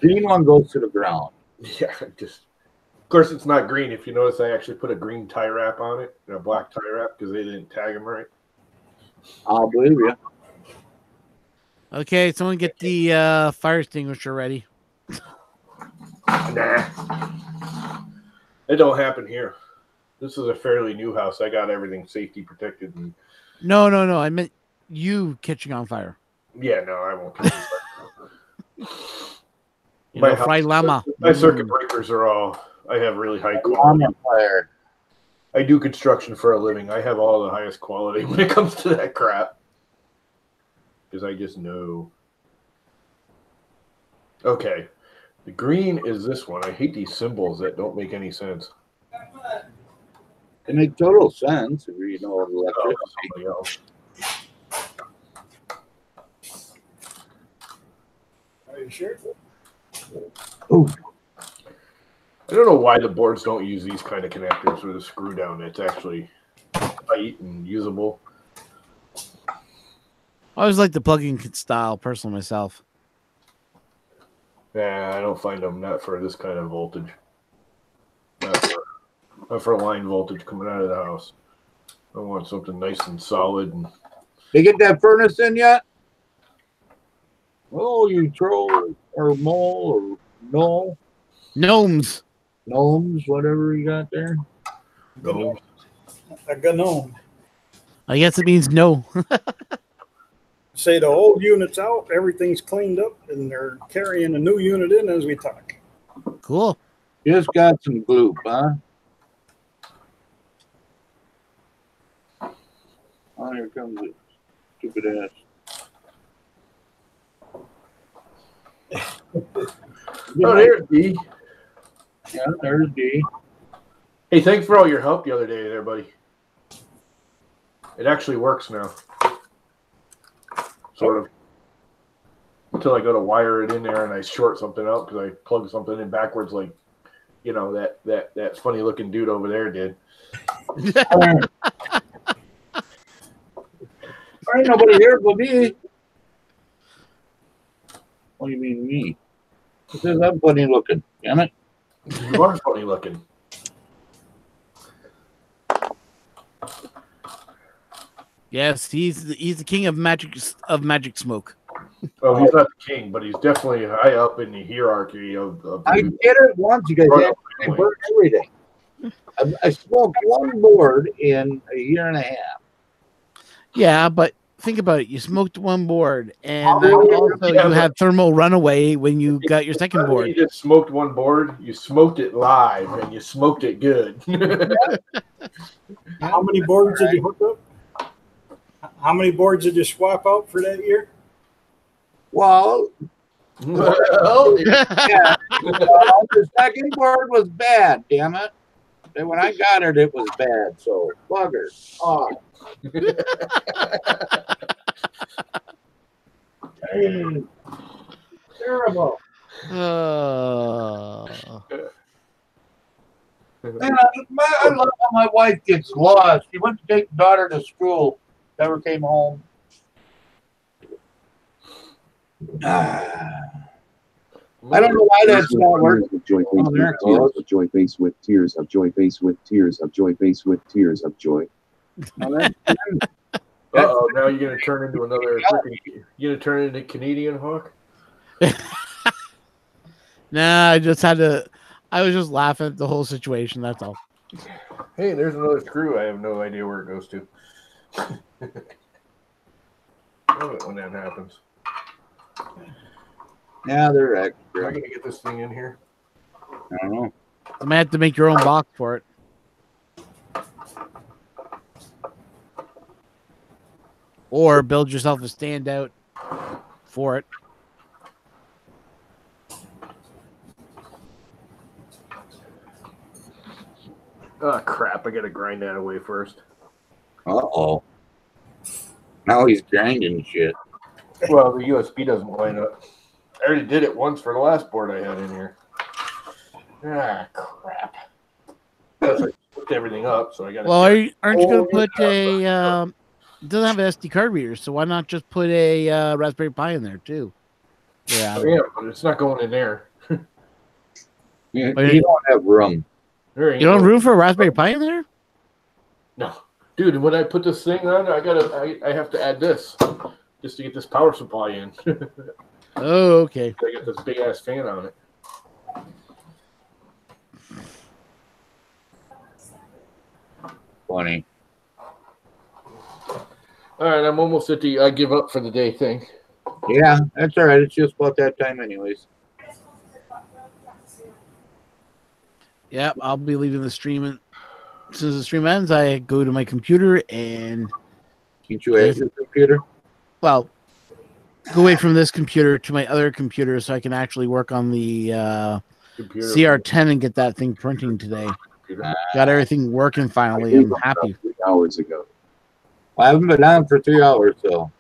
Green one goes to the ground. Yeah, just of course it's not green. If you notice, I actually put a green tie wrap on it and a black tie wrap because they didn't tag them right. I'll believe you. okay. Someone get the fire extinguisher ready. Nah, it don't happen here. This is a fairly new house. I got everything safety protected. And No. I meant you catching on fire. yeah, no, I won't. Catch it. You My know, fried llama. My circuit breakers are all. I have really high I'm quality. on fire. I do construction for a living. I have all the highest quality when it comes to that crap. Because I just know. Okay. The green is this one. I hate these symbols that don't make any sense. They make total sense if you know electricity. Oh, Are you sure? Ooh. I don't know why the boards don't use these kind of connectors with a screw down. It's actually tight and usable. I always like the plug-in style, personally myself. Yeah, I don't find them not for this kind of voltage. Not for line voltage coming out of the house. I want something nice and solid. And They get that furnace in yet? Oh, you troll or mole or no Gnomes. gnomes, whatever you got there. no, A gnome. I guess it means no. Say the old unit's out, everything's cleaned up, and they're carrying a new unit in as we talk. Cool. Just got some gloop, huh? Oh, here comes it. Stupid ass. oh, there's D. Yeah, there's D. Hey, thanks for all your help the other day there, buddy. It actually works now. Sort of. Until I go to wire it in there and I short something out because I plug something in backwards like, you know, that funny looking dude over there did. There ain't nobody here but me. What do you mean me? It says I'm funny looking. Damn it. You are funny looking. Yes, he's the king of magic smoke. Oh, he's not the king, but he's definitely high up in the hierarchy of I did it once, you guys. I burned everything. I smoked one board in a year and a half. Yeah, but think about it. You smoked one board, and then Oh, also yeah, you but- had thermal runaway when you got your second board. You just smoked one board, you smoked it live, and you smoked it good. How many boards did you hook up? How many boards did you swap out for that year? Well, Well, yeah. The second board was bad, damn it. And when I got it, it was bad. So, bugger. Oh. Dang. Terrible. Man, I love how my wife gets lost. She went to take the daughter to school, never came home. I don't know why that's not working. Joy face with tears of joy, face with tears of joy, face with tears of joy. uh-oh, now you're gonna turn into another you're gonna turn into Canadian Hawk? Nah, I was just laughing at the whole situation, that's all. Hey, there's another screw. I have no idea where it goes to. Love it when that happens. Yeah, they're Am I extra. gonna get this thing in here? I don't know. I might have to make your own box for it. Or build yourself a standout for it. Oh crap! I gotta grind that away first. Uh-oh. Now he's grinding shit. Well, the USB doesn't line up. I already did it once for the last board I had in here. Ah, crap. That's like hooked everything up, so I got. Well, aren't you going to put a? It doesn't have an SD card reader, so why not just put a Raspberry Pi in there too? Yeah, but it's not going in there. You don't have room. You don't have room for a Raspberry Pi in there? No, dude. When I put this thing on, I have to add this just to get this power supply in. Oh, okay. I got this big ass fan on it. Funny. All right, I'm almost at the I give up for the day thing. Yeah, that's all right. It's just about that time, anyways. Yep, I'll be leaving the stream. And as soon as the stream ends, I go to my computer and. Can't you add your computer? Well, go away from this computer to my other computer so I can actually work on the CR10 and get that thing printing today. Got everything working finally. I'm happy. 3 hours ago. I haven't been on for 3 hours, so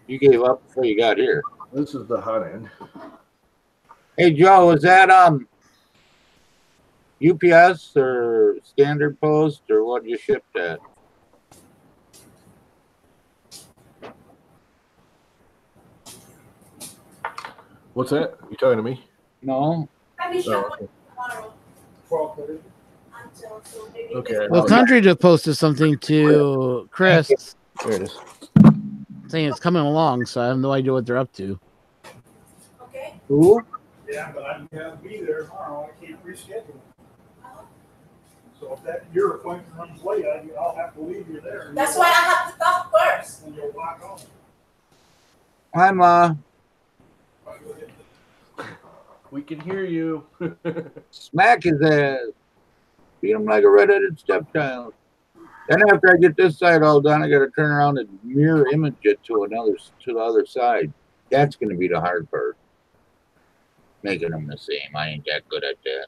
you gave up before you got here. This is the hot end. Hey, Joe, is that UPS or Standard Post or what you shipped at? What's that? You talking to me? No. Okay. Well, Country just posted something to Chris. There it is. Saying it's coming along, so I have no idea what they're up to. Okay. Who? Yeah, but I'm gonna be there tomorrow. I can't reschedule. So if that your appointment runs late, I'll have to leave you there. That's why I have to talk first. And you'll walk on. I'm We can hear you. smack his ass. Beat him like a redheaded stepchild. Then after I get this side all done, I got to turn around and mirror image it to the other side. That's going to be the hard part. Making them the same. I ain't that good at that.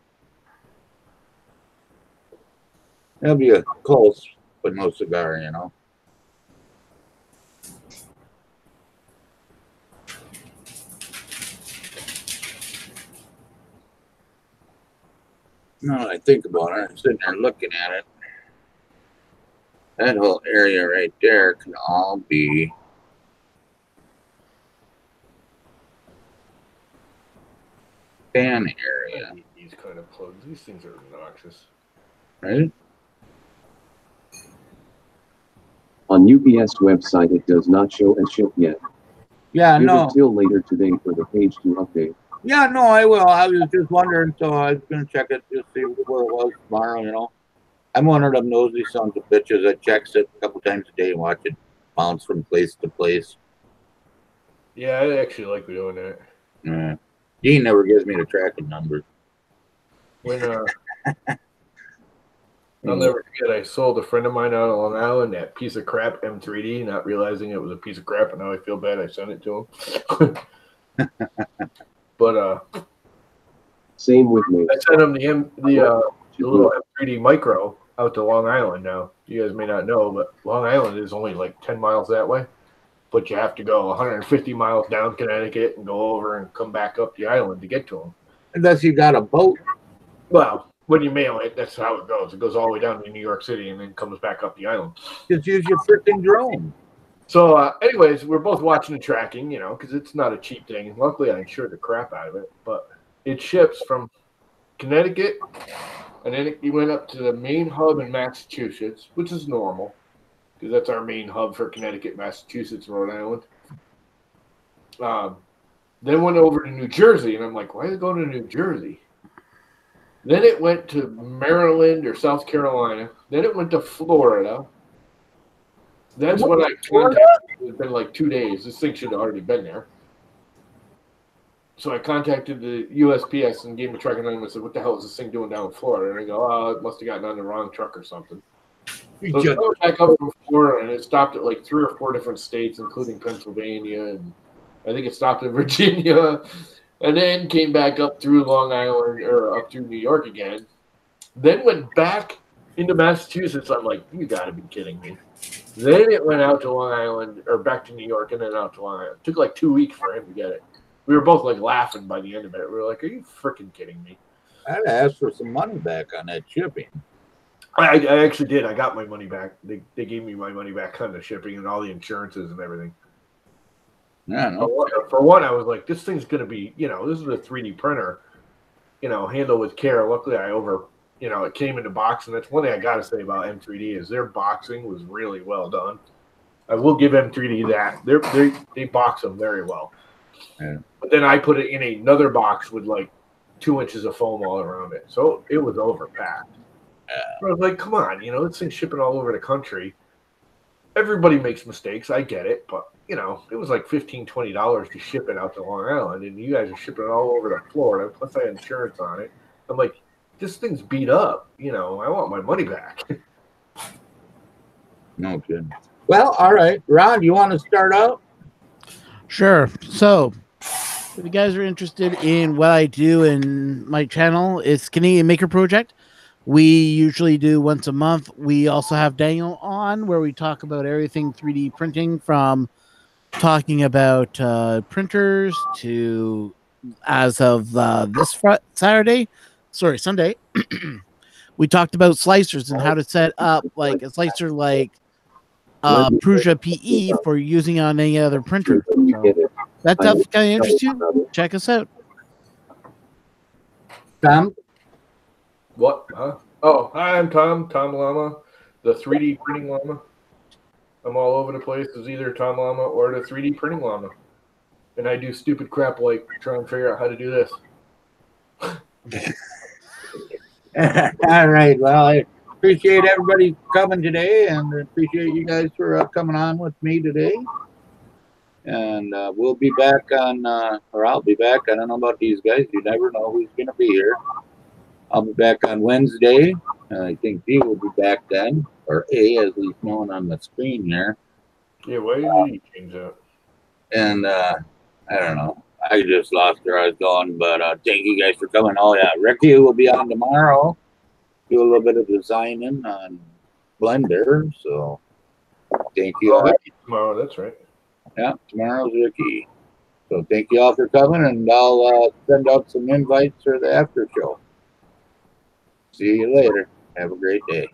It'll be a close, but no cigar, you know. Now that I think about it, I'm sitting there looking at it. That whole area right there can all be fan area. These kind of plugs. These things are obnoxious. Right? On UPS website, it does not show a ship yet. Yeah, Give no. it till later today for the page to update. Yeah, no, I will. I was just wondering, so I was going to check it to see where it was tomorrow, you know. I'm one of them nosy sons of bitches that checks it a couple times a day and watch it bounce from place to place. Yeah, I actually like doing that. Yeah. Dean never gives me the tracking number. When I'll never forget, I sold a friend of mine out on Long Island that piece of crap M3D, not realizing it was a piece of crap, and now I feel bad I sent it to him. But Same with me. I sent him the little M3D Micro out to Long Island now. You guys may not know, but Long Island is only like 10 miles that way. But you have to go 150 miles down Connecticut and go over and come back up the island to get to them. Unless you got a boat. Well, when you mail it, that's how it goes. It goes all the way down to New York City and then comes back up the island. Just use your freaking drone. So, anyways, we're both watching the tracking, you know, because it's not a cheap thing. Luckily, I insured the crap out of it. But it ships from Connecticut, and then it went up to the main hub in Massachusetts, which is normal, because that's our main hub for Connecticut, Massachusetts, and Rhode Island. Then went over to New Jersey, and I'm like, why is it going to New Jersey? Then it went to Maryland or South Carolina. Then it went to Florida. That's when I contacted. It's been like 2 days. This thing should have already been there. So I contacted the USPS and gave them a tracking number and said, what the hell is this thing doing down in Florida? And they go, oh, it must have gotten on the wrong truck or something. So it went back up from Florida, and it stopped at like 3 or 4 different states, including Pennsylvania, and I think it stopped in Virginia, and then came back up through Long Island or up through New York again. Then went back into Massachusetts. I'm like, you got to be kidding me. Then it went out to Long Island, or back to New York, and then out to Long Island. It took like 2 weeks for him to get it. We were both like laughing by the end of it. We were like, are you freaking kidding me? I'd ask for some money back on that shipping. I actually did. I got my money back. They gave me my money back on the shipping and all the insurances and everything. Yeah, no. For one, I was like, this thing's going to be, this is a 3D printer, handle with care. Luckily, it came in the box. And that's one thing I got to say about M3D is their boxing was really well done. I will give M3D that. They box them very well. Yeah. But then I put it in another box with like 2 inches of foam all around it. So it was overpacked. I was like, come on, this thing's shipping all over the country. Everybody makes mistakes. I get it. But, it was like $15, $20 to ship it out to Long Island. And you guys are shipping it all over to Florida. Plus, I had insurance on it. I'm like, this thing's beat up. I want my money back. No kidding. Well, all right. Ron, you want to start out? Sure. So, if you guys are interested in what I do in my channel, it's Canadian Maker Project. We usually do once a month. We also have Daniel on where we talk about everything 3D printing, from talking about printers to, as of Sunday, we talked about slicers and how to set up like a slicer like Prusa PE for using on any other printer. So that stuff kind of interests you? Check us out. Tom? What? Huh? Oh, hi, I'm Tom Llama, the 3D printing llama. I'm all over the place as either Tom Llama or the 3D printing llama. And I do stupid crap like try and figure out how to do this. All right. Well, I appreciate everybody coming today, and appreciate you guys for coming on with me today. And we'll be back on, or I'll be back. I don't know about these guys. You never know who's going to be here. I'll be back on Wednesday. I think B will be back then, or A, as he's known on the screen here. Yeah, why did you change that? And I don't know. I just lost where I was going, but thank you guys for coming. Oh, yeah. Ricky will be on tomorrow. Do a little bit of designing on Blender. So thank you. Tomorrow, that's right. Yeah, tomorrow's Ricky. So thank you all for coming, and I'll send out some invites for the after show. See you later. Have a great day.